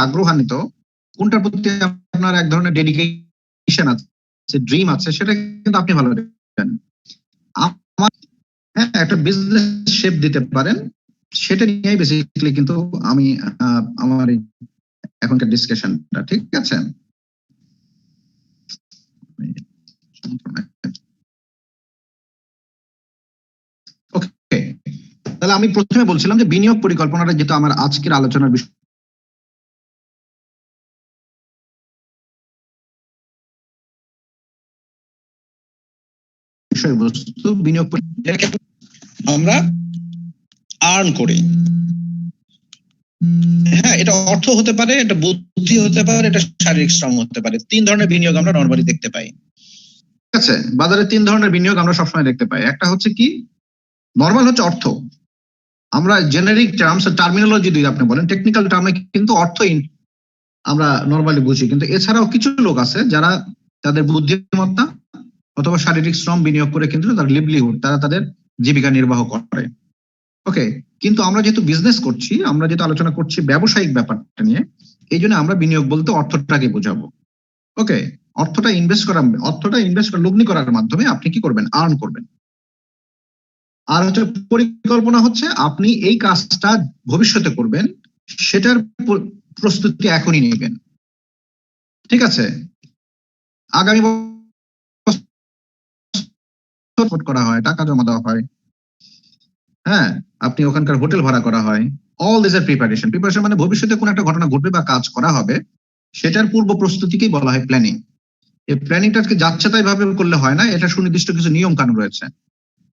আগ্রহান্বিত, কোনটার প্রতি আপনার এক ধরনের ডেডিকেশন আছে, ড্রিম আছে, সেটা কিন্তু আপনি ভালো জানেন। আমার হ্যাঁ, একটা বিজনেস শেপ দিতে পারেন, সেটা নিয়েই বেসিক্যালি কিন্তু আমি আমার এখনকার ডিসকাশনটা, ঠিক আছে? ওকে, তাহলে আমি প্রথমে বলছিলাম যে বিনিয়োগ পরিকল্পনাটা যেহেতু আমার আজকের আলোচনার বিষয়বস্তু, বিনিয়োগ আমরা আর্ন করি। হ্যাঁ, এটা অর্থ হতে পারে, এটা বুদ্ধি হতে পারে, এটা শারীরিক শ্রম হতে পারে। 3 ধরনের বিনিয়োগ আমরা নরমালি দেখতে পাই। ঠিক আছে, বাজারে 3 ধরনের বিনিয়োগ আমরা সবসময় দেখতে পাই। একটা হচ্ছে কি, নরমাল হচ্ছে অর্থ। আমরা জেনারিক টার্মস, টার্মিনোলজি যদি আপনি বলেন, টেকনিক্যাল টার্মে কিন্তু অর্থ আমরা নরমালি বুঝি, কিন্তু এছাড়াও কিছু লোক আছে যারা তাদের বুদ্ধিমত্তা অথবা শারীরিক শ্রম বিনিয়োগ করে কিন্তু তার লিভলিহুড, তারা তাদের জীবিকা নির্বাহ করে। ওকে, কিন্তু আমরা যেহেতু বিজনেস করছি, আমরা যেহেতু আলোচনা করছি ব্যবসায়িক ব্যাপারটা নিয়ে, এই জন্য আমরা বিনিয়োগ বলতে অর্থটাকে বোঝাবো। ওকে, অর্থটা ইনভেস্ট লগ্নি করার মাধ্যমে আপনি কি করবেন, আর্ন করবেন। আর হচ্ছে পরিকল্পনা, হচ্ছে আপনি এই কাজটা ভবিষ্যতে করবেন, সেটার প্রস্তুতি এখনই নেবেন। ঠিক আছে, আগামী বছর করা হয়, টাকা জমা দেওয়া হয়, হ্যাঁ, আপনি ওখানকার হোটেল ভাড়া করা হয়। All this are preparation. Preparation মানে ভবিষ্যতে কোন একটা ঘটনা ঘটবে বা কাজ করা হবে, সেটার পূর্ব প্রস্তুতিকেই বলা হয় প্ল্যানিং। এই প্ল্যানিংটাকে যাচ্ছে তাই ভাবে করলে হয় না, এটা সুনির্দিষ্ট কিছু নিয়ম কানুন রয়েছে।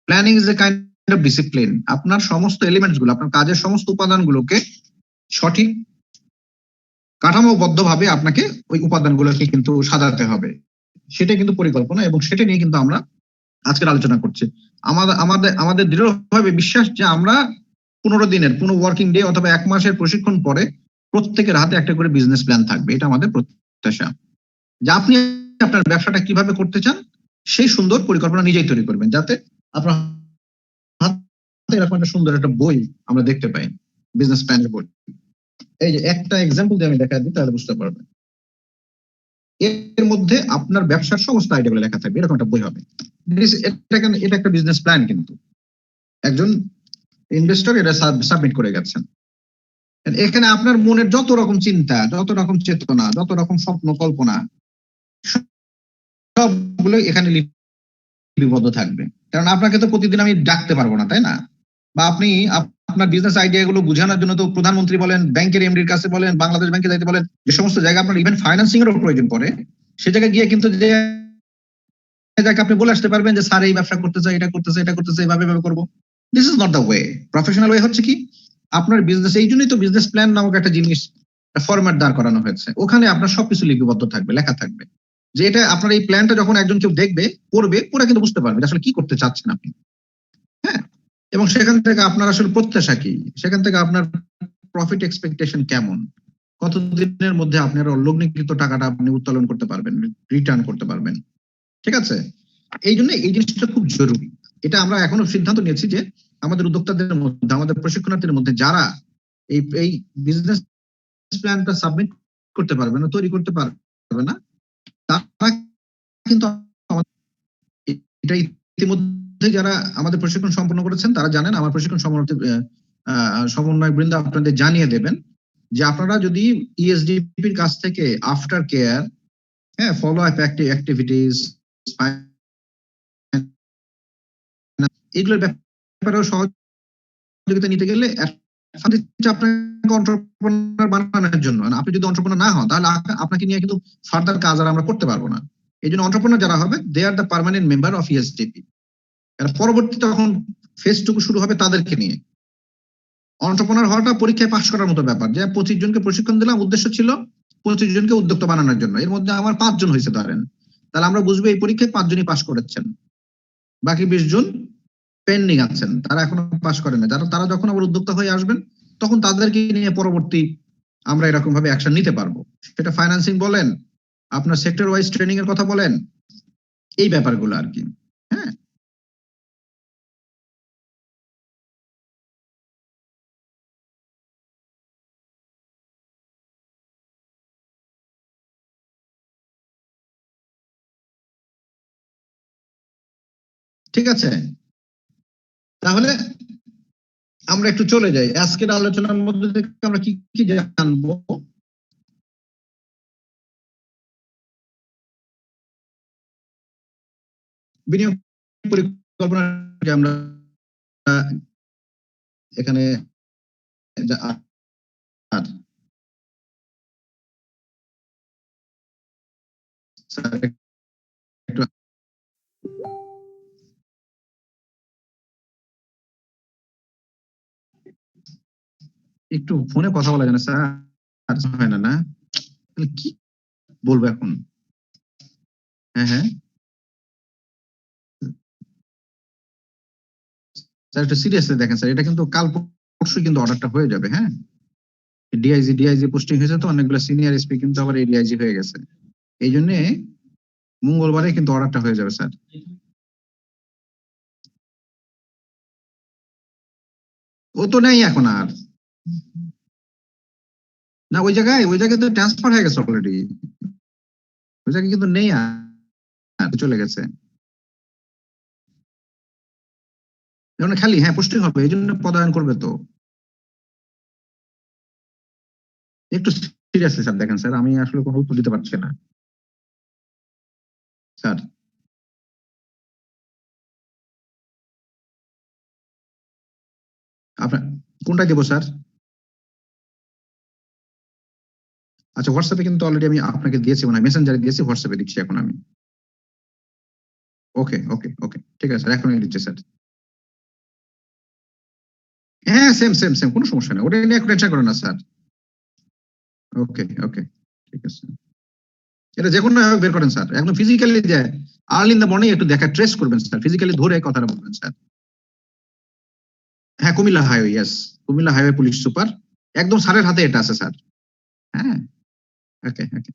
Planning is a kind of discipline. আপনার সমস্ত এলিমেন্টস গুলো, আপনার কাজের সমস্ত উপাদানগুলোকে সঠিক কাঠামোবদ্ধ ভাবে আপনাকে ওই উপাদানগুলোকে কিন্তু সাজাতে হবে। সেটা কিন্তু পরিকল্পনা, এবং সেটা নিয়ে কিন্তু আমরা আজকের আলোচনা করছি। আমাদের দৃঢ়ভাবে বিশ্বাস যে আমরা 15 দিনের, 15 ওয়ার্কিং ডে অথবা 1 মাসের প্রশিক্ষণ পরে প্রত্যেকের হাতে একটা করে বিজনেস প্ল্যান থাকবে। এটা আমাদের প্রত্যাশা, যে আপনি আপনার ব্যবসাটা কিভাবে করতে চান সেই সুন্দর পরিকল্পনা নিজেই তৈরি করবেন, যাতে আপনার হাতে এরকম একটা সুন্দর একটা বই আমরা দেখতে পাই, বিজনেস প্ল্যানের বই। এই যে একটা এক্সাম্পল দিয়ে আমি দেখা দিই, তাহলে বুঝতে পারবেন। এর মধ্যে আপনার ব্যবসার সমস্ত আইডিয়াগুলো লেখা থাকবে, এরকম একটা বই হবে। এটা একটা বিজনেস প্ল্যান, কিন্তু একজন ইনভেস্টর এটা সাবমিট করে গেছেন। এখানে আপনার মনের যত রকম চিন্তা, যত রকম চেতনা, যত রকম স্বপ্ন কল্পনা, সবগুলো এখানে লিপিবদ্ধ থাকবে। কারণ আপনাকে তো প্রতিদিন আমি ডাকতে পারবো না, তাই না? বা আপনি আপনার বিজনেস আইডিয়া গুলো বোঝানোর জন্য তো প্রধানমন্ত্রী বলেন, ব্যাংকের এমডির কাছে বলেন, বাংলাদেশ ব্যাংকে যাইতে বলেন, যে সমস্ত জায়গা আপনার ইভেন ফাইন্যান্সিং এরও প্রয়োজন পড়ে, সে জায়গায় গিয়ে কিন্তু যে আপনি বলে আসতে পারবেন যে স্যার এই ব্যবসা করতে চাই, এটা করতে চাই, এটা করতে চাই, এভাবে করবো। This is not the way. Professional way হচ্ছে কি, আপনার বিজনেস, এই জন্যই তো বিজনেস প্ল্যান নামক একটা জিনিস, ফরম্যাট দাঁড় করানো হয়েছে। ওখানে আপনার সবকিছু লিপিবদ্ধ থাকবে, লেখা থাকবে, যে এটা আপনার এই প্ল্যানটা যখন একজন কেউ দেখবে, পড়বে, ওরা কিন্তু বুঝতে পারবে আসলে কি করতে চাচ্ছেন আপনি। হ্যাঁ, এবং সেখান থেকে আপনার আসলে প্রত্যাশা কি, সেখান থেকে আপনার প্রফিট এক্সপেকটেশন কেমন, কতদিনের মধ্যে আপনার লগ্নিকৃত টাকাটা আপনি উত্তোলন করতে পারবেন, রিটার্ন করতে পারবেন। ঠিক আছে, এই জন্য এই জিনিসটা খুব জরুরি। এটা আমরা এখনো সিদ্ধান্ত নিয়েছি যে আমাদের উদ্যোক্তাদের মধ্যে, আমাদের প্রশিক্ষণার্থীদের মধ্যে যারা এই বিজনেস প্ল্যানটা সাবমিট করতে পারবে না, তৈরি করতে পারবে না, তারা কিন্তু এটা ইতিমধ্যে যারা আমাদের প্রশিক্ষণ সম্পন্ন করেছেন তারা জানেন। আমার প্রশিক্ষণ সমন্বয় বৃন্দ আপনাদের জানিয়ে দেবেন যে আপনারা যদি ইএসডিপির কাছ থেকে আফটার কেয়ার, হ্যাঁ, ফলো আপ অ্যাক্টিভিটিস, এগুলোর ব্যাপারেও সহযোগিতা নিতে গেলে আপনাকে এন্টারপ্রেনার বানানোর জন্য, আপনি যদি এন্টারপ্রেনার না হন তাহলে আপনাকে নিয়ে কিন্তু ফার্দার কাজ আর আমরা করতে পারবো না। এই জন্য এন্টারপ্রেনার যারা হবে, they are the permanent member of ESDP. পরবর্তী তখন ফেজ টুকু শুরু হবে তাদেরকে নিয়ে। এন্টারপ্রেনার হওয়াটা পরীক্ষায় পাশ করার মতো ব্যাপার, যে 25 জনকে প্রশিক্ষণ দিলাম, উদ্দেশ্য ছিল 25 জনকে উদ্যোক্তা বানানোর জন্য। এর মধ্যে আমার 5 জন হয়েছে ধরেন, তাহলে আমরা বুঝবো এই পরীক্ষায় 5 জনই পাশ করেছেন, বাকি 20 জন পেন্ডিং আছেন, তারা এখনো পাশ করেন না। তারা যখন আবার উদ্যোক্তা হয়ে আসবেন, তখন তাদেরকে নিয়ে পরবর্তী আমরা এরকম ভাবে অ্যাকশন নিতে পারবো। সেটা ফাইন্যান্সিং বলেন, আপনার সেক্টর ওয়াইজ ট্রেনিং এর কথা বলেন, এই ব্যাপারগুলো আর কি। হ্যাঁ, ঠিক আছে, তাহলে আমরা একটু চলে যাই আজকের আলোচনার মধ্যে থেকে আমরা কি কি জানবো। বিনিয়োগ পরিকল্পনা আমরা এখানে একটু ফোনে কথা বলা যায় না স্যার, হয় না, না কি বলবো এখন। হ্যাঁ হ্যাঁ স্যার, একটু সিরিয়াসলি দেখেন স্যার, এটা কিন্তু কাল পরশু কিন্তু অর্ডারটা হয়ে যাবে। হ্যাঁ, ডিআইজি পোস্টিং হয়েছে তো অনেকগুলো সিনিয়র এসপি কিন্তু আবার ডিআইজি হয়ে গেছে, এই জন্য মঙ্গলবারে কিন্তু অর্ডারটা হয়ে যাবে স্যার। ও তো নেই এখন আর, না ওই জায়গায় তো ট্রান্সফার হয়ে গেছে অলরেডি, ওই জায়গায় কিন্তু নেই আর, চলে গেছে। যেমন খালি হ্যাঁ পোস্টিং হবে, এই জন্য পদায়ন করবে তো। একটু সিরিয়াসলি স্যার দেখেন স্যার, আমি আসলে কোনো উত্তর দিতে পারছি না স্যার। আপনার কোনটা দেবো স্যার? আচ্ছা, হোয়াটসঅ্যাপে কিন্তু অলরেডি আমি আপনাকে দিয়েছি, মানে মেসেঞ্জারে দিয়েছি, হোয়াটসঅ্যাপে দিচ্ছি এখন আমি। ওকে ওকে ওকে, ঠিক আছে স্যার, এখনই দিচ্ছি স্যার। হ্যাঁ সেম সেম সেম, কোনো সমস্যা নেই, ওটা নিয়ে একটু টেনশন করেন না স্যার। ওকে ওকে, ঠিক আছে। এটা যে কোনো বের করেন স্যার, একদম ফিজিক্যালি যায়, আর্লি ইন দ্য মর্নিং একটু দেখা ট্রেস করবেন স্যার, ফিজিক্যালি ধরে কথাটা বলবেন স্যার। হ্যাঁ Comilla highway, yes, Comilla highway police super, একদম স্যারের হাতে এটা আছে স্যার। হ্যাঁ ওকে ওকে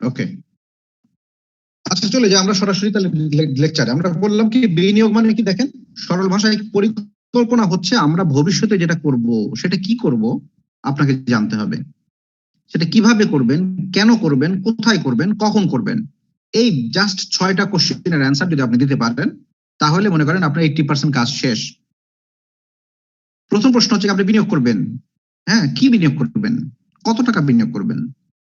ওকে। আচ্ছা চলে যাই আমরা সরাসরি তাহলে লেকচারে। আমরা বললাম কি বিনিয়োগ মানে কি দেখেন, সরল ভাষায় পরিকল্পনা হচ্ছে আমরা ভবিষ্যতে যেটা করব সেটা কি করব আপনাকে জানতে হবে, সেটা কিভাবে করবেন, কেন করবেন, কোথায় করবেন, কখন করবেন। এই জাস্ট 6টা কোশ্চেনের অ্যান্সার যদি আপনি দিতে পারেন তাহলে মনে করেন আপনার 80% কাজ শেষ। প্রথম প্রশ্ন হচ্ছে আপনি বিনিয়োগ করবেন, হ্যাঁ কি বিনিয়োগ করবেন, কত টাকা বিনিয়োগ করবেন,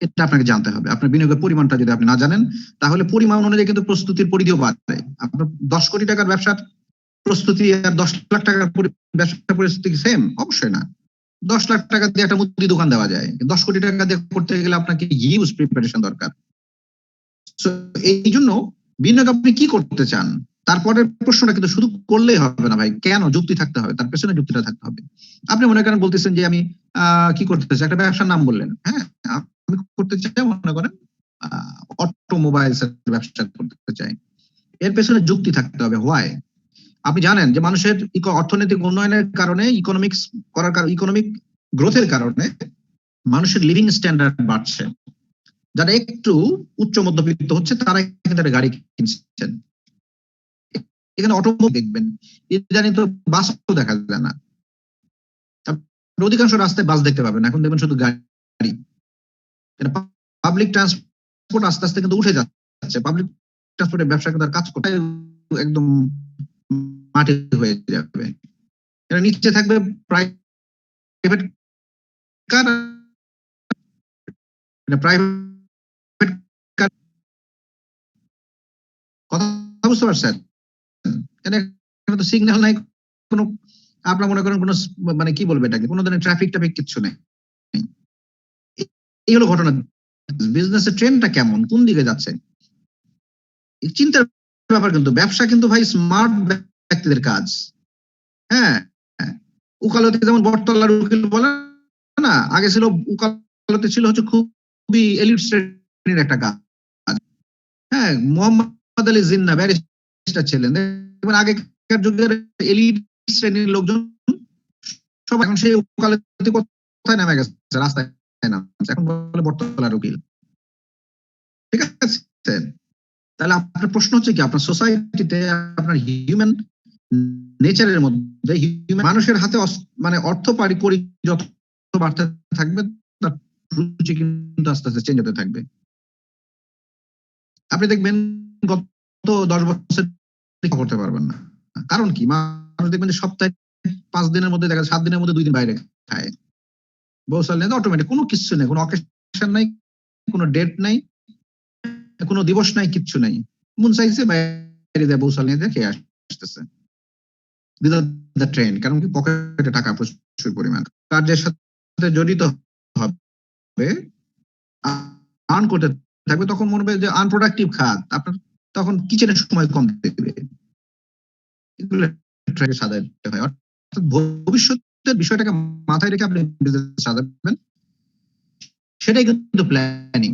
এটা আপনাকে জানতে হবে। আপনার বিনিয়োগের পরিমাণটা যদি আপনি না জানেন তাহলে পরিমাণ অনুযায়ী কিন্তু প্রস্তুতির পরিধিও বাড়বে। আপনার 10 কোটি টাকার ব্যবসার প্রস্তুতি আর 10 লাখ টাকার ব্যবসার প্রস্তুতি সেম? অবশ্যই না। 10 লাখ টাকা দিয়ে একটা মুদি দোকান দেওয়া যায়, 10 কোটি টাকা দিয়ে করতে গেলে আপনাকে হিউজ প্রিপারেশন দরকার। এই জন্য বিনিয়োগ আপনি কি করতে চান, তারপরের প্রশ্নটা কিন্তু শুধু করলেই হবে না ভাই, কেন যুক্তি থাকতে হবে, তার পেছনে যুক্তিটা থাকতে হবে। আপনি মনে করেন বলতেছেন যে আমি কি করতে চাই, একটা ব্যবসার নাম বললেন, হ্যাঁ আমি করতে চাই মনে করেন অটোমোবাইলস এর ব্যবসা করতে চাই, এর পেছনে যুক্তি থাকতে হবে। হোয়াই? আপনি জানেন যে মানুষের অর্থনৈতিক উন্নয়নের কারণে, ইকোনমিক গ্রোথের কারণে মানুষের লিভিং স্ট্যান্ডার্ড বাড়ছে। যারা একটু উচ্চ মধ্যবিত্ত হচ্ছে তারা কিন্তু একটা গাড়ি কিনছেন, এখানে অটোমোবাইল দেখবেন, ইদানিং তো বাসও দেখা যায় না, অধিকাংশ রাস্তায় বাস দেখতে পাবেন, এখন দেখবেন শুধু গাড়ি। পাবলিক ট্রান্সপোর্ট আস্তে আস্তে কিন্তু উঠে যাচ্ছে, পাবলিক ট্রান্সপোর্টের ব্যবসা কিন্তু আর কাজ করতে একদম মাটি হয়ে যাবে। এটা নিচে থাকবে প্রাইভেট কার, প্রাইভেট কার, কথা বুঝতে পারছেন? এখানে তো সিগন্যাল নাই কোনো, আপনার মনে করেন কোনো মানে কি বলবে এটাকে, কোনো ধরনের ট্রাফিক কিচ্ছু নেই। এই হলো ঘটনা। বিজনেসের ট্রেন্ডটা কেমন, কোন দিকে যাচ্ছে, চিন্তার ব্যাপার। কিন্তু ব্যবসা কিন্তু ভাই স্মার্ট ব্যক্তিদের কাজ। হ্যাঁ, উকালতি যেমন বটতলার উকিল বলে না, আগে ছিল উকালতি ছিল হচ্ছে খুবই এলিট শ্রেণীর একটা কাজ। হ্যাঁ, মোহাম্মদ আলী জিন্নাহ ব্যারিস্টার ছিলেন, দেখবেন আগেকার যুগের এলিট শ্রেণীর লোকজন সব এখন সেই উকালতি কোথায় নামে গেছে, রাস্তায় নামছে, এখন বলে বটতলার উকিল। ঠিক আছে, তাহলে আপনার প্রশ্ন হচ্ছে কি, আপনার সোসাইটিতে আপনার হিউম্যান নেচারের মধ্যে মানুষের হাতে মানে অর্থ করি যত বাড়তে থাকবে, তার রুচি কিন্তু আস্তে আস্তে চেঞ্জ হতে থাকবে। আপনি দেখবেন গত 10 বছর করতে পারবেন না। কারণ কি? মানুষ দেখবেন যে সপ্তাহে 5 দিনের মধ্যে দেখা যায় 7 দিনের মধ্যে 2 দিন বাইরে খায়। বউ-শাল নেই, অটোমেটিক কোনো কিচ্ছু নেই, কোনো অকেশন নাই, কোনো ডেট নাই, কোনো দিবস নাই, কিচ্ছু নাই। মন চাইছে বাইরে যায় বউ-শাল নিয়ে যায় খেয়ে আসতেছে। These are the trend, কারণ কি পকেটে টাকা প্রচুর পরিমাণ। কার্যের সাথে জড়িত হবে, আর্ন করতে থাকবে, তখন মনে হবে যে আনপ্রোডাক্টিভ খাত, আপনার তখন কিচেনের সময় কম দেবে। এগুলো ট্র্যাকে সাজাতে হয়। অর্থাৎ ভবিষ্যতের বিষয়টাকে মাথায় রেখে আপনি বিজনেস সাজাবেন, সেটাই কিন্তু প্ল্যানিং।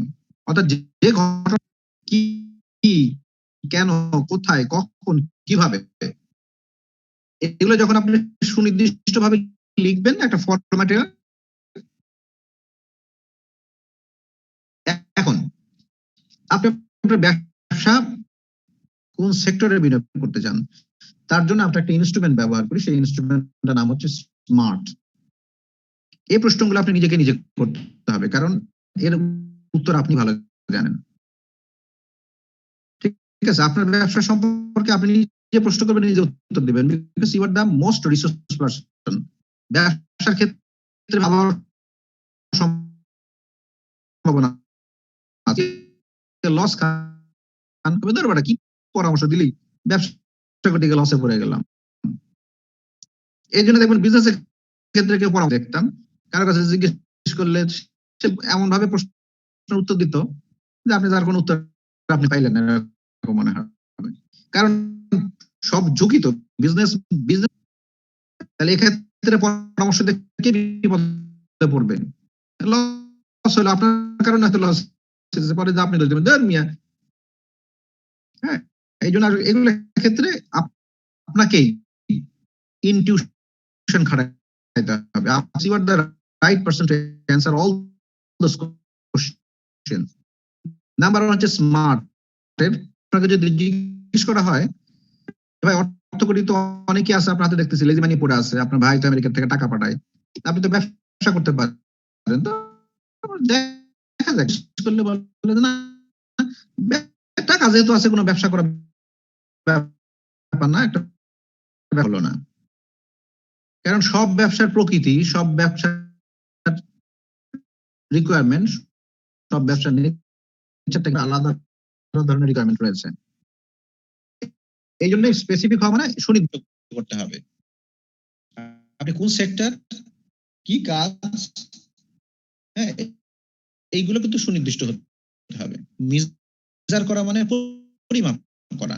অর্থাৎ যে ঘটনা কি, কেন, কোথায়, কখন, কিভাবে, এগুলো যখন আপনি সুনির্দিষ্টভাবে লিখবেন একটা ফরম্যাটে। এখন আপনি আপনার ব্যবসা কোন সেক্টরে বিনিয়োগ করতে চান, তার জন্য আমরা একটা ইনস্ট্রুমেন্ট ব্যবহার করি, সেই ইনস্ট্রুমেন্টটার নাম হচ্ছে স্মার্ট। এই প্রশ্নগুলো আপনি নিজে করতে হবে, কারণ এর উত্তর আপনি ভালো জানেন। ঠিক আছে, আপনার ব্যবসা সম্পর্কে আপনি নিজে প্রশ্ন করবেন, নিজে উত্তর দিবেন, because you are the most resource person. ব্যবসার ক্ষেত্রে ভাবার সম্ভাবনা আছে, লস খান কবে ধরবাটা কি পরামর্শ দিলেই ব্যবসা করতে গিয়ে লসে পড়ে গেলাম। এই জন্য দেখবেন বিজনেসের ক্ষেত্রে কেউ পরামর্শ দেখতাম, কারো কাছে জিজ্ঞেস করলে সে এমন ভাবে প্রশ্নের উত্তর দিত যে আপনি তার কোনো উত্তর আপনি পাইলেন না, এরকম মনে হবে। কারণ সব ঝুঁকি তো বিজনেস, তাহলে এক্ষেত্রে পরামর্শ দেখে বিপদে পড়বেন। লস হলো আপনার কারণে, হয়তো লস পরে যে আপনি দেবেন দেন মিয়া। হ্যাঁ, এই জন্য এগুলো ক্ষেত্রে আপনাকে ইনটিউশন খাটাইতে হবে। You are the right person to answer all those questions. Number 1 হচ্ছে স্মার্ট। আপনাকে যদি জিজ্ঞেস করা হয়, ভাই অর্থ করি তো অনেকেই আছে আপনার হাতে দেখতেছি লেজি মানি পড়ে আছে, আপনার ভাই তো আমেরিকা থেকে টাকা পাঠায়, আপনি তো ব্যবসা করতে পারেন, তো দেখা যাক করলে বলে না টাকা যেহেতু আছে কোনো ব্যবসা করা ব্যাপার না, একটা হলো না। কারণ সব ব্যবসার প্রকৃতি, সব ব্যবসার রিকোয়ারমেন্ট, সব ব্যবসার নেচারটা আলাদা ধরনের রিকোয়ারমেন্ট রয়েছে। এই জন্য স্পেসিফিক হওয়া মানে সুনির্দিষ্ট করতে হবে আপনি কোন সেক্টর, কি কাজ, হ্যাঁ, এইগুলো কিন্তু সুনির্দিষ্ট হতে হবে। মেজার করা মানে পরিমাপ করা।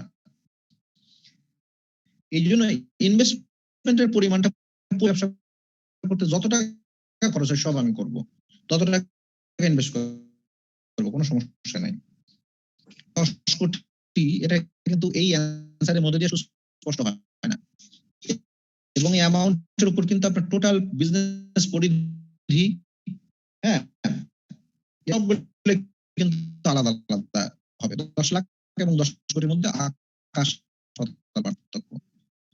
এই জন্য ইনভেস্টমেন্টের পরিমাণটা ব্যবসা করতে যত টাকা খরচ হয় সব আমি করব, তত টাকা ইনভেস্ট করবো, কোনো সমস্যা নাই। 10 কোটি এটা কিন্তু এই অ্যান্সারের মধ্যে দিয়ে স্পষ্ট হয় না, এবং এই অ্যামাউন্টের উপর কিন্তু আপনার টোটাল বিজনেস পরিধি, হ্যাঁ, কিন্তু আলাদা আলাদা হবে। 10 লাখ এবং 10 কোটির মধ্যে আকাশ পাতাল পার্থক্য।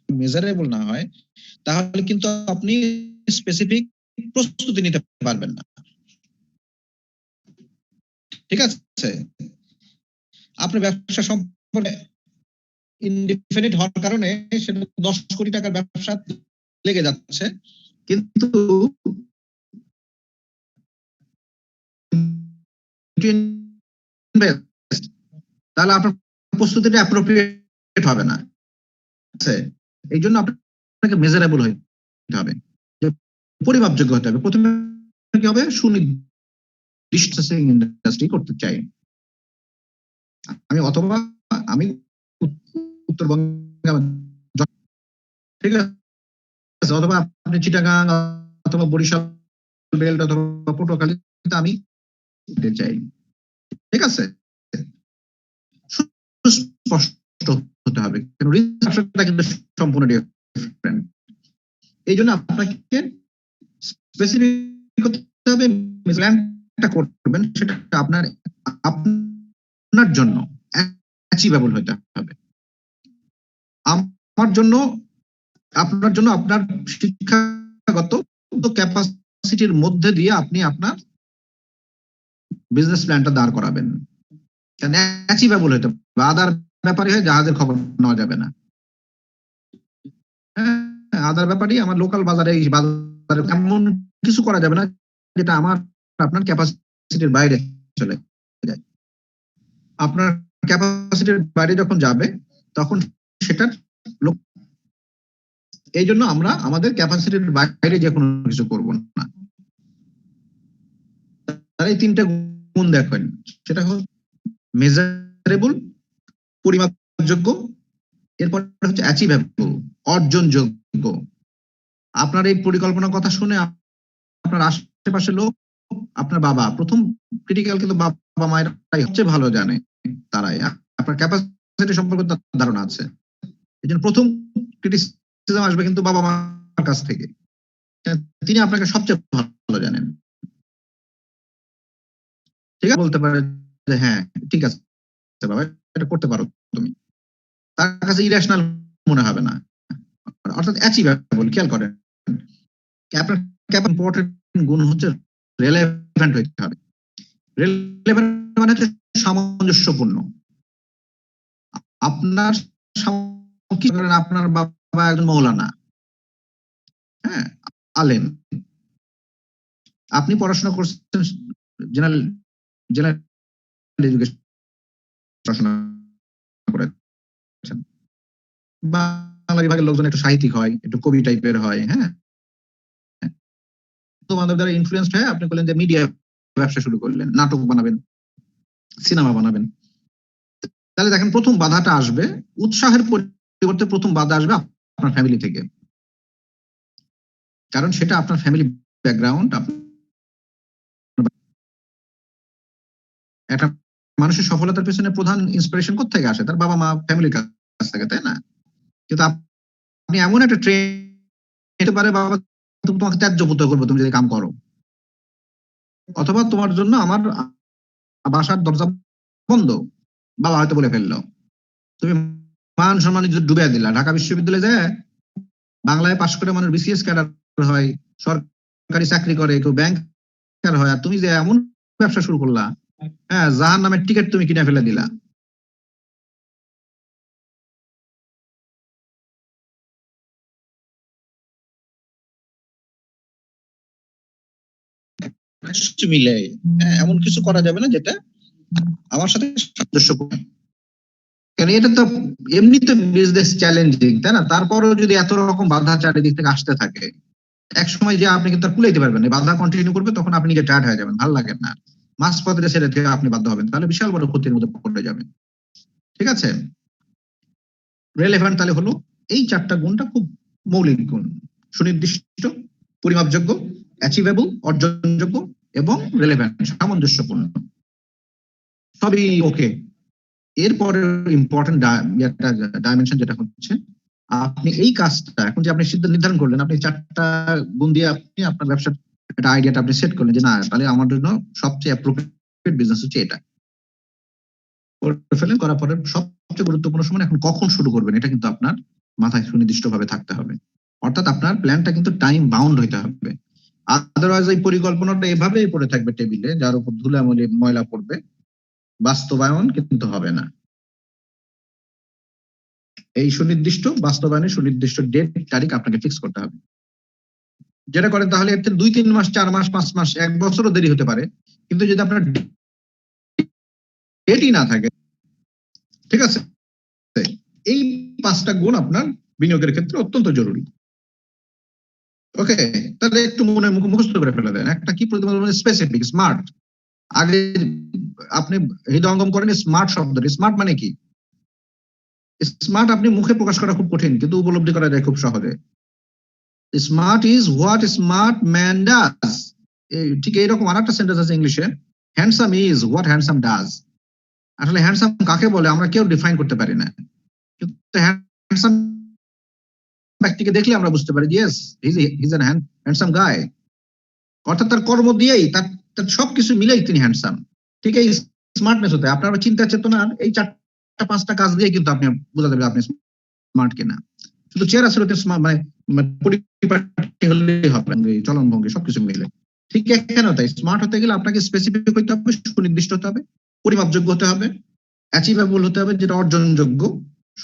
মেজারেবল না হয় তাহলে কিন্তু আপনি স্পেসিফিক প্রস্তুতি নিতে পারবেন না। ঠিক আছে, আপনার ব্যবসা সম্পর্কে ইনডিফিনিট হওয়ার কারণে সেটা 10 কোটি টাকার ব্যবসা লেগে যাচ্ছে, কিন্তু তাহলে আপনার প্রস্তুতিটা অ্যাপ্রোপ্রিয়েট হবে না। এই জন্য আপনাকে মেজারেবল হতে হবে, পরিমাপযোগ্য হতে হবে। প্রথমে কি হবে, সুনির্দিষ্ট ইন্ডাস্ট্রি করতে চাই আমি, অথবা আমি উত্তরবঙ্গে, ঠিক আছে, অথবা আপনি চিটাগাং অথবা বরিশাল বেল্ট অথবা পটুয়াখালীতে আমি চাই। ঠিক আছে, স্পষ্ট হতে হবে, কিন্তু সম্পূর্ণ ডিফারেন্ট। এই জন্য আপনাকে স্পেসিফিক করতে হবে, প্ল্যানটা করবেন সেটা আপনার জন্য অ্যাচিভেবল হতে হবে। আমার জন্য, আপনার জন্য, আপনার শিক্ষাগত ক্যাপাসিটি ক্যাপাসিটির মধ্যে দিয়ে আপনি আপনার বিজনেস প্ল্যানটা দাঁড় করাবেন। কারণ অ্যাচিভেবল হতে হবে, আদার ব্যাপারে হয় জাহাজের খবর নেওয়া যাবে না। হ্যাঁ, আদার ব্যাপারই আমার লোকাল বাজারে এই বাজারে এমন কিছু করা যাবে না যেটা আমার আপনার ক্যাপাসিটির বাইরে চলে যায়। আপনার ক্যাপাসিটির বাইরে যখন যাবে তখন সেটার এই জন্য আমরা আমাদের ক্যাপাসিটির বাইরে যে কোনো কিছু করব না। তার এই তিনটা গুণ দেখেন, সেটা হল মেজারেবল, পরিমাপযোগ্য, এরপর হচ্ছে অ্যাচিভেবল, অর্জনযোগ্য। আপনার এই পরিকল্পনার কথা শুনে আপনার আশেপাশে লোক, আপনার বাবা, প্রথম ক্রিটিক্যাল কিন্তু বাবা মায়েরাই সবচেয়ে ভালো জানে, তারাই আপনার ক্যাপাসিটি সম্পর্কে তার ধারণা আছে। এই জন্য প্রথম ক্রিটিসিজম আসবে কিন্তু বাবা মার কাছ থেকে, তিনি আপনাকে সবচেয়ে ভালো জানেন। ঠিক আছে, বলতে পারে যে হ্যাঁ ঠিক আছে বাবা, এটা করতে পারো তুমি, তার কাছে ইরেশনাল মনে হবে না। অর্থাৎ অ্যাচিভেবল। খেয়াল করেন, আপনার ইম্পর্টেন্ট গুণ হচ্ছে রেলেভেন্ট হইতে হবে। রেলেভেন্ট মানে হচ্ছে সামঞ্জস্যপূর্ণ। আপনার আপনার বাবা একজন মৌলানা, হ্যাঁ, আলেম, আপনি পড়াশোনা করছেন জেনারেল এডুকেশন, পড়াশোনা করেছেন। বাংলা বিভাগের লোকজন একটু সাহিত্যিক হয়, একটু কবি টাইপের হয়, হ্যাঁ, তো বান্ধব দ্বারা ইনফ্লুয়েন্সড হয়ে আপনি বললেন যে মিডিয়া ব্যবসা শুরু করলেন, নাটক বানাবেন, সিনেমা বানাবেন। তাহলে দেখেন প্রথম বাধাটা আসবে, উৎসাহের পরিবর্তে প্রথম বাধা আসবে আপনার ফ্যামিলি থেকে। কারণ সেটা আপনার ফ্যামিলি ব্যাকগ্রাউন্ড। একটা মানুষের সফলতার পেছনে প্রধান ইন্সপিরেশন কোত্থেকে আসে? তার বাবা মা, ফ্যামিলির কাছ থেকে, তাই না? কিন্তু আপনি এমন একটা ট্রেন হতে পারে, বাবা তোমাকে ত্যায্য পুত্র করবো তুমি যদি কাম করো, অথবা তোমার জন্য আমার বাসার দরজা বন্ধ, বাবা হয়তো বলে ফেললো। তুমি মান সম্মান ডুবে দিলা। ঢাকা বিশ্ববিদ্যালয়ে যায় বাংলায় পাশ করে মানুষ বিসিএস ক্যাডার হয়, সরকারি চাকরি করে, কেউ ব্যাংকার হয়, আর তুমি যে এমন ব্যবসা শুরু করলা, হ্যাঁ, জাহান নামের টিকিট তুমি কিনে ফেলে দিলা। মিলে এমন কিছু করা যাবে না যেটা আমার সাথে সাদৃশ্যপূর্ণ। কারণ এটা তো এমনিতে বিজনেস চ্যালেঞ্জিং, তাই না? তারপরও যদি এত রকম বাধা চারিদিক থেকে আসতে থাকে, এক সময় যে আপনি কিন্তু আর কুলাইতে পারবেন না, বাধা কন্টিনিউ করবে, তখন আপনি নিজে টায়ার্ড হয়ে যাবেন, ভালো লাগে না, মাঝ পথে ছেড়ে থেকে আপনি বাধ্য হবেন, তাহলে বিশাল বড় ক্ষতির মধ্যে পড়ে যাবেন। ঠিক আছে, রেলেভেন্ট তাহলে হলো এই চারটা গুণটা খুব মৌলিক গুণ: সুনির্দিষ্ট, পরিমাপযোগ্য, অ্যাচিভেবল, অর্জনযোগ্য, এবং রেলেভেন্ট, সামঞ্জস্যপূর্ণ। সবই ওকে। এরপরে ইম্পর্টেন্ট ডাইমেনশন যেটা হচ্ছে, আপনি এই কাজটা এখন যে আপনি সিদ্ধান্ত নির্ধারণ করলেন, আপনি চারটা গুণ দিয়ে আপনি আপনার ব্যবসার একটা আইডিয়াটা আপনি সেট করলেন যে না, তাহলে আমার জন্য সবচেয়ে অ্যাপ্রোপ্রিয়েট বিজনেস হচ্ছে এটা। করে ফেলেন, করার পরে সবচেয়ে গুরুত্বপূর্ণ সময় এখন কখন শুরু করবেন, এটা কিন্তু আপনার মাথায় সুনির্দিষ্ট ভাবে থাকতে হবে। অর্থাৎ আপনার প্ল্যানটা কিন্তু টাইম বাউন্ড হইতে হবে। আদারওয়াইজ এই পরিকল্পনাটা এভাবেই পড়ে থাকবে টেবিলে, যার উপর ধুলা ময়লা পড়বে, বাস্তবায়ন কিন্তু হবে না। এই সুনির্দিষ্ট বাস্তবায়নের সুনির্দিষ্ট ডেট তারিখ আপনাকে ফিক্স করতে হবে। যেটা করেন তাহলে এর 2-3 মাস, 4 মাস, 5 মাস, 1 বছরও দেরি হতে পারে, কিন্তু যদি আপনার ডেটই না থাকে, ঠিক আছে, এই 5টা গুণ আপনার বিনিয়োগের ক্ষেত্রে অত্যন্ত জরুরি। ওকে, তাহলে একটু মনে মুখস্থ করে ফেলে দেন। একটা কি স্পেসিফিক, স্মার্ট। আগে আপনি হৃদয়ঙ্গম করেন স্মার্ট শব্দটি। স্মার্ট মানে কি? স্মার্ট আপনি মুখে প্রকাশ করা খুব কঠিন, কিন্তু উপলব্ধি করা যায় খুব সহজে। Smart is what smart man does. ঠিক এইরকম আরেকটা সেন্টেন্স আছে ইংলিশে, handsome is what handsome does. আসলে হ্যান্ডসাম কাকে বলে আমরা কেউ ডিফাইন করতে পারি না, কিন্তু হ্যান্ডসাম ব্যক্তিকে দেখলে আমরা বুঝতে পারি yes he is an handsome গাই। অর্থাৎ তার কর্ম দিয়েই, তার সবকিছু মিলেই তিনি হ্যান্ডসাম। ঠিক এই স্মার্টনেস হতে আপনার চিন্তা চেতনার এই 4-5টা কাজ দিয়ে কিন্তু আপনি বোঝা যাবে আপনি স্মার্ট কিনা। শুধু চেহারা সুরতে মানে পরিপাটি হলেই হবে, চলন ভঙ্গি সবকিছু মিলে। ঠিক এখানে তাই স্মার্ট হতে গেলে আপনাকে স্পেসিফিক হতে হবে, সুনির্দিষ্ট হতে হবে, পরিমাপযোগ্য হতে হবে, অ্যাচিভেবল হতে হবে, যেটা অর্জনযোগ্য,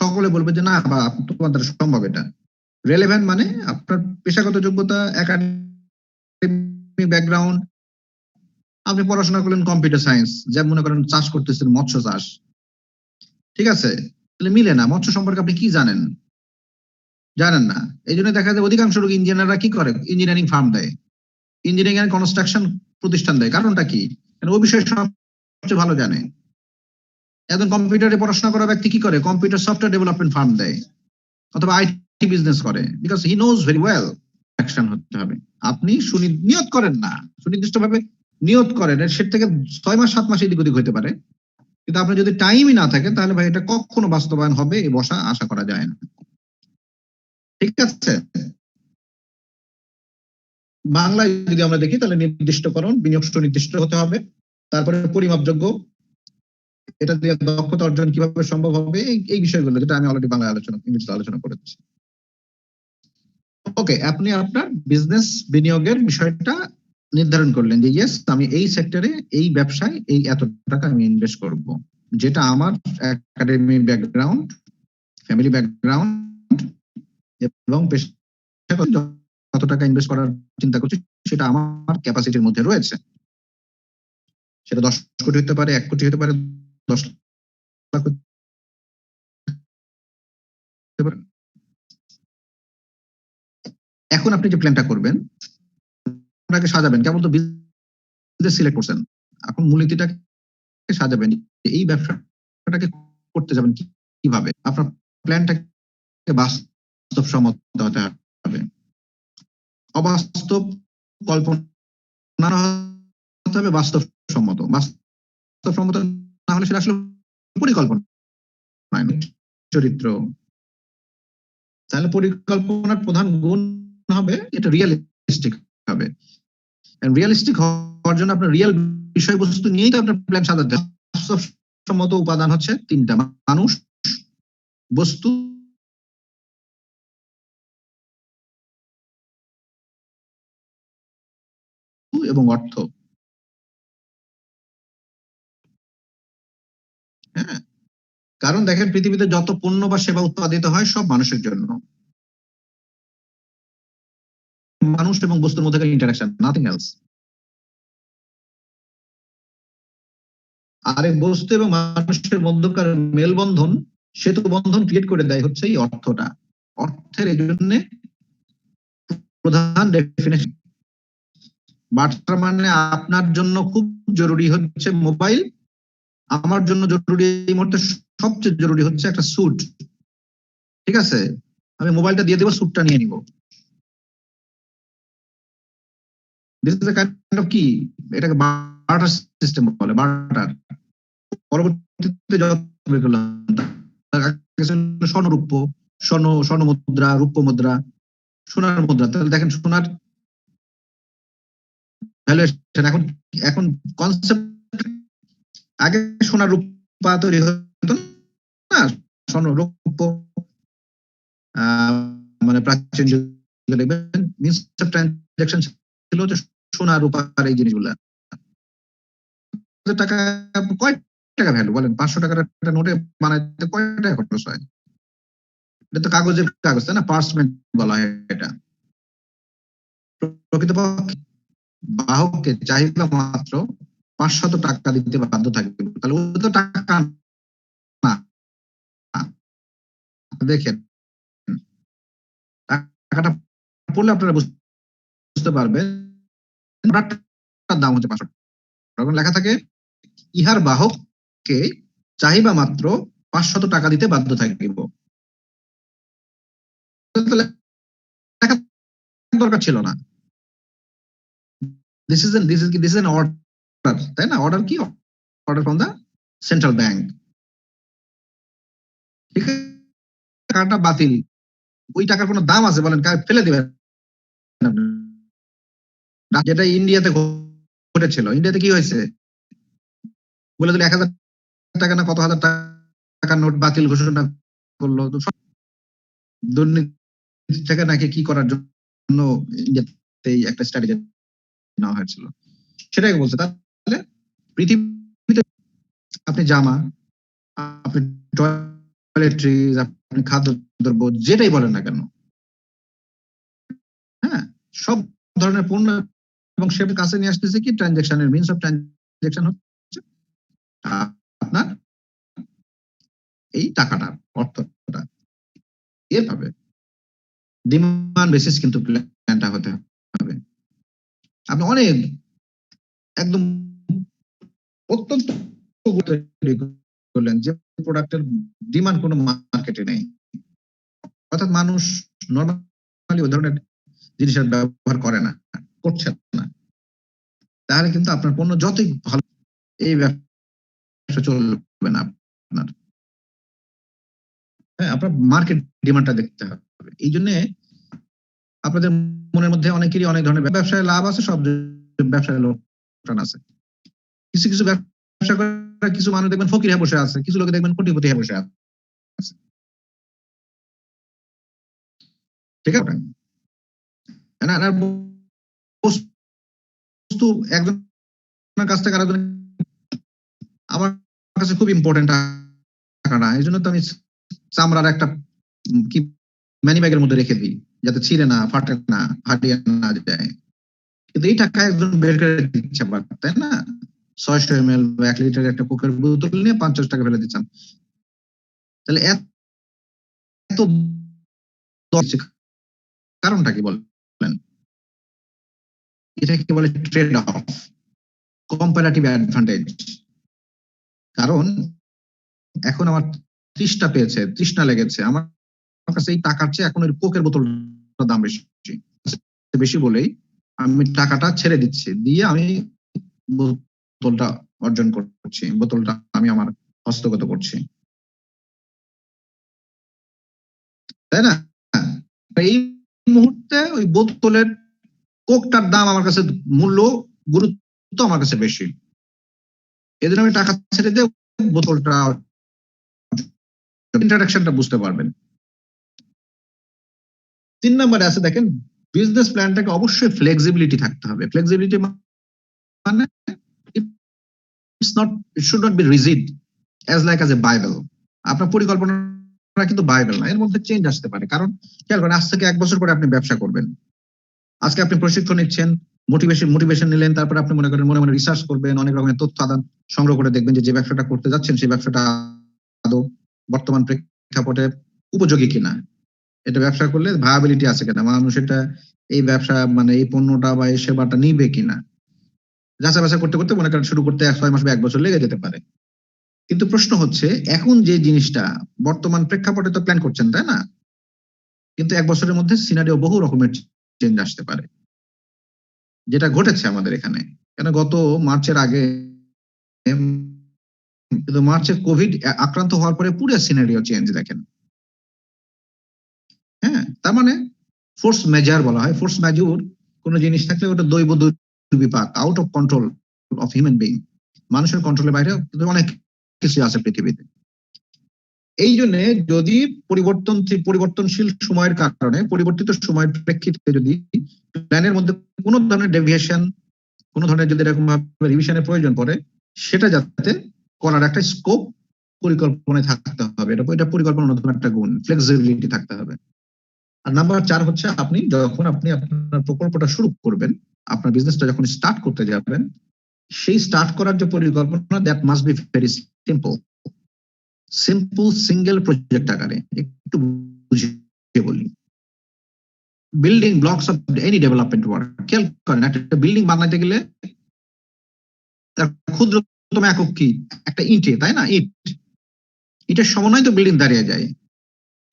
সকলে বলবে যে না বা তোমার দ্বারা সম্ভব এটা। রেলেভেন্ট মানে আপনার পেশাগত যোগ্যতা, একাডেমিক ব্যাকগ্রাউন্ড, আপনি পড়াশোনা করলেন কম্পিউটার সায়েন্স, যেমন মনে করেন চাষ করতেছেন মৎস্য চাষ, ঠিক আছে, তাহলে মিলে না। মৎস্য সম্পর্কে আপনি কি জানেন? জানেন না। এই জন্য দেখা যায় অধিকাংশ লোক ইঞ্জিনিয়াররা কি করে, ইঞ্জিনিয়ারিং ফার্ম দেয়, ইঞ্জিনিয়ারিং এন্ড কনস্ট্রাকশন প্রতিষ্ঠান দেয়। কারণটা কি? কারণ ওই বিষয়ে সবচেয়ে ভালো জানে। একজন কম্পিউটারে পড়াশোনা করা ব্যক্তি কি করে, কম্পিউটার সফটওয়্যার ডেভেলপমেন্ট ফার্ম দেয় অথবা আইটি বিজনেস করে, because he knows very well. Action হতে হবে। আপনি নিয়ত করেন না, সুনির্দিষ্টভাবে নিয়ত করেন, সে থেকে 6 মাস 7 মাস এদিক ওদিক হতে পারে, কিন্তু আপনি যদি টাইমই না থাকে তাহলে ভাই এটা কখনো বাস্তবায়ন হবে এই বসা আশা করা যায় না। ঠিক আছে, বাংলায় যদি আমরা দেখি তাহলে নির্দিষ্টকরণ, বিনিয়োগ সুনির্দিষ্ট হতে হবে, তারপরে পরিমাপযোগ্য, এটা দিয়ে দক্ষতা অর্জন কিভাবে সম্ভব হবে, এই বিষয়গুলো যেটা আমি অলরেডি বাংলায় ইংলিশে আলোচনা করেছি। ওকে, আপনি আপনার বিজনেস বিনিয়োগের বিষয়টা নির্ধারণ করলেন যে ইয়েস আমি এই সেক্টরে, এই ব্যবসায় এই এত টাকা আমি ইনভেস্ট করব, যেটা আমার একাডেমিক ব্যাকগ্রাউন্ড, ফ্যামিলি ব্যাকগ্রাউন্ড এবং কত টাকা ইনভেস্ট করার চিন্তা করছি সেটা আমার ক্যাপাসিটির মধ্যে রয়েছে। সেটা 10 কোটি হতে পারে, 1 কোটি হতে পারে, 10 লাখ হতে পারে। এখন আপনি যে প্ল্যানটা করবেন, আপনাকে সাজাবেন, কেবল তো বিজনেস সিলেক্ট করছেন, এখন মূলনীতিটাকে সাজাবেন, এই ব্যবসাটাকে করতে যাবেন কিভাবে। আপনার প্ল্যানটাকে বাস্তবসম্মত হতে হবে, অবাস্তব কল্পনা হতে হবে বাস্তবসম্মত। বাস্তবসম্মত না হলে সেটা আসলে পরিকল্পনা, চরিত্র। তাহলে পরিকল্পনার প্রধান গুণ হবে এটা রিয়েলিস্টিক হবে। রিয়েলিস্টিক হওয়ার জন্য আপনার রিয়েল বিষয়বস্তু নিয়েই তো আপনার প্ল্যান সাজাতে হবে। বাস্তবসম্মত উপাদান হচ্ছে 3টা: মানুষ, বস্তু এবং অর্থ। হ্যাঁ, কারণ দেখেন পৃথিবীতে যত পণ্য বা সেবা উৎপাদিত হয় সব মানুষের জন্য। মানুষ এবং বস্তুর মধ্যে ইন্টারাকশন, নাথিং এলস। আর এই বস্তু এবং মানুষের মধ্যকার মেলবন্ধন, সেতু বন্ধন ক্রিয়েট করে দেয় হচ্ছে এই অর্থটা। অর্থের এই জন্য প্রধান ডেফিনেশন, বার্তা মানে আপনার জন্য খুব জরুরি হচ্ছে মোবাইল, আমার জন্য জরুরি এই মুহূর্তে সবচেয়ে জরুরি হচ্ছে একটা স্যুট। ঠিক আছে, আমি মোবাইলটা দিয়ে দেবো, স্যুটটা নিয়ে নিব। দিস ইজ কাইন্ড অফ কি, এটাকে বার্টার সিস্টেম বলে, বার্টার। পরবর্তীতে স্বর্ণরূপ্য, স্বর্ণ মুদ্রা, রূপ্য মুদ্রা, সোনার মুদ্রা। তাহলে দেখেন সোনার ভ্যালুয়েশন এখন, এখন কনসেপ্ট, আগে সোনার রূপা তৈরি হতো না, স্বর্ণ রূপ্য মানে প্রাচীন যুগে দেখবেন মিনস অফ ট্রানজাকশন ছিল হচ্ছে সোনা রূপার এই জিনিসগুলা। টাকা কয় টাকা ভ্যালু বলেন, 500 টাকার একটা নোটে বানাইতে কয় টাকা খরচ হয়? এটা তো কাগজের কাগজ, তাই না? পার্সমেন্ট বলা হয় এটা। প্রকৃতপক্ষে বাহককে চাহিদা মাত্র 500 টাকা দিতে বাধ্য থাকবে, তাহলে ও তো টাকা না। দেখেন টাকাটা পড়লে আপনারা বুঝতে পারবেন দাম হচ্ছে 500 টাকা। লেখা থাকে ইহার বাহককে চাহিদা মাত্র 500 টাকা দিতে বাধ্য থাকিব। দরকার ছিল না। দিস ইজ এন অর্ডার, তাই না? অর্ডার কি? Order from the central bank. ঠিক আছে, টাকাটা বাতিল। ওই টাকার কোনো দাম আছে বলেন? ফেলে দিবেন। যেটা ইন্ডিয়াতে ঘটেছিল, ইন্ডিয়াতে কি হয়েছে বলে দিল 1000 টাকা না কত হাজার টাকার নোট বাতিল ঘোষণা করলো। দুর্নীতি থেকে নাকি কি করার জন্য ইন্ডিয়াতে একটা স্ট্র্যাটেজি নেওয়া হয়েছিল, সেটাই বলছে। তাহলে পৃথিবীতে আপনি জামা, আপনি টয়লেট্রিজ, আপনি খাদ্যদ্রব্য যেটাই বলেন না কেন, হ্যাঁ, সব ধরনের পণ্য এবং সেটার কাছে নিয়ে আসতেছে কি ট্রানজাকশনের মিনস অফ ট্রানজাকশন হচ্ছে আপনার এই টাকাটা, অর্থটা। এভাবে ডিমান্ড বেসিস কিন্তু প্ল্যানটা হতে হবে। আপনি অনেক একদম অত্যন্ত করলেন যে প্রোডাক্টের ডিমান্ড কোনো মার্কেটে নেই, অর্থাৎ মানুষ নর্মালি ওই ধরনের জিনিসের ব্যবহার করে না, করছে না, তাহলে কিন্তু আপনার পণ্য যতই ভালো এই ব্যবসা চলবে না আপনার। হ্যাঁ, আপনার মার্কেট ডিমান্ডটা দেখতে হবে। এই জন্য আপনাদের মনের মধ্যে অনেকেরই অনেক ধরনের ব্যবসায় লাভ আছে, সব ব্যবসায় লোকসান আছে। কিছু কিছু ব্যবসা করে কিছু মানুষ দেখবেন ফকির হয়ে বসে আছে, কিছু লোকে দেখবেন কোটিপতি হয়ে বসে আছে, ঠিক আছে না? আর বস্তু একজনের কাছ থেকে আরেকজন, আমার কাছে খুব ইম্পর্টেন্ট টাকা না, এই জন্য তো আমি চামড়ার একটা কি ম্যানি ব্যাগের মধ্যে রেখে দিই, যাতে ছিঁড়ে না, ফাটে না, হারিয়ে না যায়। কিন্তু এই টাকা একজন বের করে দিচ্ছে আবার, তাই না? 600 ml বা 1 লিটার একটা কোকের বোতল নিয়ে 50 টাকা ফেলে দিচ্ছেন। তাহলে এত কারণটা কি বলেন? এটাকে বলে ট্রেড অফ, কম্পারেটিভ অ্যাডভান্টেজ। কারণ এখন আমার তৃষ্ণা পেয়েছে, তৃষ্ণা লেগেছে, আমার কাছে এই টাকার চেয়ে এখন ওই কোকের বোতলটার দাম বেশি বেশি বলেই আমি টাকাটা ছেড়ে দিচ্ছি, দিয়ে আমি বোতলটা অর্জন করছি, বোতলটা আমি আমার হস্তগত করছি, তাই না? এই মুহূর্তে ওই বোতলের কোকটার দাম আমার কাছে, মূল্য গুরুত্ব আমার কাছে বেশি, এজন্য আমি টাকা ছেড়ে দিয়ে বোতলটা, ইন্টারাকশনটা বুঝতে পারবেন। 3 নম্বরে আছে দেখেন, বিজনেস প্ল্যানটাকে অবশ্যই ফ্লেক্সিবিলিটি থাকতে হবে। ফ্লেক্সিবিলিটি মানে it's not, it should not be rigid as like as a Bible. আপনার পরিকল্পনা কিন্তু বাইবেল না, এর মধ্যে চেঞ্জ আসতে পারে। কারণ খেয়াল করেন, আজ থেকে 1 বছর পরে আপনি ব্যবসা করবেন, আজকে আপনি প্রশিক্ষণ নিচ্ছেন, মোটিভেশন নিলেন, তারপর আপনি মনে করেন মনে মনে রিসার্চ করবেন, অনেক রকমের তথ্য আদান সংগ্রহ করে দেখবেন যে ব্যবসাটা করতে যাচ্ছেন সেই ব্যবসাটা আদৌ বর্তমান প্রেক্ষাপটে উপযোগী কিনা, এটা ব্যবসা করলে ভায়াবিলিটি আছে কিনা, মানুষ এটা এই ব্যবসা মানে এই পণ্যটা বা এই সেবাটা নিবে কিনা, যাচাই বাছাই করতে করতে মনে করেন শুরু করতে 6 মাস বা 1 বছর লেগে যেতে পারে। কিন্তু প্রশ্ন হচ্ছে, এখন যে জিনিসটা বর্তমান প্রেক্ষাপটে তো প্ল্যান করছেন, তাই না? কিন্তু 1 বছরের মধ্যে সিনারিও বহু রকমের চেঞ্জ আসতে পারে, যেটা ঘটেছে আমাদের এখানে। কেন গত মার্চের আগে, কিন্তু মার্চে কোভিড আক্রান্ত হওয়ার পরে পুরো সিনারিও চেঞ্জ দেখেন। হ্যাঁ, তার মানে ফোর্স মেজার বলা হয়। ফোর্স মেজর কোন জিনিস থাকলে ওটা দৈব দুর্বিপাক, out of control of human being, মানুষের কন্ট্রোলের বাইরে অনেক কিছু আছে পৃথিবীতে। এই জন্য যদি পরিবর্তনশীল সময়ের কারণে, পরিবর্তিত সময়ের প্রেক্ষিতে যদি প্ল্যানের মধ্যে কোনো ধরনের ডেভিয়েশন, কোনো ধরনের যদি এরকম ভাবে রিভিশনের প্রয়োজন পড়ে, সেটা যাতে করার একটা স্কোপ পরিকল্পনায় থাকতে হবে। এটা পরিকল্পনার নতুন একটা গুণ, ফ্লেক্সিবিলিটি থাকতে হবে। আর নাম্বার 4 হচ্ছে, আপনি যখন আপনার প্রকল্পটা শুরু করবেন, আপনার বিজনেসটা যখন স্টার্ট করতে যাবেন, সেই স্টার্ট করার যে পরিকল্পনা, that must be very simple single project আকারে। একটু বুঝিয়ে বলি, building blocks of any development work. খেয়াল করেন, একটা বিল্ডিং বানাইতে গেলে তার ক্ষুদ্রতম একক কি? একটা ইটে, তাই না? ইটের সমন্বয় তো বিল্ডিং দাঁড়িয়ে যায়,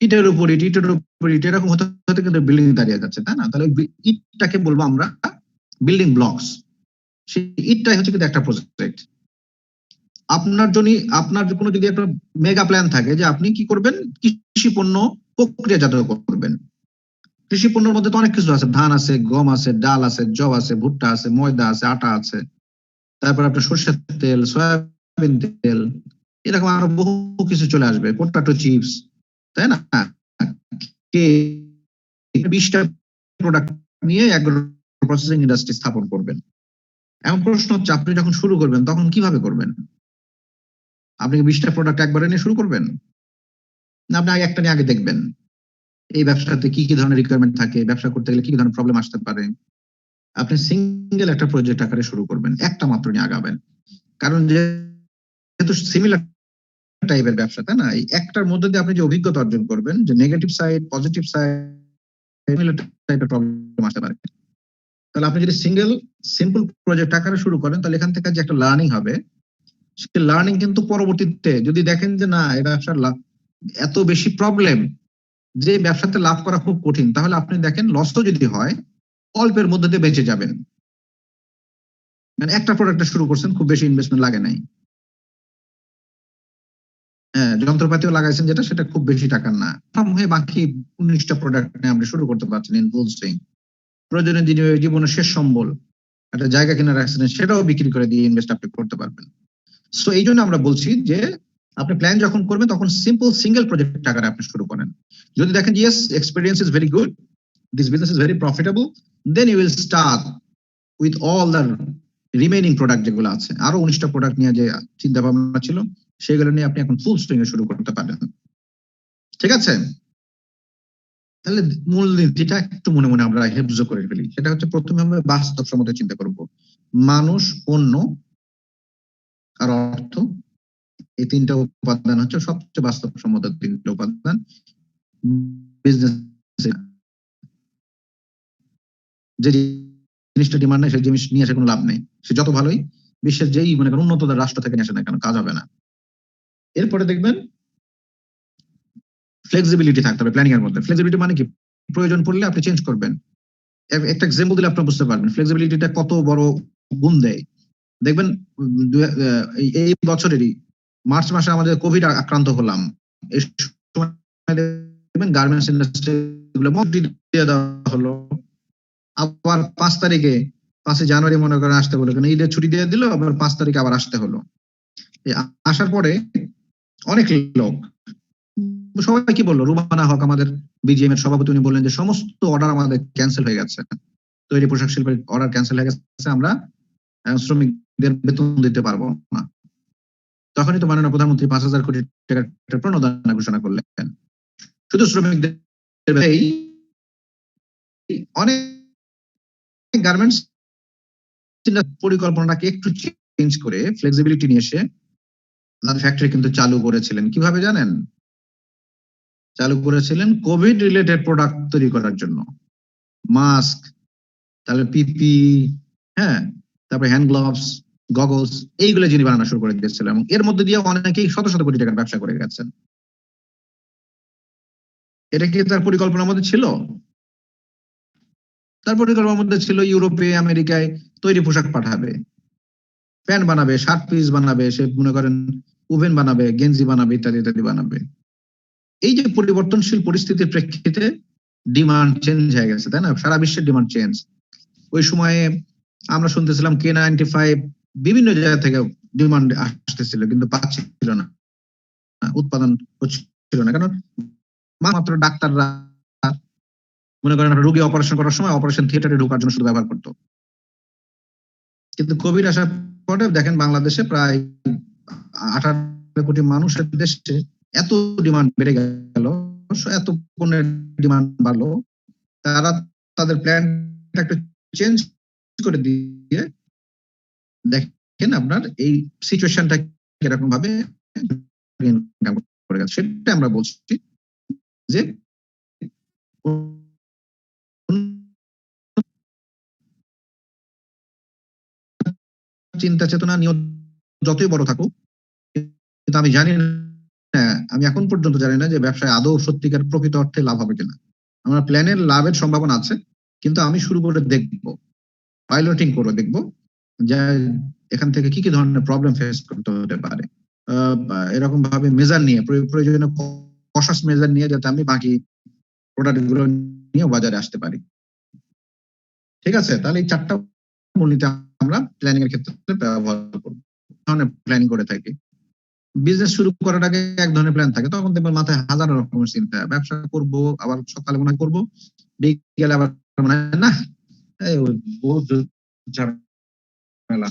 ইটের উপর ইট, ইটের উপর ইট, এরকম হতে হতে কিন্তু বিল্ডিং দাঁড়িয়ে যাচ্ছে, তাই না? তাহলে ইটটাকে বলবো আমরা বিল্ডিং ব্লকস। সেই ইটটাই হচ্ছে কিন্তু একটা প্রজেক্ট। আপনার কোনো যদি একটা মেগা প্ল্যান থাকে যে আপনি কি করবেন, কৃষি পণ্য প্রক্রিয়াজাত করবেন। কৃষি পণ্যের মধ্যে তো অনেক কিছু আছে, ধান আছে, গম আছে, ডাল আছে, জব আছে, ভুট্টা আছে, ময়দা আছে, আটা আছে, তারপর আপনার সরষের তেল, সয়াবিন তেল, এরকম আরো বহু কিছু চলে আসবে, পটাটো চিপস, তাই না? কেক, 20টা প্রোডাক্ট নিয়ে অ্যাগ্রো প্রসেসিং ইন্ডাস্ট্রি স্থাপন করবেন। এখন প্রশ্ন হচ্ছে আপনি যখন শুরু করবেন তখন কিভাবে করবেন? আপনি কি 20টা প্রোডাক্ট একবারে নিয়ে শুরু করবেন? না আপনি একটা নিয়ে আগে দেখবেন। এই ব্যবসাতে কি ধরনের রিকোয়ারমেন্ট থাকে, ব্যবসা করতে গেলে কি ধরনের প্রবলেম আসতে পারে। আপনি সিঙ্গেল একটা প্রজেক্ট আকারে শুরু করবেন, একটা মাত্র নিয়ে আগাবেন। কারণ যেহেতু সিমিলার টাইপের ব্যবসা, তাই না? এই একটার মধ্যে দিয়ে আপনি যে অভিজ্ঞতা অর্জন করবেন, যে negative side, positive side, similar টাইপের প্রবলেম আসতে পারে। তাহলে আপনি যদি সিম্পল প্রজেক্ট আকারে শুরু করেন, তাহলে এখান থেকে যে একটা লার্নিং হবে, সেই লার্নিং কিন্তু পরবর্তীতে যদি দেখেন যে না এই ব্যবসার এত বেশি প্রবলেম যে ব্যবসাতে লাভ করা খুব কঠিন, তাহলে আপনি দেখেন লসও যদি হয় অল্পের মধ্যে দিয়ে বেঁচে যাবেন। মানে একটা প্রোডাক্ট শুরু করছেন, খুব বেশি ইনভেস্টমেন্ট লাগে নাই। হ্যাঁ, যন্ত্রপাতিও লাগাইছেন যেটা, সেটা খুব বেশি টাকার না। হয়ে বাকি 19টা প্রোডাক্ট নিয়ে আপনি শুরু করতে পারছেন ইন ফুল সুইং। প্রয়োজনে জীবনের শেষ সম্বল একটা জায়গা কিনে রাখছেন, সেটাও বিক্রি করে দিয়ে ইনভেস্ট আপনি করতে পারবেন। সো এই জন্য আমরা বলছি যে আপনি প্ল্যান যখন করবেন তখন সিম্পল সিঙ্গেল প্রজেক্ট আকারে আপনি শুরু করেন। যদি দেখেন yes experience is very good, this business is very profitable, then you will start with all the remaining product যেগুলো আছে। আরো 19টা প্রোডাক্ট নিয়ে যে চিন্তা ভাবনা ছিল সেগুলো নিয়ে আপনি এখন ফুল সুইং এ শুরু করতে পারেন। ঠিক আছে? তাহলে মূল নীতিটা একটু মনে মনে আমরা হেফজ করে ফেলি। সেটা হচ্ছে প্রথমে আমরা বাস্তবসম্মত চিন্তা করব। মানুষ, পণ্য আর অর্থ, এই 3টা উপাদান হচ্ছে সবচেয়ে বাস্তবসম্মত 3টা উপাদান। বিজনেস যে জিনিসটা ডিমান্ড নেই সেই জিনিস নিয়ে এসে কোনো লাভ নেই। সে যত ভালোই বিশ্বের যেই মনে করেন উন্নত রাষ্ট্র থেকে নিয়ে আসে না কেন, কাজ হবে না। এরপরে দেখবেন ফ্লেক্সিবিলিটি থাকতে হবে প্ল্যানিং এর মধ্যে। ফ্লেক্সিবিলিটি মানে কি? প্রয়োজন পড়লে আপনি চেঞ্জ করবেন। একটা এক্সাম্পল দিলে আপনি বুঝতে পারবেন ফ্লেক্সিবিলিটিটা কত বড় গুণ দেয়। দেখবেন এই বছরেরই মার্চ মাসে আমাদের কোভিড আক্রান্ত হলাম। এই সময় দেখবেন গার্মেন্টস ইন্ডাস্ট্রি গুলো দিয়ে দেওয়া হলো। আবার 5 জানুয়ারি মনে করেন আসতে বলে, কারণ ঈদের ছুটি দিয়ে দিল, আবার 5 তারিখে আবার আসতে হলো। আসার পরে অনেক লোক, সবাই কি বললো, রুমানা হক আমাদের বিজিএম এর সভাপতি, উনি বললেন যে সমস্ত অর্ডার আমাদের ক্যান্সেল হয়ে গেছে, তৈরি পোশাক শিল্পের অর্ডার ক্যান্সেল হয়ে গেছে, আমরা শ্রমিকদের বেতন দিতে পারবো না। তখনই তো মাননীয় প্রধানমন্ত্রী 5,000 কোটি টাকার প্রণোদনা ঘোষণা করলেন শুধু শ্রমিকদের। অনেক গার্মেন্টস পরিকল্পনাটাকে একটু চেঞ্জ করে ফ্লেক্সিবিলিটি নিয়ে এসে ফ্যাক্টরি কিন্তু চালু করেছিলেন। কিভাবে জানেন? চালু করেছিলেন কোভিড রিলেটেড প্রোডাক্ট তৈরি করার জন্য। মাস্ক, তাহলে পিপি, হ্যাঁ, তারপরে হ্যান্ড গ্লাভস, গগলস, এইগুলো জিনিস বানানো শুরু করে দিয়েছিল এবং এর মধ্যে দিয়ে অনেকেই শত শত কোটি টাকার ব্যবসা করে গেছেন। এটা কি তার পরিকল্পনার মধ্যে ছিল? তার পরিকল্পনার মধ্যে ছিল ইউরোপে, আমেরিকায় তৈরি পোশাক পাঠাবে, প্যান্ট বানাবে, শার্ট পিস বানাবে, সে মনে করেন ওভেন বানাবে, গেঞ্জি বানাবে, ইত্যাদি ইত্যাদি বানাবে। এই যে পরিবর্তনশীল পরিস্থিতির প্রেক্ষিতে ডিমান্ড চেঞ্জ হয়ে গেছে, তাই না? সারা বিশ্বের ডিমান্ড চেঞ্জ। ওই সময়ে আমরা শুনতেছিলাম K95 বিভিন্ন জায়গা থেকে ডিমান্ড আসতেছিল, কিন্তু পাচ্ছিল না, উৎপাদন হচ্ছিল না। কারণ মাত্র ডাক্তাররা মনে করেন রোগী অপারেশন করার সময় অপারেশন থিয়েটারে ঢোকার জন্য শুধু ব্যবহার করতো। কিন্তু কোভিড আসার পরে দেখেন বাংলাদেশে প্রায় 18 কোটি মানুষের দেশে এত ডিমান্ড বেড়ে গেল, এত পণ্যের ডিমান্ড বাড়লো, তারা তাদের প্ল্যানটা একটু চেঞ্জ করে দিয়ে দেখেন আপনার এই সিচুয়েশনটা কিরকম ভাবে করে গেছে। সেটা আমরা বলছি যে চিন্তা চেতনা নিয়ে যতই বড় থাকুক, কিন্তু আমি জানি না, আমি এখন পর্যন্ত জানি না যে ব্যবসায় আদৌ সত্যিকার প্রকৃত অর্থে লাভ হবে কিনা। আমার প্ল্যানের লাভের সম্ভাবনা আছে, কিন্তু আমি শুরু করে দেখবো, পাইলটিং করে দেখবো যে এখান থেকে কি কি ধরনের প্রবলেম ফেস করতে হতে পারে। এরকম ভাবে মেজার নিয়ে, প্রয়োজনীয় কশাস মেজার নিয়ে, যাতে আমি বাকি প্রোডাক্ট গুলো নিয়ে বাজারে আসতে পারি। ঠিক আছে? তাহলে এই 4টা মূলনীতি আমরা প্ল্যানিং এর ক্ষেত্রে ব্যবহার করবো। ধরনের প্ল্যানিং করে থাকি। বিজনেস শুরু করার আগে এক ধরনের প্ল্যান থাকে, তখন দেখবেন মাথায় হাজার রকমের চিন্তা, ব্যবসা করব, আবার সকালে মনে হয় করবো, বিকেলে আবার মনে হয় না এই বহুত ঝামেলা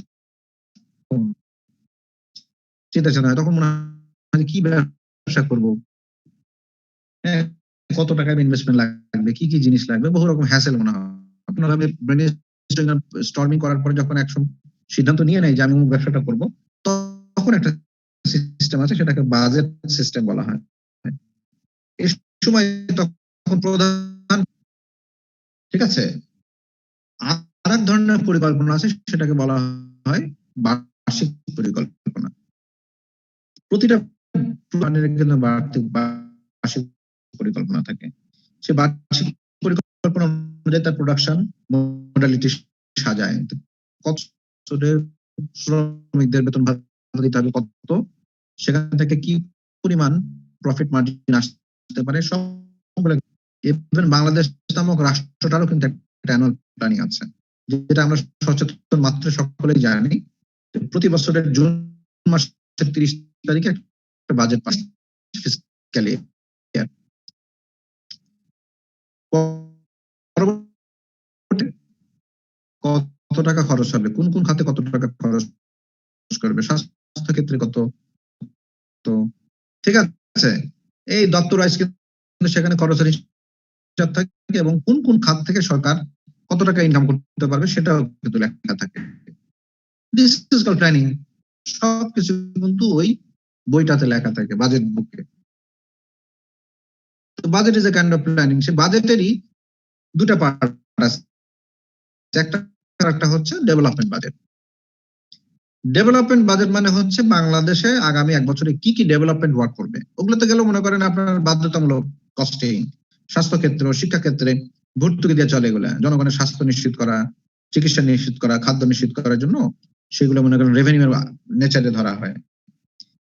চিন্তা চেতনা হয়। তখন মনে হয় কি ব্যবসা করবো, হ্যাঁ, কত টাকা ইনভেস্টমেন্ট লাগবে, কি কি জিনিস লাগবে, বহু রকম হ্যাসেল মনে হয়। আপনার আমি স্টর্মিং করার পরে যখন এক সিদ্ধান্ত নিয়ে নেয় যে আমি অমুক ব্যবসাটা করবো, তখন একটা সিস্টেম আছে, সেটাকে বাজেট সিস্টেম বলা হয়। এই সময় তখন প্রধান, ঠিক আছে, আর এক ধরনের পরিকল্পনা আছে, সেটাকে বলা হয় বার্ষিক পরিকল্পনা। প্রতিটা প্ল্যানের কিন্তু বার্ষিক পরিকল্পনা থাকে। সে বার্ষিক পরিকল্পনা অনুযায়ী তার প্রোডাকশন মডালিটি সাজায়। কত শ্রমিকদের বেতন ভাতা দিতে হবে, কত, সেখান থেকে কি পরিমাণ প্রফিট মার্জিন আসতে পারে, সবগুলো। ইভেন বাংলাদেশ নামক রাষ্ট্রটারও কিন্তু একটা অ্যানুয়াল প্ল্যানিং আছে, যেটা আমরা সচেতন মাত্র সকলেই জানি। প্রতি বছরের জুন মাসের 30 তারিখে একটা বাজেট পাস ফিসক্যাল ইয়ার। কত টাকা খরচ হবে, কোন কোন খাতে কত টাকা খরচ করবে, স্বাস্থ্য ক্ষেত্রে কত, তো ঠিক আছে, এই দপ্তর ওয়াইজ কিন্তু সেখানে খরচের হিসাব থাকে, এবং কোন কোন খাত থেকে সরকার কত টাকা ইনকাম করতে পারবে সেটাও কিন্তু লেখা থাকে। This is called planning. সবকিছু কিন্তু ওই বইটাতে লেখা থাকে, বাজেট বুকে। Budget is a kind of planning. সে বাজেটেরই দুটা পার্ট আছে, একটা হচ্ছে ডেভেলপমেন্ট বাজেট। ডেভেলপমেন্ট বাজেট মানে হচ্ছে বাংলাদেশে আগামী 1 বছরে কি কি ডেভেলপমেন্ট ওয়ার্ক করবে। ওগুলোতে গেলে মনে করেন আপনার বাধ্যতামূলক কস্টিং, স্বাস্থ্য ক্ষেত্র, শিক্ষা ক্ষেত্রে ভর্তুকি দিয়ে চলে, এগুলো জনগণের স্বাস্থ্য নিশ্চিত করা, চিকিৎসা নিশ্চিত করা, খাদ্য নিশ্চিত করার জন্য সেগুলো মনে করেন রেভিনিউ নেচারে ধরা হয়।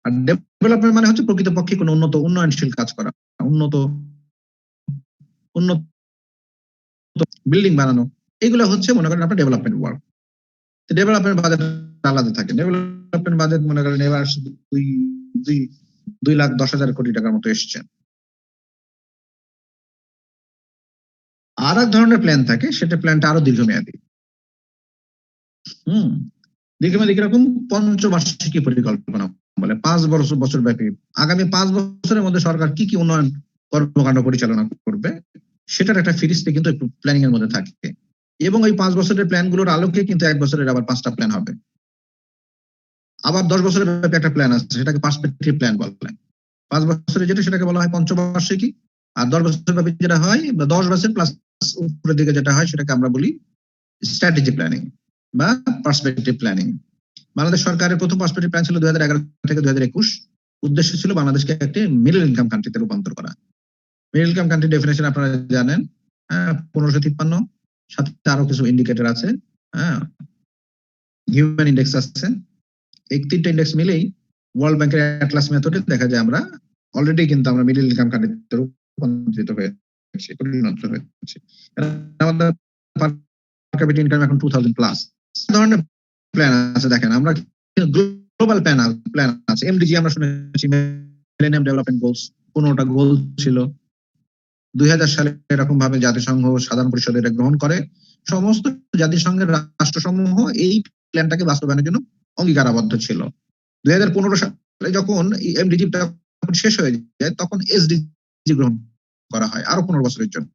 আর ডেভেলপমেন্ট মানে হচ্ছে প্রকৃতপক্ষে কোনো উন্নত উন্নয়নশীল কাজ করা, উন্নত উন্নত বিল্ডিং বানানো, এগুলো হচ্ছে মনে করেন আপনার ডেভেলপমেন্ট ওয়ার্ক। ডেভেলপমেন্ট বাজেট আলাদা থাকে। ডেভেলপমেন্ট বাজেট মনে করেন এবার 2,10,000 কোটি টাকার মতো এসছে। আর এক ধরনের প্ল্যান থাকে, সেটা প্ল্যানটা আরো দীর্ঘমেয়াদী। দীর্ঘমেয়াদী কিরকম? পঞ্চবার্ষিকী পরিকল্পনা বলে, 5 বছর ব্যাপী। আগামী 5 বছরের মধ্যে সরকার কি কি উন্নয়ন কর্মকাণ্ড পরিচালনা করবে, সেটার একটা ফিরিস্তি কিন্তু একটু প্ল্যানিং এর মধ্যে থাকে। এবং ওই 5 বছরের প্ল্যান গুলোর আলোকে কিন্তু 1 বছরের আবার 5টা প্ল্যান হবে। আবার 10 বছরের ব্যাপী একটা প্ল্যান আছে, সেটাকে পার্সপেক্টিভ প্ল্যান বলে। 5 বছরে যেটা, সেটাকে বলা হয় পঞ্চবার্ষিকী। আর 10 বছর ব্যাপী যেটা হয়, বা 10 বছর প্লাস উপরের দিকে যেটা হয়, সেটাকে আমরা বলি স্ট্র্যাটেজি প্ল্যানিং বা পার্সপেক্টিভ প্ল্যানিং। বাংলাদেশ সরকারের প্রথম পার্সপেক্টিভ প্ল্যান ছিল 2011 থেকে 2021। উদ্দেশ্য ছিল বাংলাদেশকে একটি মিডল ইনকাম কান্ট্রিতে রূপান্তর করা। মিডল ইনকাম কান্ট্রি ডেফিনেশন আপনারা জানেন, 1553, সাথে আরো কিছু ইন্ডিকেটর আছে, হিউম্যান ইন্ডেক্স আছে। এই 3টা ইন্ডেক্স মিলেই ওয়ার্ল্ড ব্যাংকের অ্যাটলাস মেথডে দেখা যায় আমরা অলরেডি কিন্তু আমরা মিডল ইনকাম কান্ট্রিতে রূপান্তরিত হয়েছি, পরিণত হয়েছি। আমাদের পার ক্যাপিটা ইনকাম এখন 2000 প্লাস। ধরনের প্ল্যান আছে, দেখেন আমরা গ্লোবাল প্ল্যান আছে, এমডিজি আমরা শুনেছি, মিলেনিয়াম ডেভেলপমেন্ট গোলস, 15টা গোল ছিল। 2000 সালে এরকম ভাবে জাতিসংঘ সাধারণ পরিষদ এটা গ্রহণ করে। সমস্ত জাতিসংঘের রাষ্ট্রসমূহ এই প্ল্যানটাকে বাস্তবায়নের জন্য অঙ্গীকারাবদ্ধ ছিল। 2015 সালে যখন এমডিজিটা শেষ হয়ে যায়, তখন এসডিজি গ্রহণ করা হয় আরো 15 বছরের জন্য।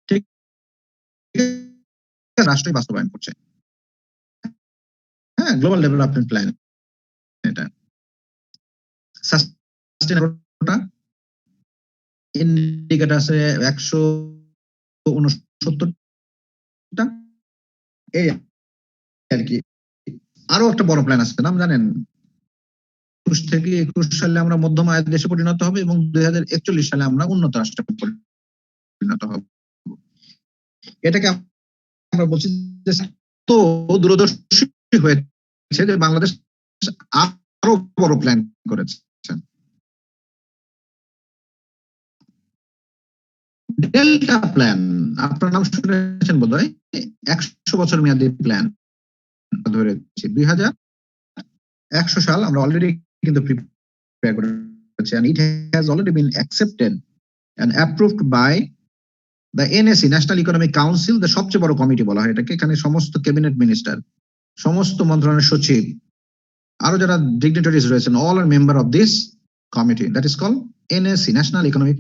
ঠিক রাষ্ট্রই বাস্তবায়ন করছে। হ্যাঁ, গ্লোবাল ডেভেলপমেন্ট প্ল্যান এটা। সাস্টেইনেবলটা ইন্ডিকেটর আছে 169টা, এই আর কি। আরো একটা বড় প্ল্যান আছে, নাম জানেন? 20 থেকে 21 সালে আমরা মধ্যম আয়ের দেশে পরিণত হবে, এবং 2041 সালে আমরা উন্নত রাষ্ট্রে পরিণত হব। এটাকে আমরা বলছি যে তো দূরদর্শী হয়েছে যে বাংলাদেশ আরো বড় প্ল্যান করেছে। ডেল্টা প্ল্যান আপনার নাম শুনেছেন বোধহয়, 100 বছর মেয়াদী প্ল্যান ধরেছি। 2100 সাল আমরা অলরেডি কিন্তু প্রিপেয়ার করেছি, and it has already been accepted and approved by the NSC, National Economic Council, the সবচেয়ে বড় কমিটি বলা হয় এটাকে। এখানে সমস্ত ক্যাবিনেট মিনিস্টার, সমস্ত মন্ত্রণালয়ের সচিব, আরো যারা ডিগনিটারিজ রয়েছেন, all are member of this committee that is called NSC, National Economic,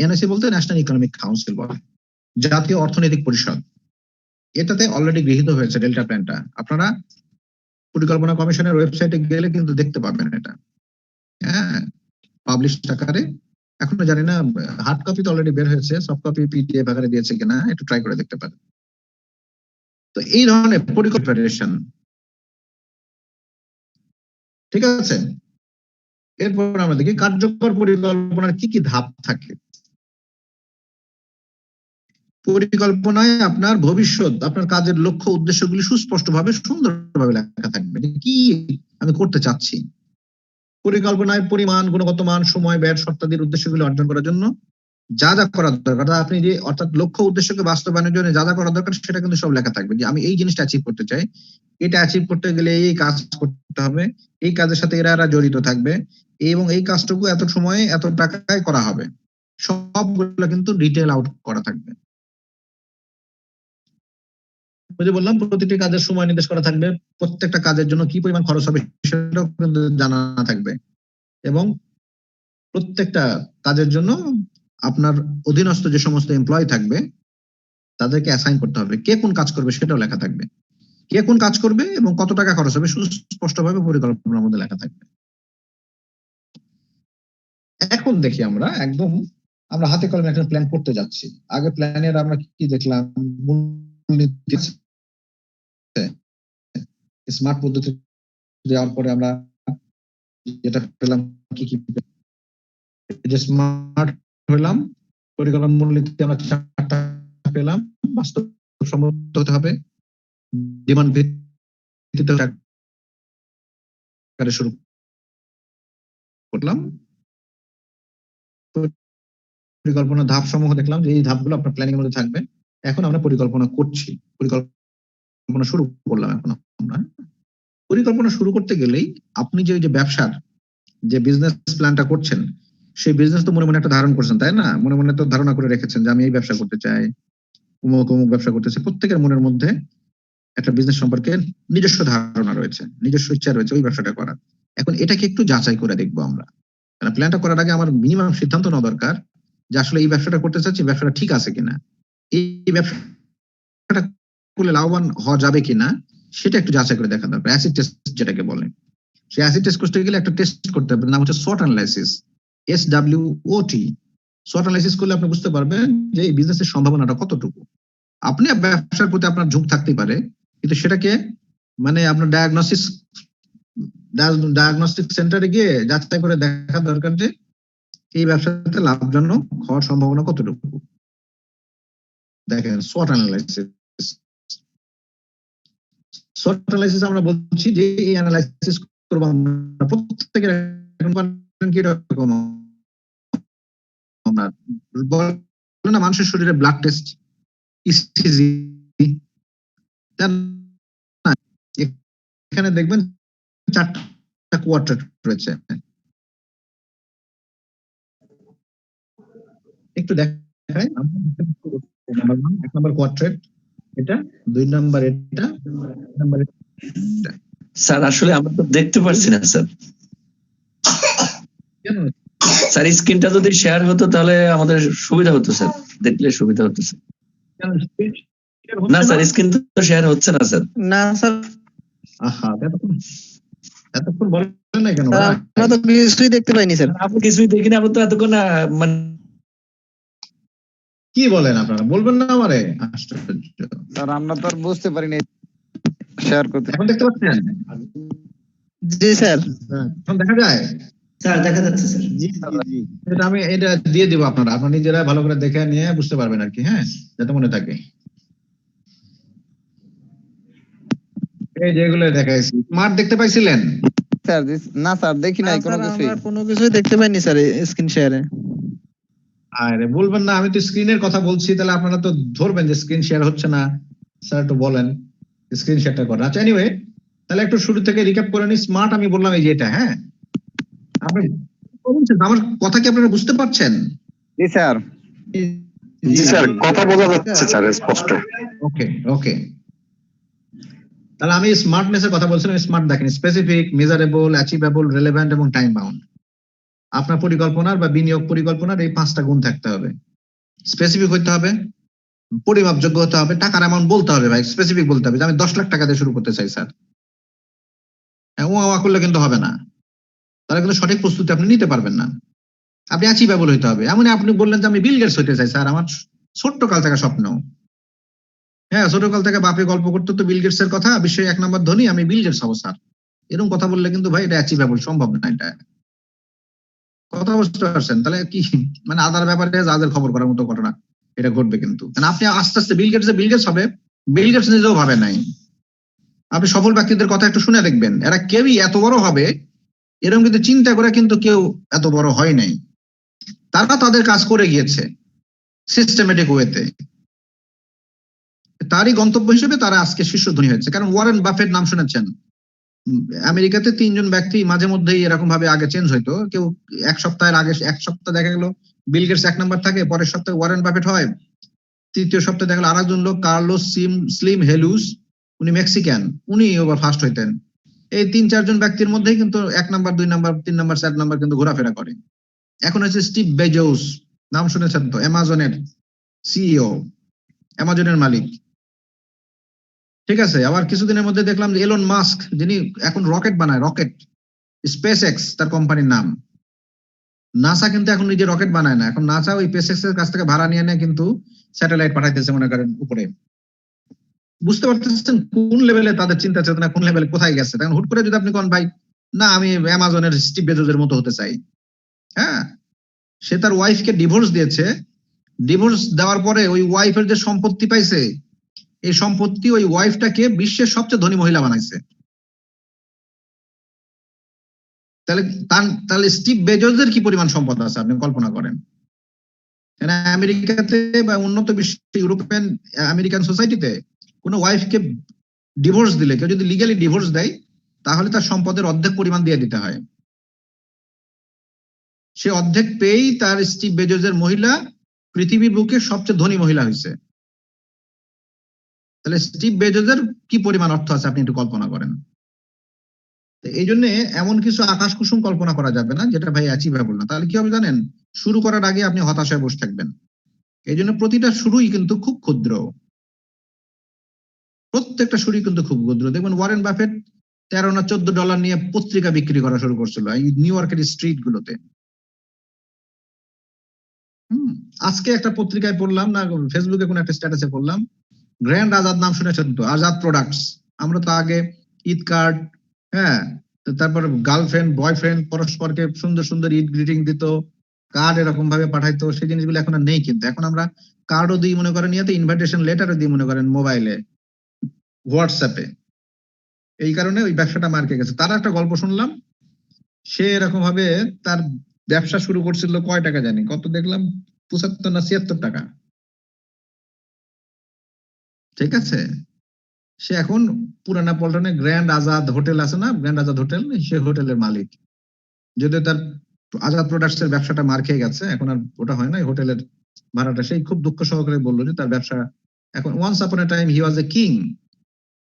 NSC বলতে ন্যাশনাল ইকোনমিক কাউন্সিল বলে, জাতীয় অর্থনৈতিক পরিষদ। এটাতে অলরেডি গৃহীত হয়েছে ডেল্টা প্ল্যানটা। আপনারা পরিকল্পনা কমিশনের ওয়েবসাইটে গেলে কিন্তু দেখতে পাবেন এটা, হ্যাঁ, পাবলিশ আকারে। এখনো জানি না হার্ড কপি তো অলরেডি বের হয়েছে, সফট কপি পিডিএফ আকারে দিয়েছে কিনা, একটু ট্রাই করে দেখতে পারেন। তো এই ধরনের পরিকল্পনা, ঠিক আছে। এরপর আমরা দেখি কার্যকর পরিকল্পনার কি কি ধাপ থাকে। পরিকল্পনায় আপনার ভবিষ্যৎ, আপনার কাজের লক্ষ্য উদ্দেশ্যগুলি সুস্পষ্টভাবে সুন্দরভাবে লেখা থাকবে, কি আমি করতে চাচ্ছি। পরিকল্পনায় পরিমাণ, গুণগত মান, সময়, ব্যয়, শর্তাদির উদ্দেশ্যগুলি অর্জন করার জন্য যা যা করার দরকার, আপনি যে অর্থাৎ লক্ষ্য উদ্দেশ্যকে বাস্তবায়নের জন্য যা যা করার দরকার সেটা কিন্তু সব লেখা থাকবে, যে আমি এই জিনিসটা অ্যাচিভ করতে চাই, এটা অ্যাচিভ করতে গেলে এই কাজ করতে হবে, এই কাজের সাথে এরা জড়িত থাকবে, এবং এই কাজটুকু এত সময়ে এত টাকায় করা হবে, সবগুলো কিন্তু ডিটেল আউট করা থাকবে। বললাম প্রতিটি কাজের সময় নির্দেশ করা থাকবে, প্রত্যেকটা কাজের জন্য কি পরিমাণ খরচ হবে সেটাও কিন্তু জানা থাকবে, এবং প্রত্যেকটা কাজের জন্য আপনার অধীনস্থ যে সমস্ত এমপ্লয় থাকবে তাদেরকে অ্যাসাইন করতে হবে, কে কোন কাজ করবে সেটাও লেখা থাকবে, কে কোন কাজ করবে এবং কত টাকা খরচ হবে সুস্পষ্টভাবে পরিকল্পনার মধ্যে লেখা থাকবে। এখন দেখি আমরা একদম আমরা হাতে কলমে একটা প্ল্যান করতে যাচ্ছি। আগে প্ল্যানের আমরা কি দেখলাম, স্মার্ট পদ্ধতি দেওয়ার পরে আমরা যেটা পেলাম কি কি স্মার্ট হইলাম, পরিকল্পনা মূলনীতি আমরা 4টা পেলাম, বাস্তবসম্মত হতে হবে, ডিমান্ড ভিত্তিতে শুরু করলাম। পরিকল্পনা ধাপ সমূহ দেখলাম যে এই ধাপগুলো আপনার প্ল্যানিং এর মধ্যে থাকবে। এখন আমরা পরিকল্পনা করছি, পরিকল্পনা শুরু করলাম। এখন আমরা পরিকল্পনা শুরু করতে গেলেই আপনি যে ব্যবসার যে বিজনেস প্ল্যানটা করছেন, সেই বিজনেস তো মনে মনে একটা ধারণ করছেন, তাই না? মনে মনে তো ধারণা করে রেখেছেন যে আমি এই ব্যবসা করতে চাই, অমুক অমুক ব্যবসা করতে চাই। প্রত্যেকের মনের মধ্যে একটা বিজনেস সম্পর্কে নিজস্ব ধারণা রয়েছে, নিজস্ব ইচ্ছা রয়েছে ওই ব্যবসাটা করার। এখন এটাকে একটু যাচাই করে দেখবো আমরা। প্ল্যানটা করার আগে আমার মিনিমাম সিদ্ধান্ত নেওয়া দরকার যে আসলে এই ব্যবসাটা করতে চাচ্ছি, ব্যবসাটা ঠিক আছে কিনা, এই ব্যবসাটা করলে লাভবান হওয়া যাবে কিনা সেটা একটু যাচাই করে দেখা দরকার। অ্যাসিড টেস্ট যেটাকে বলে, সেই অ্যাসিড টেস্ট করতে গেলে একটা টেস্ট করতে হবে, নাম হচ্ছে SWOT analysis, SWOT। SWOT analysis করলে আপনি বুঝতে পারবেন যে এই বিজনেসের সম্ভাবনাটা কতটুকু। আপনি ব্যবসার প্রতি আপনার ঝোঁক থাকতেই পারে, কিন্তু সেটাকে মানে আপনার ডায়াগনস্টিক সেন্টারে গিয়ে যাচাই করে দেখা দরকার যে এই ব্যবসাতে লাভজনক হওয়ার সম্ভাবনা কতটুকু। দেখেন SWOT অ্যানালাইসিস, SWOT অ্যানালাইসিস আমরা বলছি যে এই অ্যানালাইসিস করব আমরা প্রত্যেকের কিরকম না, মানুষের শরীরে ব্লাড টেস্ট, ইসিজি, এখানে দেখবেন 4টা কোয়ার্টার রয়েছে, একটু দেখাই। 1 নম্বর কোয়ার্টার এটা, 2 নম্বর এটা, নাম্বার এটা। স্যার আসলে আমরা তো দেখতে পারছি না স্যার। কেন স্যার স্ক্রিনটা যদি শেয়ার হতো তাহলে আমাদের সুবিধা হতো স্যার, দেখলে সুবিধা হতো স্যার। না স্যার স্ক্রিন তো শেয়ার হচ্ছে না স্যার। না স্যার। আহা, এতক্ষণ বলেন না কেন? আমরা তো কিছুই দেখতে পাইনি স্যার। আপনি কিছুই দেখিনি, আমরা তো এতক্ষণ মানে কি বলেন আপনারা, বলবেন না আমারে? আশ্চর্য স্যার, আমরা তো আর বুঝতে পারিনি শেয়ার করতে। এখন দেখতে পাচ্ছেন? জি স্যার। এখন দেখা যায়? স্যার দেখা যাচ্ছে স্যার। জি জি, এটা আমি এটা দিয়ে দিব, আপনারা নিজেরা ভালো করে দেখে নিয়ে বুঝতে পারবেন আর কি, হ্যাঁ, যাতে মনে থাকে। এই যেগুলো দেখাইছি, স্মার্ট দেখতে পাইছিলেন? স্যার না স্যার, দেখি নাই কোনো কিছুই। আমরা কোনো কিছুই দেখতে পাইনি স্যার স্ক্রিন শেয়ারে। আরে বলবেন না, আমি তো স্ক্রিনের কথা বলছি, তাহলে আপনারা তো ধরবেন যে স্ক্রিন শেয়ার হচ্ছে না। স্যার একটু বলেন স্ক্রিন শেয়ারটা করেন। আচ্ছা এনিওয়ে, তাহলে একটু শুরু থেকে রিক্যাপ করে নিই। স্মার্ট আমি বললাম এই যে এটা, হ্যাঁ, আপনি আমার কথা কি আপনারা বুঝতে পারছেন? জি স্যার। জি স্যার, কথা বোঝা যাচ্ছে স্যার স্পষ্ট। ওকে ওকে, তাহলে আমি স্মার্টনেসের কথা বলছিলাম। স্মার্ট দেখেন, স্পেসিফিক, মেজারেবল, অ্যাচিভেবল, রেলেভেন্ট এবং টাইম বাউন্ড। আপনার পরিকল্পনার বা বিনিয়োগ পরিকল্পনার এই 5টা গুণ থাকতে হবে। স্পেসিফিক হতে হবে, পরিমাপযোগ্য হতে হবে, টাকার অ্যামাউন্ট বলতে হবে ভাই, স্পেসিফিক বলতে হবে যে আমি 10 লাখ টাকা দিয়ে শুরু করতে চাই স্যার। ও করলে কিন্তু হবে না, তাহলে কিন্তু সঠিক প্রস্তুতি আপনি নিতে পারবেন না। আপনি অ্যাচিভেবল হইতে হবে। এমন আপনি বললেন যে আমি বিল গেটস হইতে চাই স্যার, আমার ছোট্ট কাল থেকে স্বপ্ন। হ্যাঁ, ছোটকাল থেকে বাপে গল্প করতো তো বিল গেটস এর কথা, বিশ্বের 1 নম্বর ধনী, আমি বিল গেটস হবো স্যার। এরকম কথা বললে কিন্তু ভাই এটা অ্যাচিভেবল, সম্ভব না। এটা কথা বুঝতে পারছেন? তাহলে কি মানে আদার ব্যাপারে যাদের খবর করার মতো ঘটনা এটা ঘটবে কিন্তু। মানে আপনি আস্তে আস্তে বিল গেটস হবে, বিল গেটস নিজেও ভাবে নাই। আপনি সফল ব্যক্তিদের কথা একটু শুনে দেখবেন, এরা কেউই এত বড় হবে এরকম কিন্তু চিন্তা করে কিন্তু কেউ এত বড় হয় নাই। তারা তাদের কাজ করে গিয়েছে সিস্টেমেটিক ওয়েতে, তারই গন্তব্য হিসেবে তারা আজকে শীর্ষ ধনী হয়েছে। কারণ ওয়ারেন বাফেট নাম শুনেছেন? আমেরিকাতে 3 জন ব্যক্তি মাঝে মধ্যেই এরকম ভাবে আগে চেঞ্জ হইতো। কেউ এক সপ্তাহের আগে, এক সপ্তাহ দেখা গেল বিল গেটস 1 নাম্বার থাকে, পরের সপ্তাহে ওয়ারেন বাফেট হয়, তৃতীয় সপ্তাহে দেখা গেল আরেকজন লোক কার্লোস স্লিম হেলুস, উনি মেক্সিকান, উনি ওভার ফার্স্ট হইতেন। এই 3-4 জন ব্যক্তির মধ্যেই কিন্তু 1 নাম্বার, 2 নাম্বার, 3 নাম্বার, 4 নাম্বার কিন্তু ঘোরাফেরা করে। এখন হচ্ছে স্টিভ বেজোস, নাম শুনেছেন তো? অ্যামাজনের সিইও, অ্যামাজনের মালিক। ঠিক আছে, আবার কিছুদিনের মধ্যে দেখলাম যে এলন মাস্ক, যিনি এখন রকেট বানায়, রকেট স্পেস এক্স তার কোম্পানির নাম। নাসা কিন্তু এখন নিজে রকেট বানায় না, এখন নাসা ওই স্পেস এক্স এর কাছ থেকে ভাড়া নিয়ে নেয় কিন্তু স্যাটেলাইট পাঠাইতেছে মনে করেন উপরে। বুঝতে পারতেছেন কোন লেভেলে তাদের চিন্তা চেতনা, কোন লেভেলে কোথায় গেছে। তখন হুট করে যদি আপনি কোন ভাই না আমি অ্যামাজনের স্টিভ বেজোসের মতো হতে চাই, হ্যাঁ, সে তার ওয়াইফকে ডিভোর্স দিয়েছে, ডিভোর্স দেওয়ার পরে ওই ওয়াইফের যে সম্পত্তি পাইছে, এই সম্পত্তি ওই ওয়াইফটাকে বিশ্বের সবচেয়ে ধনী মহিলা বানাইছে। তাহলে স্টিভ বেজোসের কি পরিমাণ সম্পদ আছে আপনি কল্পনা করেন। আমেরিকাতে বা উন্নত বিশ্বে, ইউরোপিয়ান আমেরিকান সোসাইটিতে কোন ওয়াইফকে ডিভোর্স দিলে, কেউ যদি লিগালি ডিভোর্স দেয়, তাহলে তার সম্পদের অর্ধেক পরিমাণ দিয়ে দিতে হয়। সে অর্ধেক পেয়েই তার স্টিভ বেজোসের মহিলা পৃথিবীর বুকে সবচেয়ে ধনী মহিলা হয়েছে। তাহলে স্টিভ বেজোসের কি পরিমাণ অর্থ আছে আপনি একটু কল্পনা করেন। এই জন্য এমন কিছু আকাশ কুসুম কল্পনা করা যাবে না যেটা ভাই অ্যাচিভেবল না। তাহলে কি হবে জানেন? শুরু করার আগে আপনি হতাশায় বসে থাকবেন। এই জন্য প্রতিটা শুরুই কিন্তু খুব ক্ষুদ্র, প্রত্যেকটা শুরুই কিন্তু খুব ক্ষুদ্র। দেখবেন ওয়ারেন বাফেট 13 না 14 ডলার নিয়ে পত্রিকা বিক্রি করা শুরু করছিল এই নিউ ইয়র্কের স্ট্রিট গুলোতে। আজকে একটা পত্রিকায় পড়লাম, না ফেসবুকে কোন একটা স্ট্যাটাসে পড়লাম, গ্র্যান্ড আজাদ নাম শুনেছেন তো? আজাদ প্রোডাক্টস। আমরা তো আগে ঈদ কার্ড, হ্যাঁ, তারপর গার্লফ্রেন্ড বয়ফ্রেন্ড পরস্পরকে সুন্দর সুন্দর ঈদ গ্রিটিং দিত, কার্ড এরকম ভাবে পাঠাইতো, সেই জিনিসগুলো এখন আর নেই। কিন্তু এখন আমরা কার্ডও দিই মনে করেন ইয়াতে, ইনভাইটেশন লেটারও দিই মনে করেন মোবাইলে, হোয়াটসঅ্যাপে। এই কারণে ওই ব্যবসাটা মার্কে গেছে। তার একটা গল্প শুনলাম, সে এরকম ভাবে তার ব্যবসা শুরু করছিল, কয় টাকা জানি, কত দেখলাম 75 না 76 টাকা। ঠিক আছে, সে এখন পুরানা পল্টনে গ্র্যান্ড আজাদ হোটেল আছে না, গ্র্যান্ড আজাদ হোটেল, সে হোটেলের মালিক। যদিও তার আজাদ প্রোডাক্টস এর ব্যবসাটা মার খেয়ে গেছে, এখন আর ওটা হয় না, হোটেলের ভাড়াটা। সেই খুব দুঃখ সহকারে বললো যে তার ব্যবসা এখন, once upon a time he was a king,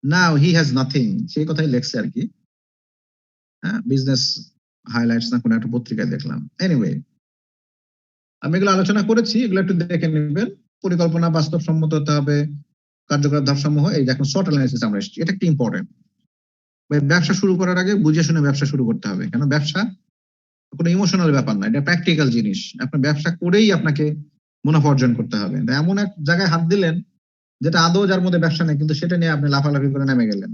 now he has nothing, সেই কথাই লেখছে আর কি। হ্যাঁ, বিজনেস হাইলাইটস না কোন একটা পত্রিকায় দেখলাম। এনিওয়ে, আমি এগুলো আলোচনা করেছি, এগুলো একটু দেখে নেবেন। পরিকল্পনা বাস্তবসম্মত হতে হবে, কার্যকর ধাপসমূহ। এই দেখুন শর্ট অ্যানালাইসিস আমরা এসেছি, এটা একটি ইম্পর্টেন্ট। ব্যবসা শুরু করার আগে বুঝে শুনে ব্যবসা শুরু করতে হবে, কেন ব্যবসা কোনো ইমোশনাল ব্যাপার না, এটা প্র্যাকটিক্যাল জিনিস। আপনার ব্যবসা করেই আপনাকে মুনাফা অর্জন করতে হবে। এমন এক জায়গায় হাত দিলেন যেটা আদৌ যার মধ্যে ব্যবসা নেই, কিন্তু সেটা নিয়ে আপনি লাফালাফি করে নেমে গেলেন,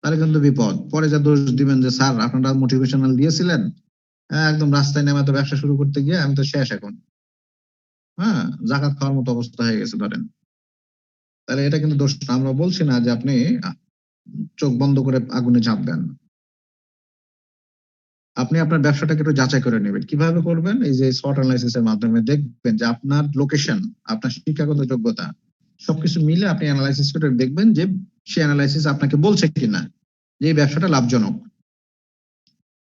তাহলে কিন্তু বিপদ। পরে যা দোষ দিবেন যে স্যার আপনারা মোটিভেশনাল দিয়েছিলেন, একদম রাস্তায় নেমে তো ব্যবসা শুরু করতে গিয়ে আমি তো শেষ এখন, হ্যাঁ, জাকাত খাওয়ার মতো অবস্থা হয়ে গেছে ধরেন। তাহলে এটা কিন্তু দোষ না। আমরা বলছি না যে আপনি চোখ বন্ধ করে আগুনে ঝাঁপ দেন। আপনি আপনার ব্যবসাটাকে একটু যাচাই করে নেবেন। কিভাবে করবেন? এই যে শর্ট অ্যানালাইসিস এর মাধ্যমে দেখবেন যে আপনার লোকেশন, আপনার শিক্ষাগত যোগ্যতা সবকিছু মিলে আপনি অ্যানালাইসিস করে দেখবেন যে সেই অ্যানালাইসিস আপনাকে বলছে কিনা যে এই ব্যবসাটা লাভজনক।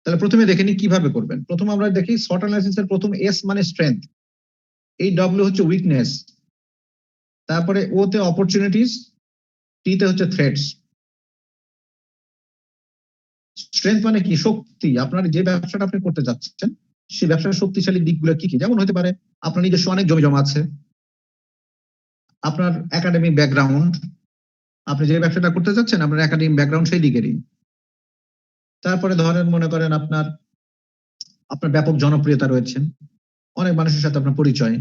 তাহলে প্রথমে দেখে নিই কিভাবে করবেন। প্রথম আমরা দেখি শর্ট অ্যানালাইসিস এর প্রথম এস মানে স্ট্রেংথ। এই ডব্লিউ হচ্ছে উইকনেস, তারপরে ও তে অপরচুনিটিস, টি তে হচ্ছে থ্রেটস। স্ট্রেংথ মানে কি? শক্তি। আপনার যে ব্যবসাটা আপনি করতে যাচ্ছেন সেই ব্যবসার শক্তিশালী দিকগুলো কি কি? যেমন হতে পারে আপনার নিজস্ব অনেক জমি জমা আছে, আপনার একাডেমিক ব্যাকগ্রাউন্ড, আপনি যে ব্যবসাটা করতে যাচ্ছেন আপনার একাডেমিক ব্যাকগ্রাউন্ড সেই দিকেরই। তারপরে ধরেন মনে করেন আপনার আপনার ব্যাপক জনপ্রিয়তা রয়েছে, অনেক মানুষের সাথে আপনার পরিচয়।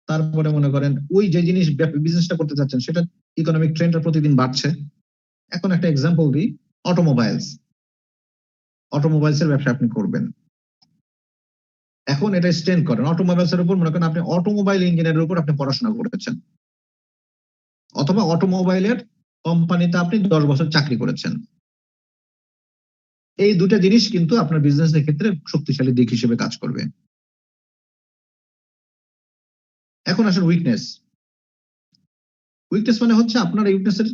তারপরে মনে করেন ওই যে জিনিস বিজনেসটা করতে যাচ্ছেন সেটা ইকোনমিক ট্রেন্ডটা প্রতিদিন বাড়ছে। এখন একটা এক্সাম্পল দিই, অটোমোবাইলস এর ব্যবসা আপনি করবেন, এখন এটা স্ট্রেন্থ করেন অটোমোবাইলস এর উপর। মনে করেন আপনি অটোমোবাইল ইঞ্জিনিয়ারের উপর আপনি পড়াশোনা করেছেন, অথবা অটোমোবাইলের কোম্পানিতে আপনি 10 বছর চাকরি করেছেন। এই দুটা জিনিস কিন্তু আপনার বিজনেসের ক্ষেত্রে শক্তিশালী দিক হিসেবে কাজ করবে। এখন আসলে উইকনেস মানে হচ্ছে আপনার এই উইকনেসের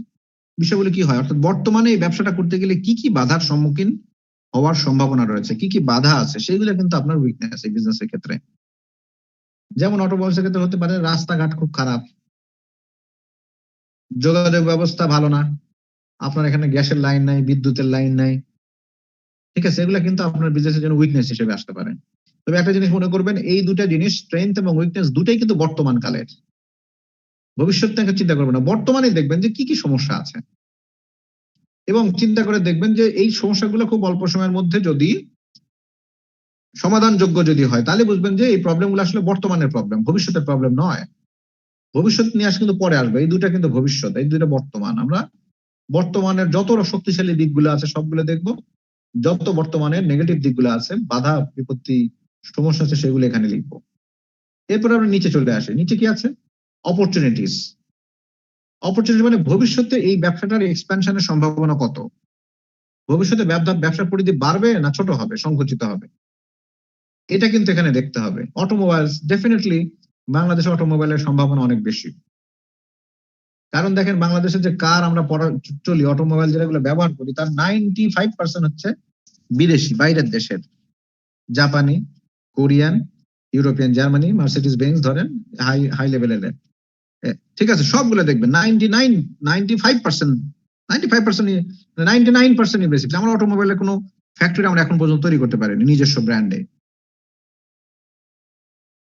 বিষয়গুলো কি হয়, অর্থাৎ বর্তমানে এই ব্যবসাটা করতে গেলে কি কি বাধার সম্মুখীন হওয়ার সম্ভাবনা রয়েছে, কি কি বাধা আছে, সেগুলো কিন্তু আপনার উইকনেস এই বিজনেসের ক্ষেত্রে। যেমন অটোমোবাইলসের ক্ষেত্রে হতে পারে রাস্তাঘাট খুব খারাপ, যোগাযোগ ব্যবস্থা ভালো না, আপনার এখানে গ্যাসের লাইন নাই, বিদ্যুতের লাইন নাই, ঠিক আছে, এগুলো কিন্তু আপনার বিজনেসের জন্য উইকনেস হিসেবে আসতে পারে। তবে একটা জিনিস মনে করবেন, এই দুটা জিনিস স্ট্রেংথ এবং উইকনেস দুটাই কিন্তু বর্তমান কালের, ভবিষ্যৎ থেকে চিন্তা করবেন না, বর্তমানে দেখবেন যে কি কি সমস্যা আছে এবং চিন্তা করে দেখবেন যে এই সমস্যাগুলো খুব অল্প সময়ের মধ্যে যদি সমাধানযোগ্য যদি হয় তাহলে বুঝবেন যে এই প্রবলেমগুলো আসলে বর্তমানের প্রবলেম, ভবিষ্যতের প্রবলেম নয়। ভবিষ্যৎ নিয়ে আসে কিন্তু পরে আসবে, এই দুটা কিন্তু ভবিষ্যৎ, এই দুটা বর্তমান। আমরা বর্তমানের যত শক্তিশালী দিকগুলো আছে সবগুলো দেখবো, যত বর্তমানের নেগেটিভ দিকগুলো আছে, বাধা বিপত্তি সমস্যা আছে, সেগুলো এখানে লিখবো। এরপর আমরা নিচে চলে আসি, নিচে কি আছে? অপরচুনিটিস। অপরচুনিটি মানে ভবিষ্যতে এই ব্যবসাটার এক্সপ্যানশনের সম্ভাবনা কত, ভবিষ্যতে ব্যবসার পরিধি বাড়বে না ছোট হবে, সংকুচিত হবে, এটা কিন্তু এখানে দেখতে হবে। অটোমোবাইলস, ডেফিনেটলি বাংলাদেশে অটোমোবাইলের সম্ভাবনা অনেক বেশি। কারণ দেখেন বাংলাদেশে যে কার আমরা চলি, অটোমোবাইল যেগুলো ব্যবহার করি তার 95% হচ্ছে বিদেশি, বাইরের দেশের, জাপানি, Korean, European, Germany, Mercedes Benz ধরেন, হাই লেভেলের, ঠিক আছে, সবগুলো দেখবেন 99% বেসিক্যালি আমরা অটোমোবাইলের কোনো ফ্যাক্টরি আমরা এখন পর্যন্ত তৈরি করতে পারিনি নিজস্ব ব্র্যান্ডে।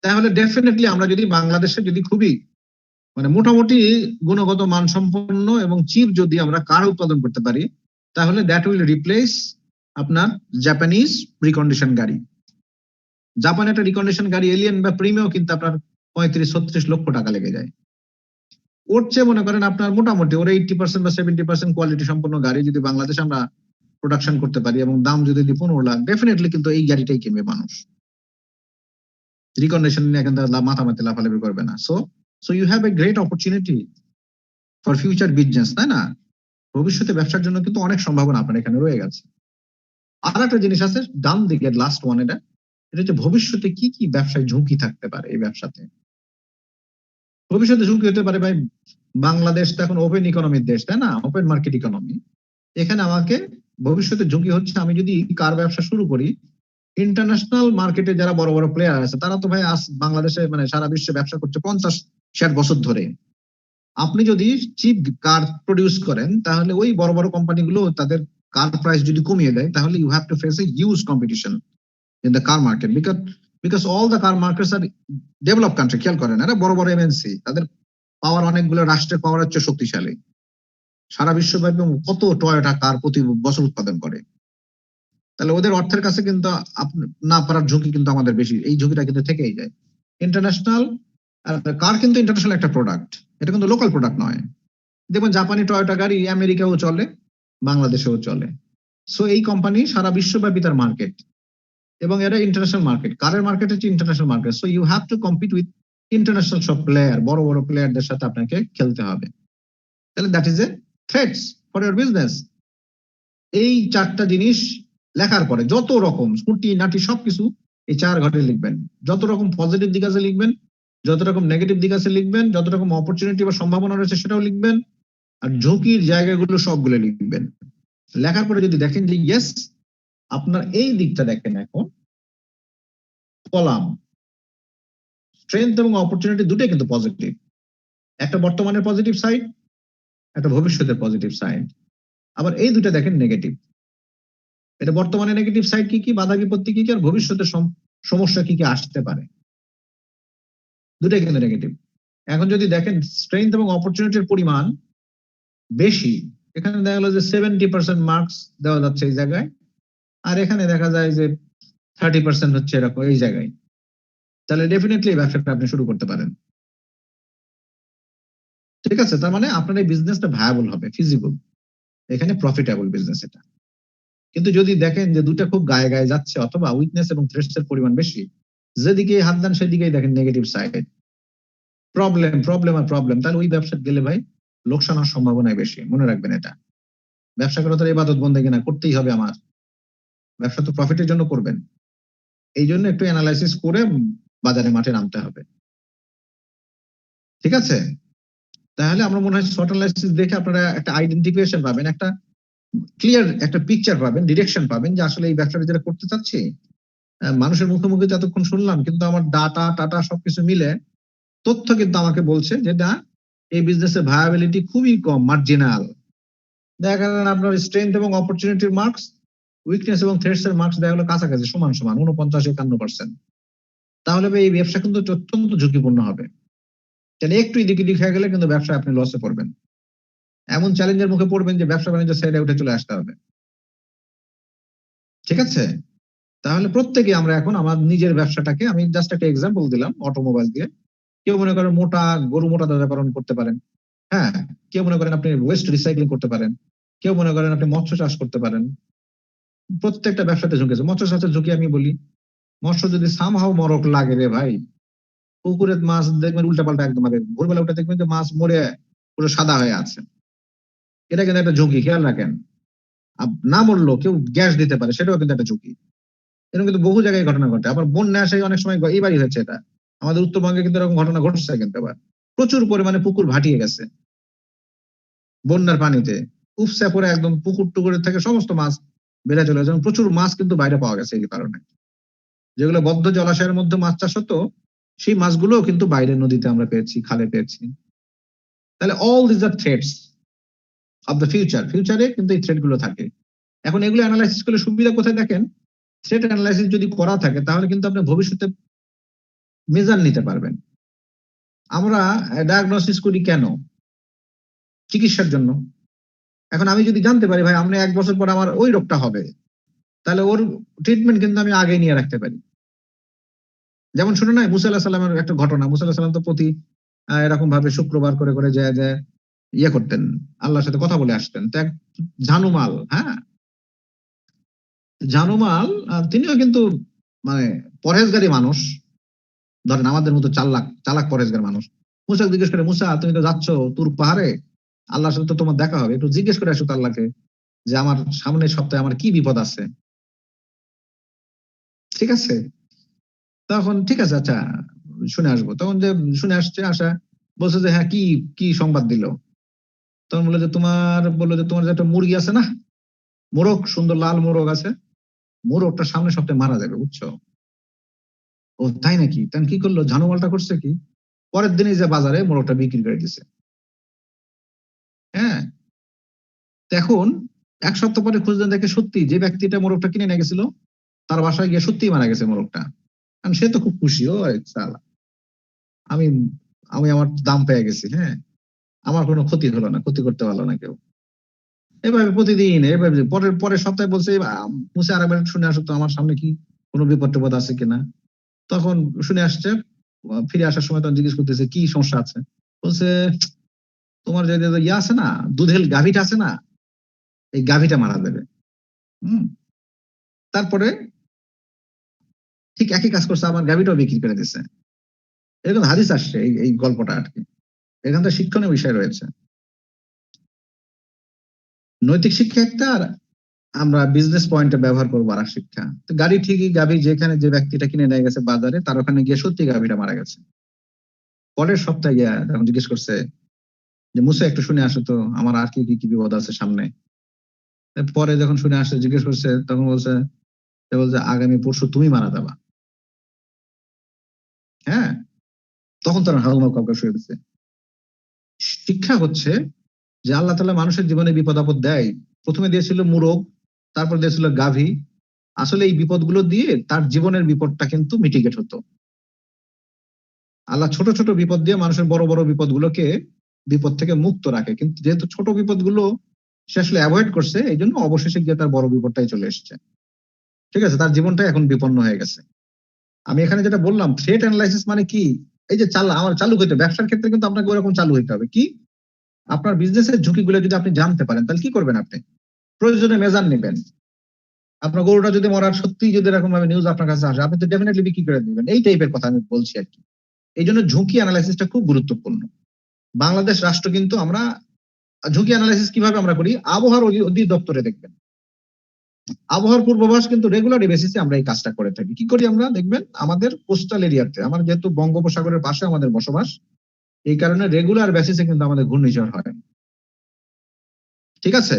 তাহলে ডেফিনেটলি আমরা যদি বাংলাদেশে যদি খুবই মানে মোটামুটি গুণগত মানসম্পন্ন এবং চিপ যদি আমরা কার উৎপাদন করতে পারি, তাহলে দ্যাট উইল রিপ্লেস আপনার জাপানিজ রিকন্ডিশন গাড়ি। জাপানে একটা রিকন্ডিশন গাড়ি এলিয়েন বা প্রিমিয়াও কিন্তু আপনার 35-36 লক্ষ টাকা লেগে যায়। ওর চেয়ে মনে করেন আপনার মোটামুটি ওর 80% বা 70% কোয়ালিটি সম্পন্ন গাড়ি যদি বাংলাদেশে আমরা প্রোডাকশন করতে পারি এবং দাম যদি 15 লাখ, ডেফিনেটলি কিন্তু এই গাড়িটাই কিনবে মানুষ, রিকন্ডিশন নিয়ে কিন্তু মাথামাতি লাফালাফি করবে না। So you have a great opportunity for future business, তাই না? ভবিষ্যতে ব্যবসার জন্য কিন্তু অনেক সম্ভাবনা আপনার এখানে রয়ে গেছে। আর একটা জিনিস আছে ডান দিকে, লাস্ট ওয়ান, এটা হচ্ছে ভবিষ্যতে কি কি ব্যবসায় ঝুঁকি থাকতে পারে। এই ব্যবসাতে ভবিষ্যতে ঝুঁকি হতে পারে ভাই, বাংলাদেশ তো এখন ওপেন ইকোনমির দেশ, তাই না, ওপেন মার্কেট ইকোনমি। এখানে আমাকে ভবিষ্যতে ঝুঁকি হচ্ছে আমি যদি কার ব্যবসা শুরু করি, ইন্টারন্যাশনাল মার্কেটে যারা বড় বড় প্লেয়ার আছে তারা তো ভাই বাংলাদেশে মানে সারা বিশ্বে ব্যবসা করছে 50-60 বছর ধরে। আপনি যদি চিপ কার প্রডিউস করেন তাহলে ওই বড় বড় কোম্পানিগুলো তাদের কার প্রাইস যদি কমিয়ে দেয় তাহলে you have to face a huge competition in the car market, because all the car markets are develop country. খেয়াল করেন, এরা বড় বড় এমএনসি, তাদের পাওয়ার অনেকগুলো রাষ্ট্রের পাওয়ার হচ্ছে শক্তিশালী, সারা বিশ্বব্যাপী কত টয়োটা কার প্রতি বছর উৎপাদন করে। তাহলে ওদের অর্থের কাছে কিন্তু না পারার ঝুঁকি কিন্তু আমাদের বেশি, এই ঝুঁকিটা কিন্তু থেকেই যায়। ইন্টারন্যাশনাল কার কিন্তু ইন্টারন্যাশনাল একটা প্রোডাক্ট, এটা কিন্তু লোকাল প্রোডাক্ট নয়। দেখুন জাপানি টয়োটা গাড়ি আমেরিকাও চলে, বাংলাদেশেও চলে। সো এই কোম্পানি সারা বিশ্বব্যাপী তার মার্কেট এবং এরা ইন্টারন্যাশনাল মার্কেট, কারের মার্কেট হচ্ছে international market. So you have to compete with international সব প্লেয়ার, বড় বড় প্লেয়ারদের সাথে আপনাকে খেলতে হবে। তাহলে that is a threats for your business. এই 4টা জিনিস লেখার পরে যত রকম স্কুটি নাটি সবকিছু এই 4 ঘরে লিখবেন। যত রকম পজিটিভ দিক আছে লিখবেন, যত রকম নেগেটিভ দিক আছে লিখবেন, যত রকম অপরচুনিটি বা সম্ভাবনা রয়েছে সেটাও লিখবেন, আর ঝুঁকির জায়গাগুলো সবগুলো লিখবেন। লেখার পরে যদি দেখেন যে ইয়েস, আপনার এই দিকটা দেখেন এখন কলাম স্ট্রেংথ এবং অপরচুনিটি দুটোই কিন্তু পজিটিভ। একটা বর্তমানের পজিটিভ সাইড, একটা ভবিষ্যতের পজিটিভ সাইড। আবার এই দুটো দেখেন নেগেটিভ। এটা বর্তমানে নেগেটিভ সাইড কি কি, বাধা বিপত্তি কি কি, আর ভবিষ্যতের সমস্যা কি কি আসতে পারে, দুটাই কিন্তু নেগেটিভ। এখন যদি দেখেন স্ট্রেংথ এবং অপরচুনিটির পরিমাণ বেশি, এখানে দেখা গেল যে 70% মার্কস দেওয়া যাচ্ছে এই জায়গায়, আর এখানে দেখা যায় যে 30% হচ্ছে এরকম এই জায়গায়, তাহলে ডেফিনেটলি ব্যবসাটা আপনি শুরু করতে পারেন। ঠিক আছে, তার মানে আপনার এই বিজনেসটা ভায়াবল হবে, ফিজিবল, এখানে প্রফিটেবল বিজনেস এটা। কিন্তু যদি দেখেন যে দুটা খুব গায়ে গায়ে যাচ্ছে, অথবা উইকনেস এবং থ্রেটস এর পরিমাণ বেশি, যেদিকে হাত দেন সেদিকেই দেখেন নেগেটিভ সাইড, প্রবলেম প্রবলেম আর প্রবলেম, তাহলে ওই ব্যবসা গেলে ভাই লোকসান হওয়ার সম্ভাবনাই বেশি। মনে রাখবেন এটা। ব্যবসা করা তো ইবাদত বন্দেগী না, করতেই হবে আমার। ব্যবসা তো প্রফিটের জন্য করবেন, এই জন্য একটু অ্যানালাইসিস করে বাজারে মাঠে নামতে হবে। ঠিক আছে, তাহলে আমরা মনে হয় শর্ট অ্যানালাইসিস দেখে আপনারা একটা আইডেন্টিফিকেশন পাবেন, একটা ক্লিয়ার একটা পিকচার পাবেন, ডিরেকশন পাবেন যে আসলে এই ব্যবসাটা যেটা করতে চাচ্ছি, মানুষের মুখে মুখে যতক্ষণ শুনলাম, কিন্তু আমার ডাটা টাটা সবকিছু মিলে তথ্য কিন্তু আমাকে বলছে যে না, এই বিজনেসের ভায়াবিলিটি খুবই কম, মার্জিনাল। দেখা গেল আপনার স্ট্রেংথ এবং অপরচুনিটির মার্কস, উইকনেস এবং থ্রেটস এর মার্কস দেখা গেলো কাছাকাছি, সমান সমান 49-51%। তাহলে এই ব্যবসা কিন্তু অত্যন্ত ঝুঁকিপূর্ণ হবে। তাহলে একটু এদিক এদিক হয়ে গেলে কিন্তু ব্যবসা আপনি লসে পড়বেন, এমন চ্যালেঞ্জের মুখে পড়বেন যে ব্যবসা বাণিজ্য সাইডে উঠে চলে আসতে হবে। ঠিক আছে, তাহলে প্রত্যেকে আমরা এখন আমার নিজের ব্যবসাটাকে, আমি জাস্ট একটা এক্সাম্পল দিলাম অটোমোবাইল দিয়ে। কেউ মনে করেন মোটা গরু মোটা দাদাকরণ করতে পারেন, হ্যাঁ, কেউ মনে করেন আপনি ওয়েস্ট রিসাইক্লিং করতে পারেন, কেউ মনে করেন আপনি মৎস্য চাষ করতে পারেন। প্রত্যেকটা ব্যবসাতে ঝুঁকি আছে। মৎস্য চাষের ঝুঁকি আমি বলি, মৎস্য যদি সামহাও মরক লাগে রে ভাই, পুকুরের মাছ দেখবেন উল্টাপাল্টা একদম, ভোরবেলা উঠে দেখবেন যে মাছ মরে পুরো সাদা হয়ে আছে, এটা কিন্তু একটা ঝুঁকি, খেয়াল রাখেন। না মরলো কেউ গ্যাস দিতে পারে, সেটাও কিন্তু একটা ঝুঁকি। এরকম কিন্তু বহু জায়গায় ঘটনা ঘটে। আবার বন্যা আসে অনেক সময়, এইবারই হচ্ছে এটা আমাদের উত্তরবঙ্গে, কিন্তু এরকম ঘটনা ঘটছে কিন্তু আবার প্রচুর পরিমাণে পুকুর ভাটিয়ে গেছে বন্যার পানিতে, উপসে পরে একদম পুকুর টুকুরের থেকে সমস্ত মাছ বেড়ে চলে গেছে। প্রচুর মাছ কিন্তু বাইরে পাওয়া গেছে এই কারণে। যেগুলো বদ্ধ জলাশয়ের মধ্যে মাছ চাষ হতো, সেই মাছগুলো কিন্তু বাইরের নদীতে আমরা পেয়েছি, খালে পেয়েছি। তাহলে all this are threats of the future, ফিউচারে কিন্তু এই থ্রেট গুলো থাকে। এখন এগুলো অ্যানালাইসিস করলে সুবিধা কোথায় দেখেন, থ্রেট অ্যানালাইসিস যদি করা থাকে তাহলে কিন্তু আপনি ভবিষ্যতে মেজার নিতে পারবেন। আমরা ডায়াগনোসিস করি কেন? চিকিৎসার জন্য। এখন আমি যদি জানতে পারি ভাই আমরা 1 বছর পর আমার ওই রোগটা হবে, তাহলে ওর ট্রিটমেন্ট কিন্তু আমি আগে নিয়ে রাখতে পারি। যেমন শুনে নাই মুসা আলাহিস সালামের একটা ঘটনা, মুসা আলাহিস সালাম তো প্রতি এরকম ভাবে শুক্রবার করে করে যায় ইয়ে করতেন, আল্লাহর সাথে কথা বলে আসতেন। তো এক ঝানুমাল, হ্যাঁ ঝানুমাল, তিনিও কিন্তু মানে পরহেজগারী মানুষ, ধরেন আমাদের মতো চালাক পরহেজগার মানুষ। মুসা জিজ্ঞেস করে, মুসা তুমি তো যাচ্ছ তুর পাহাড়ে, আল্লাহর সাথে তো তোমার দেখা হবে, একটু জিজ্ঞেস করে আসো তো আল্লাহকে যে আমার সামনের সপ্তাহে আমার কি বিপদ আছে। ঠিক আছে, তখন ঠিক আছে আচ্ছা শুনে আসবো। তখন যে শুনে আসছে, আসা বলছে যে হ্যাঁ কি কি সংবাদ দিল। তখন বললো যে তোমার যে একটা মুরগি আছে না, মোরগ, সুন্দর লাল মোরগ আছে, মোরগটা সামনের সপ্তাহে মারা যাবে, বুঝছো? ও তাই নাকি? তখন কি করলো, ঝানুমালটা করছে কি, পরের দিনই যে বাজারে মোরগটা বিক্রি করে দিছে। হ্যাঁ, এখন 1 সপ্তাহ পরে খুঁজলেন, দেখে সত্যি যে ব্যক্তিটা মোরগটা কিনে নিয়ে গেছিল তার বাসায় গিয়ে সত্যিই মারা গেছে মোরগটা। কারণ সে তো খুব খুশি, ও সালা আমি আমি আমার দাম পেয়ে গেছি, হ্যাঁ আমার কোনো ক্ষতি হলো না, ক্ষতি করতে পারলো না কেউ। এভাবে প্রতিদিন, এভাবে পরের সপ্তাহে বলছে মুসা আরেকবার শুনে আসো তো আমার সামনে কি কোনো বিপদ টিপদ আছে কিনা। তখন শুনে আসছে, ফিরে আসার সময় তখন জিজ্ঞেস করতেছে কি সমস্যা আছে। বলছে তোমার যে ইয়ে আছে না, দুধের গাভীটা আছে না, এই গাভীটা মারা যাবে। হম, তারপরে ঠিক একই কাজ করছে, আমার গাভীটাও বিক্রি করে দিছে। এরকম হাদিস আসছে এই গল্পটা আর কি। এখান থেকে শিক্ষণীয় বিষয় রয়েছে, নৈতিক শিক্ষা একটা, আর আমরা বিজনেস পয়েন্টে ব্যবহার করবো আর শিক্ষা। তো গাড়ি ঠিকই, গাভী যেখানে যে ব্যক্তিটা কিনে নিয়ে গেছে বাজারে, তার ওখানে গিয়ে সত্যি গাভীটা মারা গেছে। পরের সপ্তাহে গিয়া তখন জিজ্ঞেস করছে যে মুসা একটু শুনে আসো তো আমার আর কি কি কি বিপদ আছে সামনে। পরে যখন শুনে আসে জিজ্ঞেস করছে, তখন বলছে আগামী পরশু তুমি মারা যাবা। হ্যাঁ, তখন তারা হাউমাউ কাউকে শুয়ে দিচ্ছে। শিক্ষা হচ্ছে যে আল্লাহ তাআলা মানুষের জীবনে বিপদ আপদ দেয়। প্রথমে দিয়েছিল মুরগ, তারপর দিয়েছিল গাভী। আসলে এই বিপদগুলো দিয়ে তার জীবনের বিপদটা কিন্তু মিটিগেট হতো। আল্লাহ ছোট ছোট বিপদ দিয়ে মানুষের বড় বড় বিপদগুলোকে বিপদ থেকে মুক্ত রাখে, কিন্তু যেহেতু ছোট বিপদগুলো সে আসলে অ্যাভয়েড করছে, এই জন্য অবশেষে গিয়ে তার বড় বিপদটাই চলে এসেছে। ঠিক আছে, তার জীবনটা এখন বিপন্ন হয়ে গেছে। আমি এখানে যেটা বললাম, থ্রেট অ্যানালাইসিস মানে কি, এই যে আমার চালু হইতে, ব্যবসার ক্ষেত্রে কিন্তু আপনাকে ওরকম চালু হইতে হবে। কি, আপনার বিজনেসের ঝুঁকিগুলো যদি আপনি জানতে পারেন, তাহলে কি করবেন? আপনি প্রয়োজনে মেজার নেবেন। আপনার গরুটা যদি মরার সত্যি যদি এরকম ভাবে নিউজ আপনার কাছে আসে, আপনি তো ডেফিনেটলি বিক্রি করে দিবেন। এই টাইপের কথা আমি বলছি আর কি। এই জন্য ঝুঁকি অ্যানালাইসিসটা খুব গুরুত্বপূর্ণ। বাংলাদেশ রাষ্ট্র কিন্তু আমরা ঝুঁকি অ্যানালাইসিস কিভাবে আমরা করি, আবহাওয়ার অধিদপ্তরে দেখবেন, আবহাওয়ার পূর্বাভাস কিন্তু রেগুলার বেসিসে আমরা এই কাজটা করে থাকি। কি করি আমরা? দেখবেন আমাদের কোস্টাল এরিয়াতে, আমার যেহেতু বঙ্গোপসাগরের পাশে আমাদের বসবাস, এই কারণে রেগুলার বেসিসে কিন্তু আমাদের ঘূর্ণিঝড় হয়। ঠিক আছে,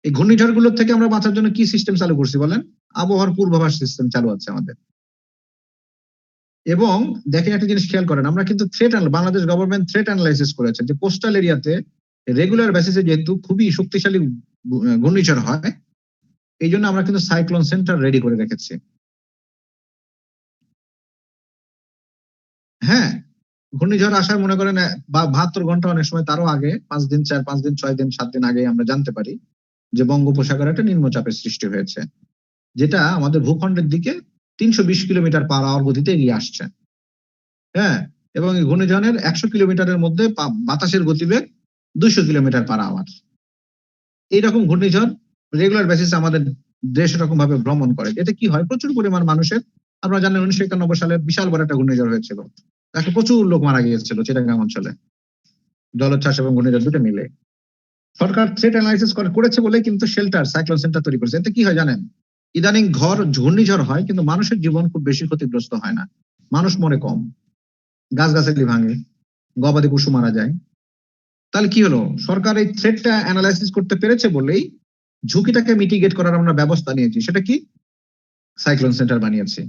এই ঘূর্ণিঝড়গুলোর থেকে আমরা বাঁচার জন্য কি সিস্টেম চালু করছি বলেন? আবহাওয়ার পূর্বাভাস সিস্টেম চালু আছে আমাদের। এবং দেখেন একটা জিনিস খেয়াল করেন, আমরা কিন্তু বাংলাদেশ গভর্নমেন্ট থ্রেট অ্যানালাইসিস করেছে যে কোস্টাল এরিয়াতে রেগুলার বেসিসে যেহেতু খুবই শক্তিশালী ঘূর্ণিঝড় হয়, এই জন্য আমরা কিন্তু সাইক্লোন সেন্টার রেডি করে রেখেছি। হ্যাঁ, ঘূর্ণিঝড় আসার মনে করেন 72 ঘন্টা, অনেক সময় তারও আগে, 5 দিন, 4, 5 দিন, 6 দিন, 7 দিন আগে আমরা জানতে পারি যে বঙ্গোপসাগরে একটা নিম্নচাপের সৃষ্টি হয়েছে, যেটা আমাদের ভূখণ্ডের দিকে 320 কিলোমিটার পার আওয়ার গতিতে এগিয়ে আসছে। হ্যাঁ, এবং এই ঘূর্ণিঝড়ের 100 কিলোমিটারের মধ্যে বাতাসের গতিবেগ 200 কিলোমিটার পার আওয়ার। এইরকম ঘূর্ণিঝড় রেগুলার বেসিসে আমাদের দেশ এরকম ভাবে ভ্রমণ করে। এতে কি হয়, প্রচুর পরিমাণ মানুষের, আপনারা জানেন 1991 সালে বিশাল বড় একটা ঘূর্ণিঝড় হয়েছিল, তাকে প্রচুর লোক মারা গিয়েছিল চিটাগাং অঞ্চলে, জলোচ্ছ্বাস এবং ঘূর্ণিঝড় দুটো মিলে। সরকার থ্রেট অ্যানালাইসিস করেছে বলে কিন্তু শেল্টার, সাইক্লোন সেন্টার তৈরি করেছে। এতে কি হয় জানেন, ইদানিং ঘূর্ণিঝড় হয় কিন্তু মানুষের জীবন খুব বেশি ক্ষতিগ্রস্ত হয় না, মানুষ মরে কম, গাছগাছালি ভাঙে, গবাদি পশু মারা যায়। তাহলে কি হলো, সরকার এই থ্রেটটা অ্যানালাইসিস করতে পেরেছে বলেই ঝুঁকিটাকে মিটিগেট করার আমরা ব্যবস্থা নিয়েছি। সেটা কি? সাইক্লোন সেন্টার বানিয়েছি।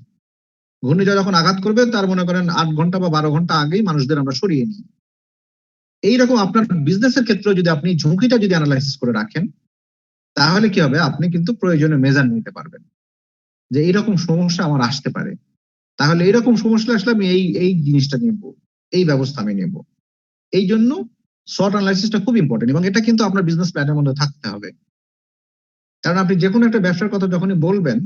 ঘূর্ণিঝড় যখন আঘাত করবে তার মনে করেন 8 ঘন্টা বা 12 ঘন্টা আগেই মানুষদের আমরা সরিয়ে নিই। এইরকম আপনার বিজনেসের ক্ষেত্রে যদি আপনি ঝুঁকিটা যদি অ্যানালাইসিস করে রাখেন, তাহলে কি হবে, আপনি কিন্তু প্রয়োজনে মেজার নিতে পারবেন যে এইরকম সমস্যা আমার আসতে পারে, তাহলে এইরকম সমস্যা আসলে আমি এই জিনিসটা নেব, এই ব্যবস্থা আমি নেব। এই জন্য শর্ট অ্যানালাইসিসটা খুব ইম্পর্টেন্ট, এবং এটা কিন্তু আপনার বিজনেস প্ল্যানের মধ্যে থাকতে হবে। কারণ আপনি যে কোনো একটা ব্যবসার কথা যখনই বলবেন,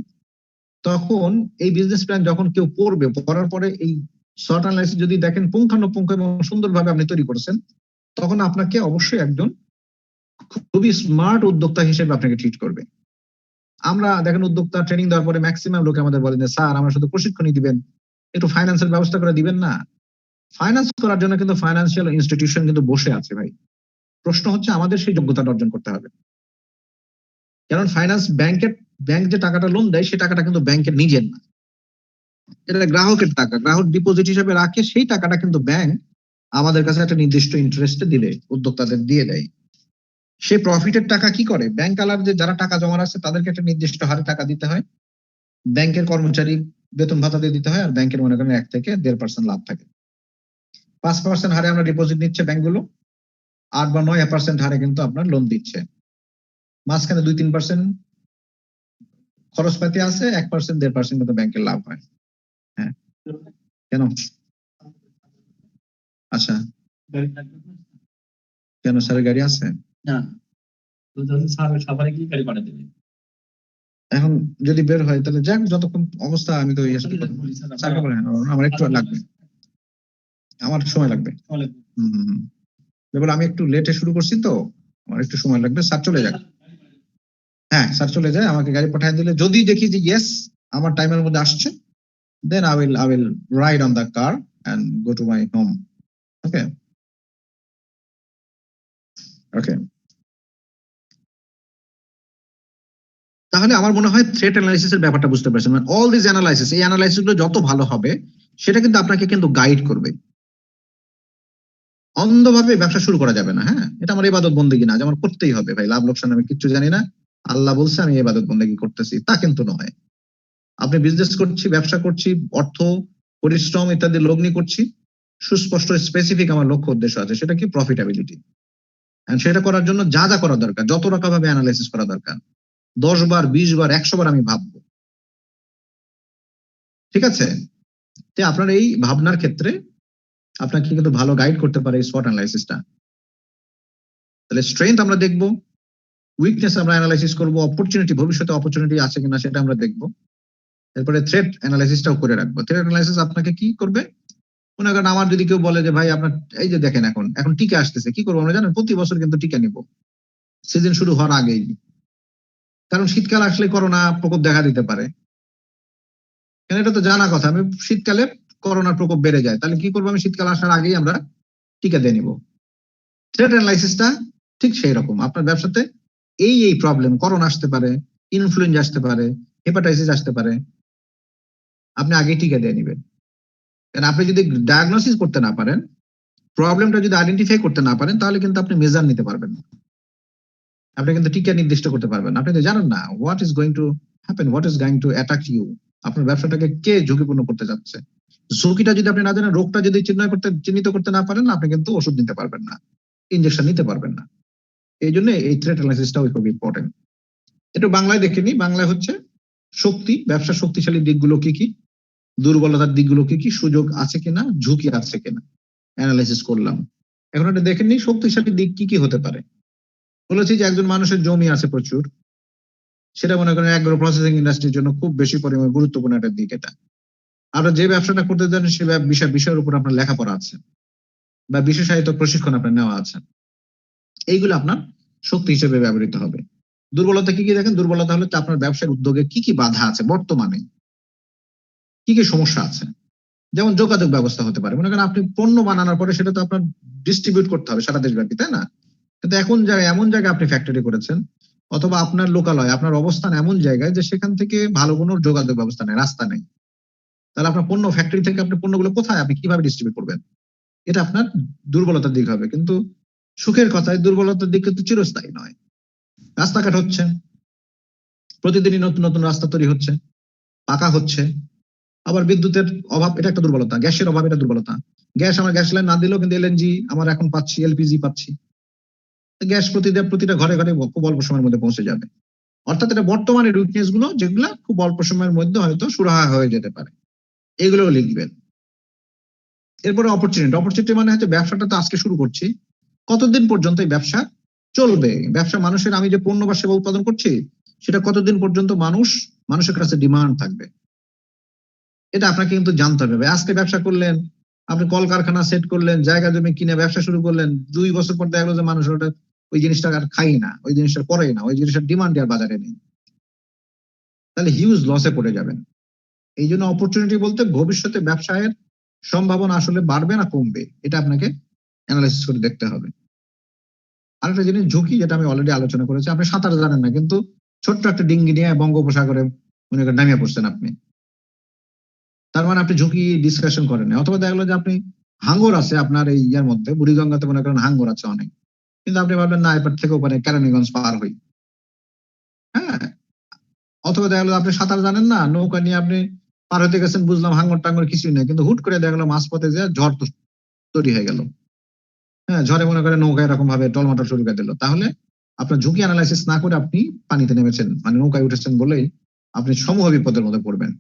তখন এই বিজনেস প্ল্যান যখন কেউ পড়বে, পড়ার পরে এই শর্ট অ্যানালাইসিস যদি দেখেন পুঙ্খানুপুঙ্খ এবং সুন্দরভাবে আপনি তৈরি করেছেন, তখন আপনাকে অবশ্যই একজন খুবই স্মার্ট উদ্যোক্তা হিসেবে আপনাকে ট্রিট করবে। আমরা দেখেন উদ্যোক্তা ট্রেনিং দেওয়ার পরে ম্যাক্সিমাম লোক আমাদের বলেন যে স্যার আমরা শুধু প্রশিক্ষণই দিবেন, একটু ফাইন্যান্সের ব্যবস্থা করে দিবেন না। ফাইন্যান্স করার জন্য কিন্তু ফাইন্যান্সিয়াল ইনস্টিটিউশন কিন্তু বসে আছে ভাই। প্রশ্ন হচ্ছে আমাদের সেই যোগ্যতাটা অর্জন করতে হবে। কারণ ব্যাংক যে টাকাটা লোন দেয়, সেই টাকাটা কিন্তু ব্যাংকের নিজের না, এটা গ্রাহকের টাকা, গ্রাহক ডিপোজিট হিসেবে রাখে, সেই টাকাটা কিন্তু ব্যাংক আমাদের কাছে একটা নির্দিষ্ট ইন্টারেস্টে দিলে উদ্যোক্তাদের দিয়ে দেয়। সে প্রফিটের টাকা কি করে, ব্যাংক আলার যে যারা টাকা জমা রাখছে তাদেরকে একটা নির্দিষ্ট হারে টাকা দিতে হয়, ব্যাংকের কর্মচারী বেতন ভাতা দিয়ে দিতে হয়, আর ব্যাংকের মনে করেন 1 থেকে 1.5% লাভ থাকে। 5% হারে আমরা ডিপোজিট নিচ্ছে ব্যাংকগুলো, 8 বা 9% হারে কিন্তু আপনার লোন দিচ্ছে। মাঝখানে 2-3% খরচপাতি আছে, 1% 1.5% মতো ব্যাংকের লাভ হয়। হ্যাঁ, কেন? আচ্ছা, কেন স্যারের গাড়ি আছে? এখন যদি বের হয় তাহলে যাক, যতক্ষণ অবস্থা আমি তো স্যারকে বলেন আমার একটু লাগবে, আমার সময় লাগবে। আমি একটু লেটে শুরু করছি তো, আমার একটু সময় লাগবে। স্যার চলে যাক, হ্যাঁ স্যার চলে যায়, আমাকে গাড়ি পাঠিয়ে দিলে যদি দেখি যে ইয়েস আমার টাইমের মধ্যে আসছে, then I will ride on the car and go to my home. Okay. তাহলে আমার মনে হয় থ্রেট অ্যানালাইসিস এর ব্যাপারটা বুঝতে পারছেন। মানে অল দিস অ্যানালাইসিস, এই অ্যানালাইসিস গুলো যত ভালো হবে সেটা কিন্তু আপনাকে কিন্তু গাইড করবে। অন্ধভাবে ব্যবসা শুরু করা যাবে না। হ্যাঁ, এটা আমার ইবাদত বন্দেগী না যে আমার করতেই হবে, ভাই লাভ লোকসান আমি কিচ্ছু জানি না, আল্লাহ বলছে আমি ইবাদত বন্দেগী করতেছি, তা কিন্তু নয়। আপনি বিজনেস করছি, ব্যবসা করছি, অর্থ পরিশ্রম ইত্যাদি লগ্নি করছি, সুস্পষ্ট স্পেসিফিক আমার লক্ষ্য উদ্দেশ্য আছে, সেটা কি প্রফিটেবিলিটি। সেটা করার জন্য যা যা করা দরকার, যত রকম ভাবে অ্যানালাইসিস করা দরকার, 10 বার 20 বার 100 বার আমি ভাববো। ঠিক আছে, তো আপনার এই ভাবনার ক্ষেত্রে আপনাকে কিন্তু ভালো গাইড করতে পারে এই SWOT অ্যানালাইসিসটা। তাহলে স্ট্রেংথ আমরা দেখবো, উইকনেস আমরা অ্যানালাইসিস করবো, অপরচুনিটি, ভবিষ্যতে অপরচুনিটি আছে কিনা সেটা আমরা দেখবো। এরপরে থ্রেট অ্যানালাইসিসটাও করে রাখবো। থ্রেট অ্যানালাইসিস আপনাকে কি করবে, মনে করেন আমার যদি কেউ বলে যে ভাই আপনার এই যে দেখেন এখন টিকা আসতেছে, কি করবো আমরা জানেন? প্রতি বছর কিন্তু টিকা নিব সিজন শুরু হওয়ার আগেই, কারণ শীতকাল আসলে করোনা প্রকোপ দেখা দিতে পারে। কেন, এটা তো জানা কথা, আমি শীতকালে করোনার প্রকোপ বেড়ে যায়, তাহলে কি করবো, আমি শীতকাল আসার আগেই আমরা টিকা দিয়ে নিব। থ্রেট অ্যানালাইসিসটা ঠিক সেই রকম, আপনার ব্যবসাতে এই প্রবলেম, করোনা আসতে পারে, ইনফ্লুয়েঞ্জা আসতে পারে, হেপাটাইটিস আসতে পারে, আপনি আগে টিকা দিয়ে নিবেন। কারণ আপনি যদি ডায়াগনোসিস করতে না পারেন, প্রবলেমটা যদি আইডেন্টিফাই করতে না পারেন, তাহলে কিন্তু আপনি মেজার নিতে পারবেন না, আপনি কিন্তু টিকা নির্দিষ্ট করতে পারবেন না। আপনি তো জানেন না what is going to happen, what is going to attack you, আপনার ব্যবসাটাকে কে ঝুঁকিপূর্ণ করতে যাচ্ছে। ঝুঁকিটা যদি আপনি না জানেন, রোগটা যদি চিহ্নিত করতে না পারেন, আপনি কিন্তু ওষুধ নিতে পারবেন না, ইনজেকশন নিতে পারবেন না। এই জন্য এই থ্রেট অ্যানালাইসিসটাও খুব ইম্পর্টেন্ট। একটু বাংলায় দেখে নি, বাংলায় হচ্ছে শক্তি, ব্যবসার শক্তিশালী দিকগুলো কি কি, দুর্বলতার দিকগুলো কি কি, সুযোগ আছে কিনা, ঝুঁকি আছে কিনা, অ্যানালাইসিস করলাম। এখন এটা দেখেন নি শক্তিশালী দিক কি কি হতে পারে। বলেছি যে একজন মানুষের জমি আছে প্রচুর, সেটা মনে করেন অ্যাগ্রো প্রসেসিং ইন্ডাস্ট্রির জন্য খুব বেশি পরিমাণে গুরুত্বপূর্ণ একটা দিক। এটা আপনার যে ব্যবসাটা করতে জানেন সে বিষয়ের উপর আপনার লেখাপড়া আছে বা বিশেষায়িত প্রশিক্ষণ আপনার নেওয়া আছে, এইগুলো আপনার শক্তি হিসেবে ব্যবহৃত হবে। দুর্বলতা কি কি দেখেন, দুর্বলতা হলো আপনার ব্যবসার উদ্যোগে কি কি বাধা আছে, বর্তমানে কি কি সমস্যা আছে। যেমন যোগাযোগ ব্যবস্থা হতে পারে, মনে করেন আপনি পণ্য বানানোর পরে সেটা তো আপনার ডিস্ট্রিবিউট করতে হবে সারা দেশব্যাপী, তাই না? কিন্তু এখন এমন জায়গায় আপনি ফ্যাক্টরি করেছেন, অথবা আপনার লোকালয়, আপনার অবস্থান এমন জায়গায় যে সেখান থেকে ভালো কোনো যোগাযোগ ব্যবস্থা নেই, রাস্তা নেই, তাহলে আপনার পণ্য ফ্যাক্টরি থেকে আপনি পণ্যগুলো কোথায়, আপনি কিভাবে ডিস্ট্রিবিউট করবেন, এটা আপনার দুর্বলতার দিক হবে। কিন্তু সুখের কথায় দুর্বলতার দিক কিন্তু চিরস্থায়ী নয়। রাস্তাঘাট হচ্ছে, প্রতিদিনই নতুন নতুন রাস্তা তৈরি হচ্ছে, পাকা হচ্ছে। আবার বিদ্যুতের অভাব, এটা একটা দুর্বলতা। গ্যাসের অভাব, এটা দুর্বলতা। আমার গ্যাস লাইন না দিলেও কিন্তু এলএনজি আমার এখন পাচ্ছি, এলপিজি পাচ্ছি, গ্যাস প্রতিটা ঘরে ঘরে খুব অল্প সময়ের মধ্যে পৌঁছে যাবে। অর্থাৎ এটা বর্তমানে উইকনেস গুলো যেগুলো খুব অল্প সময়ের মধ্যে হয়তো সুরাহা হয়ে যেতে পারে, এগুলোও লিখবেন। এরপরে অপরচুনিটি মানে হচ্ছে ব্যবসাটা তো আজকে শুরু করছি, কতদিন পর্যন্ত এই ব্যবসা চলবে, ব্যবসা মানুষের, আমি যে পণ্য বা সেবা উৎপাদন করছি সেটা কতদিন পর্যন্ত মানুষের কাছে ডিমান্ড থাকবে, এটা আপনাকে কিন্তু জানতে হবে। আজকে ব্যবসা করলেন, আপনি কলকারখানা সেট করলেন, জায়গা জমি কিনে ব্যবসা শুরু করলেন, 2 বছর পর দেখা গেল যে মানুষ ওটা ওই জিনিসটা আর খাই না, ওই জিনিসটা করে না, ওই জিনিসটার ডিমান্ড আর বাজারে নেই, তাহলে হিউজ লসে পড়ে যাবেন। এই জন্য অপরচুনিটি বলতে ভবিষ্যতে ব্যবসায়ের সম্ভাবনা আসলে বাড়বে না কমবে, এটা আপনাকে অ্যানালাইসিস করে দেখতে হবে। আরেকটা জিনিস ঝুঁকি, যেটা আমি অলরেডি আলোচনা করেছি, আপনি সাঁতার জানেন না কিন্তু ছোট্ট একটা ডিঙ্গি নিয়ে বঙ্গোপসাগরে মনে করেন নামিয়ে পড়ছেন আপনি, তার মানে আপনি ঝুঁকি ডিসকাশন করেন না। অথবা দেখা গেলো যে আপনি হাঙ্গর আছে আপনার এই ইয়ার মধ্যে, বুড়িগঙ্গাতে মনে করেন হাঙ্গর আছে অনেক, কিন্তু আপনি ভাবলেন না এবার থেকে ওখানে কেরানীগঞ্জ পার হই, হ্যাঁ। অথবা দেখা গেলো আপনি সাঁতার জানেন না, নৌকা নিয়ে আপনি পার হতে গেছেন, বুঝলাম হাঙ্গর টাঙ্গর কিছুই নেই, কিন্তু হুট করে দেখা গেলো মাঝপথে যে ঝড় তৈরি হয়ে গেল, হ্যাঁ, ঝড়ে মনে করেন নৌকা এরকম ভাবে টলমটল শুরু করে দিল, তাহলে আপনার ঝুঁকি অ্যানালাইসিস না করে আপনি পানিতে নেমেছেন, মানে নৌকায় উঠেছেন বলেই আপনি সমূহ বিপদের মধ্যে পড়বেন।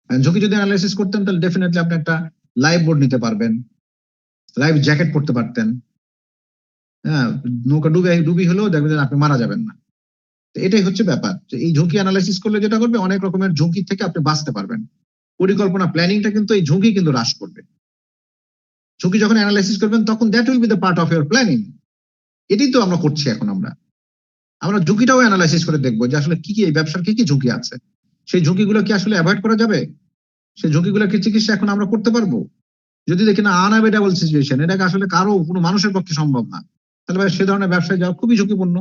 ঝুঁকি যদি অ্যানালাইসিস করতেন তাহলে ডেফিনেটলি আপনি একটা লাইফ বোর্ড নিতে পারবেন, লাইফ জ্যাকেট পরতে পারতেন, হ্যাঁ, নৌকা ডুবি হলেও দেখবেন যে আপনি মারা যাবেন না। এটাই হচ্ছে ব্যাপার, যে এই ঝুঁকি অ্যানালাইসিস করলে যেটা করবে, অনেক রকমের ঝুঁকি থেকে আপনি বাঁচতে পারবেন। পরিকল্পনা, প্ল্যানিংটা কিন্তু এই ঝুঁকি কিন্তু হ্রাস করবে। ঝুঁকি যখন অ্যানালাইসিস করবেন তখন that will be the part of your planning. এটাই তো আমরা করছি এখন। আমরা ঝুঁকিটাও অ্যানালাইসিস করে দেখবো যে আসলে কি কি এই ব্যবসার কি কি ঝুঁকি আছে, সেই ঝুঁকিগুলো কি আসলে অ্যাভয়েড করা যাবে, সেই ঝুঁকিগুলো কি চিকিৎসা এখন আমরা করতে পারবো। যদি দেখি না আনঅ্যাভয়েডেবল সিচুয়েশন, এটাকে আসলে কারো কোনো মানুষের পক্ষে সম্ভব না, তাহলে ভাই সে ধরনের ব্যবসায় যাওয়া খুবই ঝুঁকিপূর্ণ।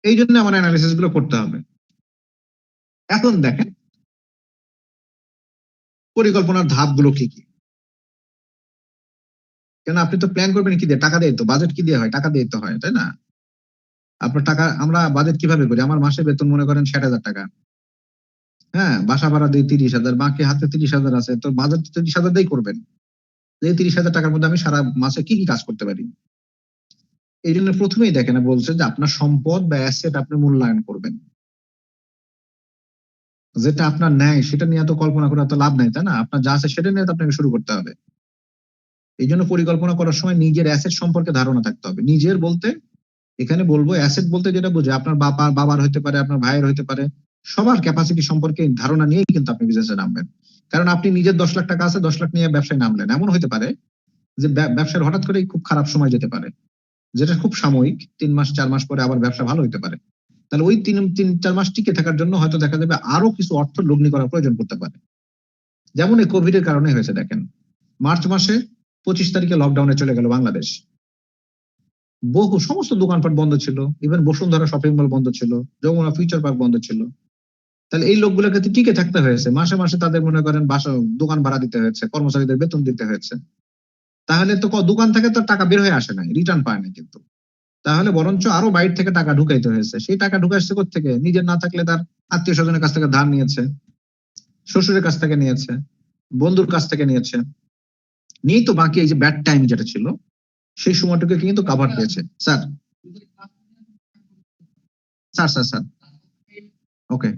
এই জন্য আমার অ্যানালিসিস গুলো করতে হবে। এখন দেখেন পরিকল্পনার ধাপগুলো কি কি, কেন আপনি তো প্ল্যান করবেন কি দিয়ে, টাকা দিয়ে, তো বাজেট কি দিয়ে হয়, টাকা দিয়ে তো হয়, তাই না? আপনার টাকা, আমরা বাজেট কিভাবে করি, আমার মাসে বেতন মনে করেন 60,000 টাকা, হ্যাঁ, বাসা ভাড়া দিই 30,000, বাকি হাতে 30,000 আছে, তো বাজেট 30,000 দিয়েই করবেন। যে 30,000 টাকার মধ্যে আমি সারা মাসে কি কি কাজ করতে পারি। এই জন্য প্রথমেই দেখেন বলছে যে আপনার সম্পদ বা অ্যাসেট আপনি মূল্যায়ন করবেন। যেটা আপনার নেয় সেটা নিয়ে তো কল্পনা করে তো লাভ নাই, তাই না? আপনার যা আছে সেটা নিয়ে তো আপনাকে শুরু করতে হবে। এই জন্য পরিকল্পনা করার সময় নিজের অ্যাসেট সম্পর্কে ধারণা থাকতে হবে। নিজের বলতে এখানে বলবো অ্যাসেট বলতে যেটা বোঝে আপনার বাবার হতে পারে, আপনার ভাইয়ের হতে পারে, সবার ক্যাপাসিটি সম্পর্কে ধারণা নিয়েই কিন্তু আপনি বিজনেসে নামবেন। কারণ আপনি নিজের 10 লাখ টাকা আছে, 10 লাখ নিয়ে ব্যবসায় নামলেন, এমন হতে পারে যে ব্যবসার হঠাৎ করেই খুব খারাপ সময় যেতে পারে, যেটা খুব সাময়িক, 3 মাস 4 মাস পরে আবার ব্যবসা ভালো হতে পারে। তাহলে ওই 3-4 মাস টিকে থাকার জন্য হয়তো দেখা যাবে আরো কিছু অর্থ লগ্নি করার প্রয়োজন পড়তে পারে। যেমন এই কোভিড এর কারণে হয়েছে। দেখেন মার্চ মাসে 25 তারিখে লকডাউনে চলে গেল বাংলাদেশ, সমস্ত দোকানপাট বন্ধ ছিল, ইভেন বসুন্ধরা শপিং মল বন্ধ ছিল, যমুনা ফিউচার পার্ক বন্ধ ছিল। তাহলে এই লোকগুলোকে টিকে থাকতে হয়েছে, মাসে মাসে তাদের মনে করেন বাসা দোকান ভাড়া দিতে হয়েছে, কর্মচারীদের বেতন দিতে হয়েছে। তাহলে তো দোকান থেকে তো টাকা বের হয়ে আসে নাই, রিটার্ন পায় না কিন্তু, তাহলে বরঞ্চ আরো বাইরে থেকে টাকা ঢুকাইতে হয়েছে। সেই টাকা ঢুকে আসছে কোত্থেকে? নিজের না থাকলে তার আত্মীয় স্বজনের কাছ থেকে ধার নিয়েছে, শ্বশুরের কাছ থেকে নিয়েছে, বন্ধুর কাছ থেকে নিয়েছে, নিয়েই তো বাকি এই যে ব্যাড টাইম যেটা ছিল সেই সময়টুকু কিন্তু কাভার পেয়েছে। Sir sir sir sir okay,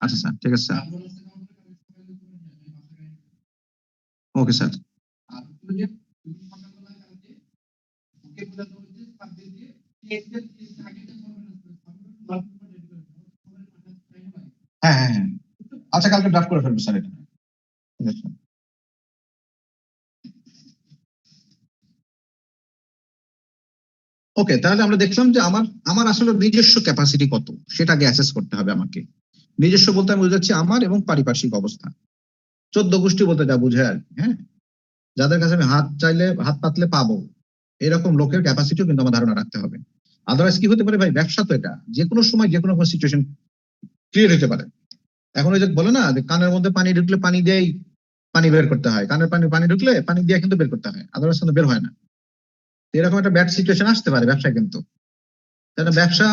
আচ্ছা স্যার, ঠিক আছে স্যার, ওকে স্যার। হ্যাঁ হ্যাঁ হ্যাঁ, আচ্ছা কালকে ড্রাফট করে ফেলবো স্যার এটা, ঠিক আছে। ওকে, তাহলে আমরা দেখলাম যে আমার আমার আসলে নিজস্ব ক্যাপাসিটি কত সেটা আগে অ্যাসেস করতে হবে আমাকে। নিজস্ব বলতে আমি বুঝাচ্ছি আমার এবং পারিপার্শ্বিক অবস্থা, 14 গোষ্ঠী বলতে যা বুঝে আর কি, হ্যাঁ, যাদের কাছে আমি হাত পাতলে পাবো, এরকম লোকের ক্যাপাসিটিও কিন্তু আমার ধারণা রাখতে হবে। আদারওয়াইজ কি হতে পারে ভাই, ব্যবসা তো এটা যে কোনো সময় যে কোনো সিচুয়েশন ক্রিয়েট হতে পারে। এখন ওই যে বলে না যে কানের মধ্যে পানি ঢুকলে পানি দিয়েই পানি বের করতে হয়, কানের পানি ঢুকলে পানি দিয়ে কিন্তু বের করতে হয়, আদারওয়াইজ কিন্তু বের হয় না। এরকম একটা ব্যাড সিচুয়েশন আসতে পারে ব্যবসায় কিন্তু। কারণ ব্যবসা,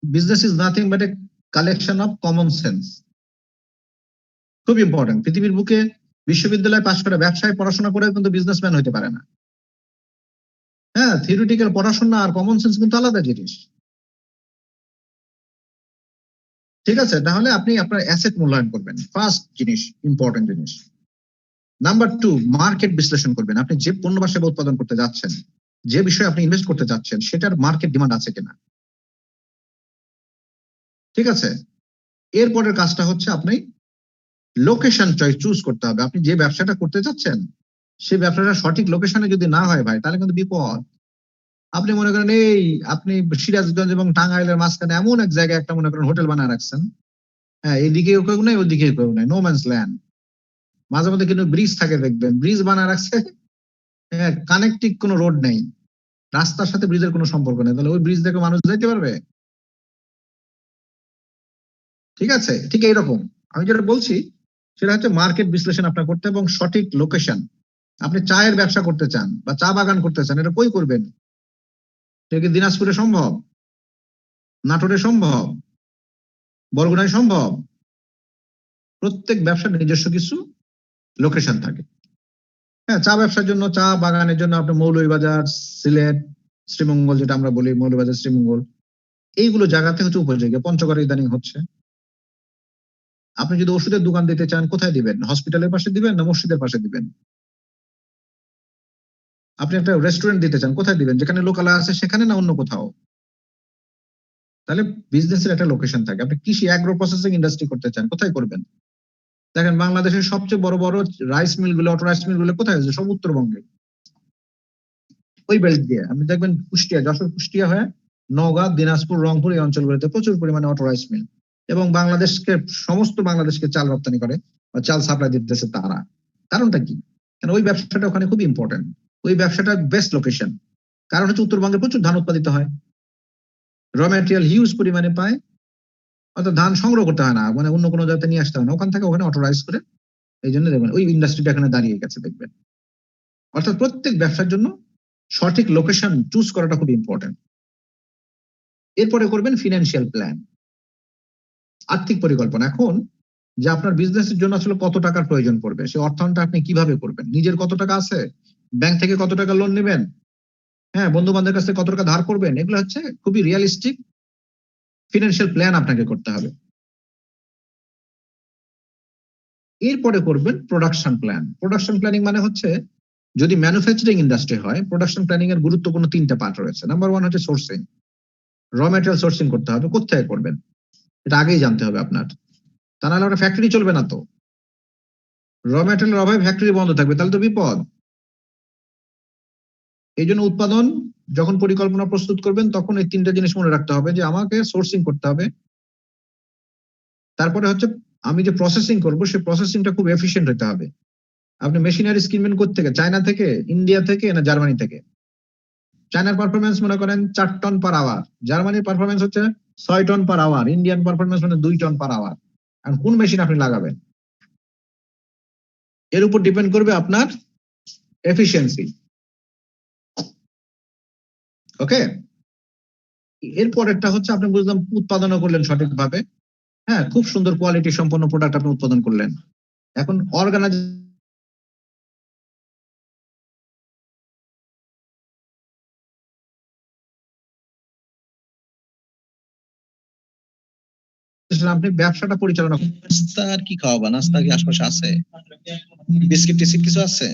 business is nothing but a collection of common sense. খুব ইম্পর্টেন্ট। পৃথিবীর বুকে বিশ্ববিদ্যালয় পাশ করে ব্যবসায় পড়াশোনা করে কিন্তু বিজনেসম্যান হতে পারে না। হ্যাঁ, থিওরিটিক্যাল পড়াশোনা আর কমন সেন্স কিন্তু আলাদা জিনিস, ঠিক আছে? তাহলে আপনি আপনার অ্যাসেট মূল্যায়ন করবেন, ফার্স্ট জিনিস, ইম্পর্টেন্ট জিনিস। নাম্বার 2, মার্কেট বিশ্লেষণ করবেন। আপনি যে পণ্য বা সেবা উৎপাদন করতে যাচ্ছেন, যে বিষয়ে আপনি ইনভেস্ট করতে যাচ্ছেন, সেটার মার্কেট ডিমান্ড আছে কিনা, ঠিক আছে? এরপরের কাজটা হচ্ছে আপনি লোকেশন চুজ করতে হবে। আপনি যে ব্যবসাটা করতে যাচ্ছেন সেই ব্যবসাটা সঠিক লোকেশনে যদি না হয় ভাই, তাহলে কিন্তু বিপদ। আপনি মনে করেন এই আপনি সিরাজগঞ্জ এবং টাঙ্গাইলের মাঝখানে এমন এক জায়গায় একটা মনে করেন হোটেল বানায় রাখছেন, হ্যাঁ, এদিকে কেউ নাই ওইদিকে কেউ নাই, নো ম্যানস ল্যান্ড। মাঝে মধ্যে কিন্তু ব্রিজ থাকে, দেখবেন ব্রিজ বানায় রাখছে, হ্যাঁ, কানেক্টিং কোনো রোড নেই, রাস্তার সাথে ব্রিজের কোনো সম্পর্ক নেই, তাহলে ওই ব্রিজ থেকে মানুষ যাইতে পারবে? ঠিক আছে, ঠিক এইরকম আমি যেটা বলছি সেটা হচ্ছে মার্কেট বিশ্লেষণ আপনার করতে এবং সঠিক লোকেশন। আপনি চায়ের ব্যবসা করতে চান বা চা বাগান করতে চান, এটা কই করবেন? এটা কি দিনাজপুরে সম্ভব, নাটোরে সম্ভব, বরগুনায় সম্ভব? প্রত্যেক ব্যবসার নিজস্ব কিছু লোকেশন থাকে। হ্যাঁ, চা ব্যবসার জন্য, চা বাগানের জন্য আপনি মৌলভীবাজার, সিলেট, শ্রীমঙ্গল, যেটা আমরা বলি মৌলভীবাজার, শ্রীমঙ্গল, এইগুলো জায়গাতে হচ্ছে উপযোগী। পঞ্চগড়ে ইদানিং হচ্ছে। আপনি যদি ওষুধের দোকান দিতে চান, কোথায় দিবেন? হসপিটালের পাশে দিবেন না মসজিদের পাশে দিবেন? আপনি একটা রেস্টুরেন্ট দিতে চান, কোথায় দিবেন? যেখানে লোকালয় আছে সেখানে না অন্য কোথাও? তাহলে বিজনেসের একটা লোকেশন থাকে। আপনি কৃষি অ্যাগ্রো প্রসেসিং ইন্ডাস্ট্রি করতে চান, কোথায় করবেন? দেখেন বাংলাদেশের সবচেয়ে বড় বড় রাইস মিল গুলো, অটো রাইস মিল গুলো কোথায় আছে? সব উত্তরবঙ্গে, ওই বেল্ট দিয়ে। আপনি দেখবেন কুষ্টিয়া, যশোর, কুষ্টিয়া হয়ে নওগাঁ, দিনাজপুর, রংপুর, এই অঞ্চলগুলোতে প্রচুর পরিমাণে অটো রাইস মিল, এবং সমস্ত বাংলাদেশকে চাল রপ্তানি করে বা চাল সাপ্লাই দিতেছে তারা। কারণটা কি? কারণ ওই ব্যবসাটা ওখানে খুব ইম্পর্টেন্ট, ওই ব্যবসাটা বেস্ট লোকেশন। কারণ হচ্ছে উত্তরবঙ্গে প্রচুর ধান উৎপাদিত হয়, র ম্যাটেরিয়াল হিউজ পরিমাণে পায়, অর্থাৎ ধান সংগ্রহ করতে হয় না, মানে অন্য কোনো জায়গাতে নিয়ে আসতে হয় না, ওখান থেকে ওখানে অটোরাইজ করে। এই জন্য দেখবেন ওই ইন্ডাস্ট্রিটা এখানে দাঁড়িয়ে গেছে, দেখবেন। অর্থাৎ প্রত্যেক ব্যবসার জন্য সঠিক লোকেশন চুজ করাটা খুব ইম্পর্টেন্ট। এরপরে করবেন ফিনান্সিয়াল প্ল্যান, আর্থিক পরিকল্পনা। এখন যে আপনার বিজনেসের জন্য আসলে কত টাকার প্রয়োজন পড়বে, সেই অর্থায়নটা আপনি কিভাবে করবেন, নিজের কত টাকা আছে, ব্যাংক থেকে কত টাকা লোন নেবেন, হ্যাঁ, বন্ধু বান্ধবের কাছ থেকে কত টাকা ধার করবেন, এগুলো হচ্ছে খুবই রিয়ালিস্টিক ফিনান্সিয়াল প্ল্যান আপনাকে করতে হবে। এরপরে করবেন প্রোডাকশন প্ল্যান। প্রোডাকশন প্ল্যানিং মানে হচ্ছে, যদি ম্যানুফ্যাকচারিং ইন্ডাস্ট্রি হয়, প্রোডাকশন প্ল্যানিং এর গুরুত্বপূর্ণ 3টা পার্ট রয়েছে। নাম্বার 1 হচ্ছে সোর্সিং, র ম্যাটেরিয়াল সোর্সিং করতে হবে। কোথায় করবেন এটা আগেই জানতে হবে আপনার, তা নাহলে ওটা ফ্যাক্টরি চলবে না। তো র ম্যাটেরিয়ালের অভাবে ফ্যাক্টরি বন্ধ থাকবে, তাহলে তো বিপদ। এই জন্য উৎপাদন যখন পরিকল্পনা প্রস্তুত করবেন, তখন এই 3টা জিনিস মনে রাখতে হবে, যে আমাকে সোর্সিং করতে হবে, তারপরে হচ্ছে আমি যে প্রসেসিং করব সেই প্রসেসিংটা খুব এফিশিয়েন্ট হতে হবে। আপনি মেশিনারিজ কিনবেন কোত্থেকে, চায়না থেকে, ইন্ডিয়া থেকে, না জার্মানি থেকে? চায়নার পারফরমেন্স মনে করেন 4 টন পার আওয়ার, জার্মানির পারফরমেন্স হচ্ছে 6 ton per hour, Indian performance মানে 2 টন পার আওয়ার। আর কোন মেশিন আপনি লাগাবেন এর উপর ডিপেন্ড করবে আপনার এফিসিয়েন্সি। ওকে, এরপরেরটা হচ্ছে আপনি বুঝলাম উৎপাদনও করলেন সঠিকভাবে, হ্যাঁ, খুব সুন্দর কোয়ালিটি সম্পন্ন প্রোডাক্ট আপনি উৎপাদন করলেন। এখন আপনি ব্যবসাটা পরিচালনা করুন। নাস্তা আর কি খাওয়াবা? নাস্তা কি আশপাশে আছে? বিস্কিট টিস্কিট কিছু আছে?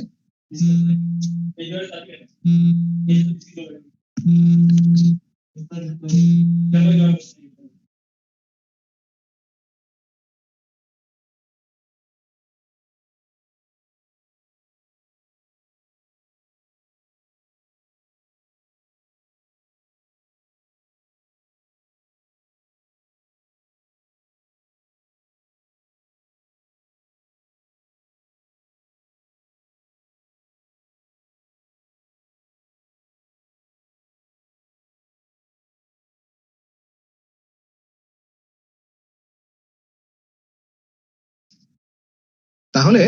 তাহলে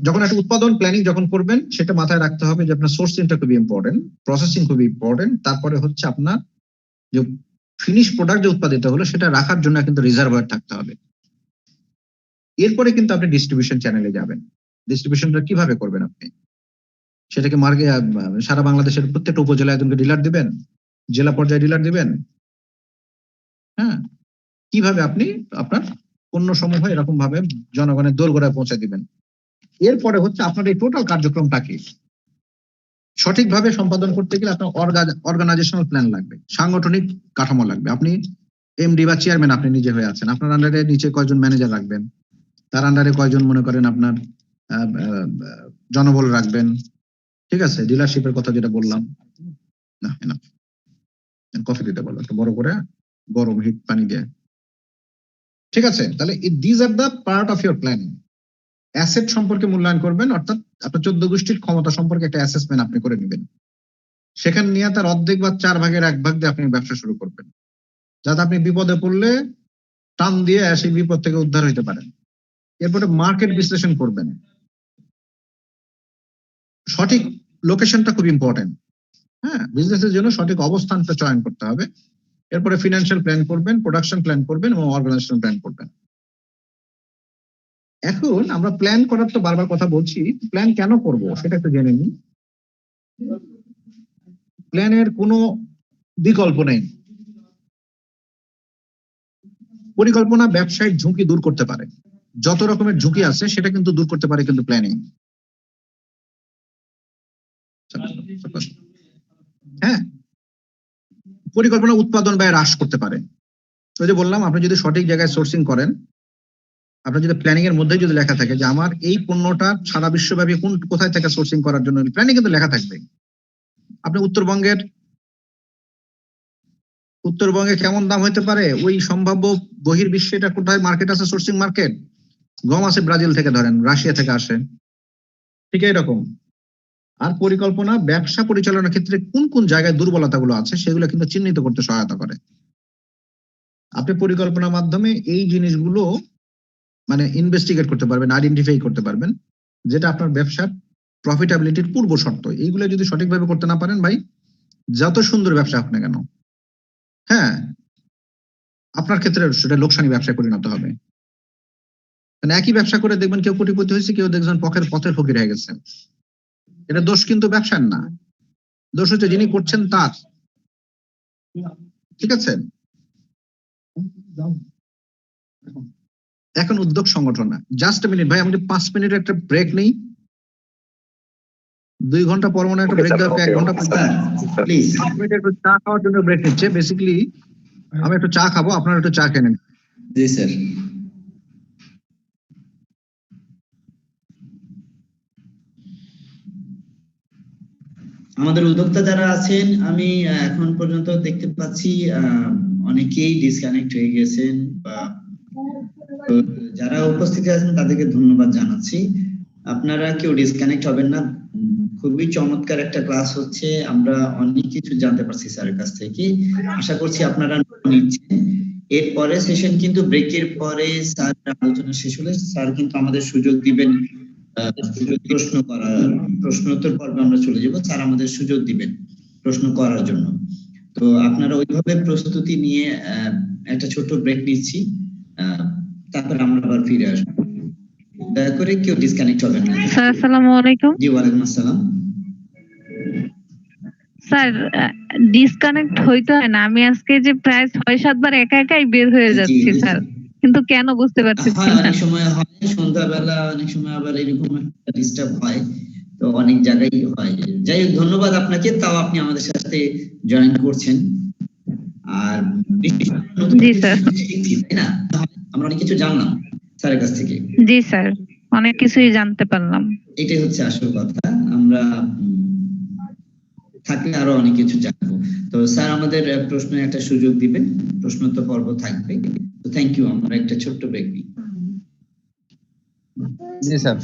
যখন একটা উৎপাদন প্ল্যানিং যখন করবেন, সেটা মাথায় রাখতে হবে যে আপনার সোর্সিংটা খুবই ইম্পর্টেন্ট, প্রসেসিং খুবই ইম্পর্টেন্ট, তারপরে হচ্ছে আপনার যে ফিনিশ প্রোডাক্ট যে উৎপাদিত হলো সেটা রাখার জন্য কিন্তু রিজার্ভার থাকতে হবে। এরপরে কিন্তু আপনি ডিস্ট্রিবিউশন চ্যানেলে যাবেন। ডিস্ট্রিবিউশনটা কিভাবে করবেন আপনি, সেটাকে সারা বাংলাদেশের প্রত্যেকটা উপজেলায় একজনকে ডিলার দিবেন, জেলা পর্যায়ে ডিলার দিবেন, হ্যাঁ, কিভাবে আপনি আপনার পণ্য সমূহ এরকম ভাবে জনগণের দোরগোড়ায় পৌঁছে দিবেন। এরপরে হচ্ছে আপনার এই টোটাল কার্যক্রমটাকে সঠিকভাবে সম্পাদন করতে গেলে আপনার অর্গানাইজেশনাল প্ল্যান লাগবে, সাংগঠনিক কাঠামো লাগবে। আপনি এমডি বা চেয়ারম্যান আপনি নিজে হয়ে আছেন, আপনার আন্ডারে নিচে কয়জন ম্যানেজার রাখবেন, তার আন্ডারে কয়জন মনে করেন আপনার জনবল রাখবেন, ঠিক আছে, ডিলারশিপের কথা যেটা বললাম। না, কফি দিতে বলো একটু বড় করে, গরম হিট পানি দিয়ে, ঠিক আছে। তাহলে this are the part of your planning. Asset সম্পর্কে মূল্যায়ন করবেন, অর্থাৎ আপনার 14 গোষ্ঠীর ক্ষমতা সম্পর্কে একটা অ্যাসেসমেন্ট আপনি করে নেবেন। সেখানে নিয়ে তার অর্ধেক বা 4 ভাগের 1 ভাগ দিয়ে আপনি ব্যবসা শুরু করবেন, যাতে আপনি বিপদে পড়লে টান দিয়ে সেই বিপদ থেকে উদ্ধার হইতে পারেন। এরপরে মার্কেট বিশ্লেষণ করবেন, সঠিক লোকেশনটা খুব ইম্পর্টেন্ট, হ্যাঁ, বিজনেসের জন্য সঠিক অবস্থানটা চয়ন করতে হবে। এরপরে ফিনান্সিয়াল প্ল্যান করবেন, প্রোডাকশন প্ল্যান করবেন এবং অর্গানাইজেশন প্ল্যান করবেন। এখন আমরা প্ল্যান করার তো বারবার কথা বলছি, প্ল্যান কেন করব সেটা একটু জেনে নিই। প্ল্যানের কোনো বিকল্প নেই। পরিকল্পনা ব্যবসায়িক ঝুঁকি দূর করতে পারে, যত রকমের ঝুঁকি আছে সেটা কিন্তু দূর করতে পারে কিন্তু প্ল্যানিং। হ্যাঁ, পরিকল্পনা উৎপাদন ব্যয় হ্রাস করতে পারে। ওই যে বললাম, আপনি যদি সঠিক জায়গায় সোর্সিং করেন, আপনার যদি প্ল্যানিং এর মধ্যে যদি লেখা থাকে যে আমার এই পণ্যটা সারা বিশ্বব্যাপী কোথায় থেকে সোর্সিং করার জন্য, প্ল্যানিং কিন্তু লেখা থাকবে। আপনি উত্তরবঙ্গে কেমন দাম হতে পারে, ওই সম্ভাব্য বহির্বিশ্বে এটা কোথায় মার্কেট আছে, সোর্সিং মার্কেট, গম আছে ব্রাজিল থেকে, ধরেন রাশিয়া থেকে আসে, ঠিক এরকম। আর পরিকল্পনা ব্যবসা পরিচালনার ক্ষেত্রে কোন কোন জায়গায় দুর্বলতাগুলো আছে সেগুলো কিন্তু চিহ্নিত করতে সহায়তা করে। আপনি পরিকল্পনার মাধ্যমে এই জিনিসগুলো মানে ইনভেস্টিগেট করতে পারবেন, আইডেন্টিফাই করতে পারবেন, যেটা আপনার ব্যবসার প্রফিটাবিলিটির পূর্ব শর্ত। এইগুলো যদি সঠিকভাবে করতে না পারেন ভাই, যত সুন্দর ব্যবসা হোক না কেন, হ্যাঁ, আপনার ক্ষেত্রে সেটা লোকসানি ব্যবসায় পরিণত হবে। মানে একই ব্যবসা করে দেখবেন কেউ কোটিপতি হয়েছে, কেউ দেখবেন পথের ফকির হয়ে গেছে। এটা দোষ কিন্তু ব্যবসার না, দোষ হচ্ছে যিনি করছেন তার। ঠিক আছে, এখন উদ্যোগ সংগঠন না। জাস্ট মিনিট ভাই, আমাদের 5 মিনিট একটা ব্রেক নেই। 2 ঘন্টা পর মনে হয় একটা Okay, ব্রেক sir. দেওয়া, 1 Okay, ঘন্টা okay, পর sir. প্লিজ। একটু চা খাওয়ার জন্য ব্রেক নিচ্ছে। বেসিক্যালি আমি একটু চা খাবো, আপনারা একটু চা খেয়ে নেন। জি স্যার। আমাদের উদ্যোক্তা যারা আছেন, আমি এখন পর্যন্ত দেখতে পাচ্ছি অনেকেই ডিসকানেক্ট হয়ে গেছেন, বা যারা উপস্থিত আছেন তাদেরকে ধন্যবাদ জানাচ্ছি। আপনারা কেউ ডিসকানেক্ট হবেন না। খুবই চমৎকার একটা ক্লাস হচ্ছে, আমরা অনেক কিছু জানতে পারছি স্যারের কাছ থেকে। আশা করছি আপনারা নিচ্ছেন। এর পরে সেশন কিন্তু ব্রেকের পরে স্যার আলোচনা শেষ হলে স্যার কিন্তু আমাদের সুযোগ দিবেন প্রশ্ন করার। প্রশ্নোত্তর পর্বে আমরা চলে যাব, স্যার আমাদের সুযোগ দিবেন প্রশ্ন করার জন্য। তো আপনারা ওইভাবে প্রস্তুতি নিয়ে একটা ছোট ব্রেক নিচ্ছি, তারপর আমরা আবার ফিরে আসবো। দয়া করে কেউ ডিসকানেক্ট হবেন না। স্যার আসসালামু আলাইকুম। জি ওয়ালাইকুম আসসালাম। স্যার ডিসকানেক্ট হইতে হয় না, আমি আজকে যে প্রায় 6-7 বার একা একাই বের হয়ে যাচ্ছি স্যার, কিন্তু কেন বুঝতে পারতেছি হ্যাঁ, না। অনেক সময় হয় সন্ধ্যাবেলা, অনেক সময় আবার এরকম একটা ডিস্টার্ব হয়, তো অনেক জায়গায় হয়। যাই হোক, ধন্যবাদ আপনাকে, তাও আপনি আমাদের সাথে জয়েন করছেন। আর জি স্যার। শিখছি, তাই না? আমরা অনেক কিছু জানলাম স্যারের কাছ থেকে। জি স্যার, অনেক কিছুই জানতে পারলাম। এটাই হচ্ছে আসল কথা। আমরা থাকলে আরো অনেক কিছু জানবো। তো স্যার আমাদের প্রশ্নের একটা সুযোগ দিবেন, প্রশ্নোত্তর পর্ব থাকবে। তো থ্যাংক ইউ। আমরা একটা ছোট্ট ব্রেক নিই। জি স্যার।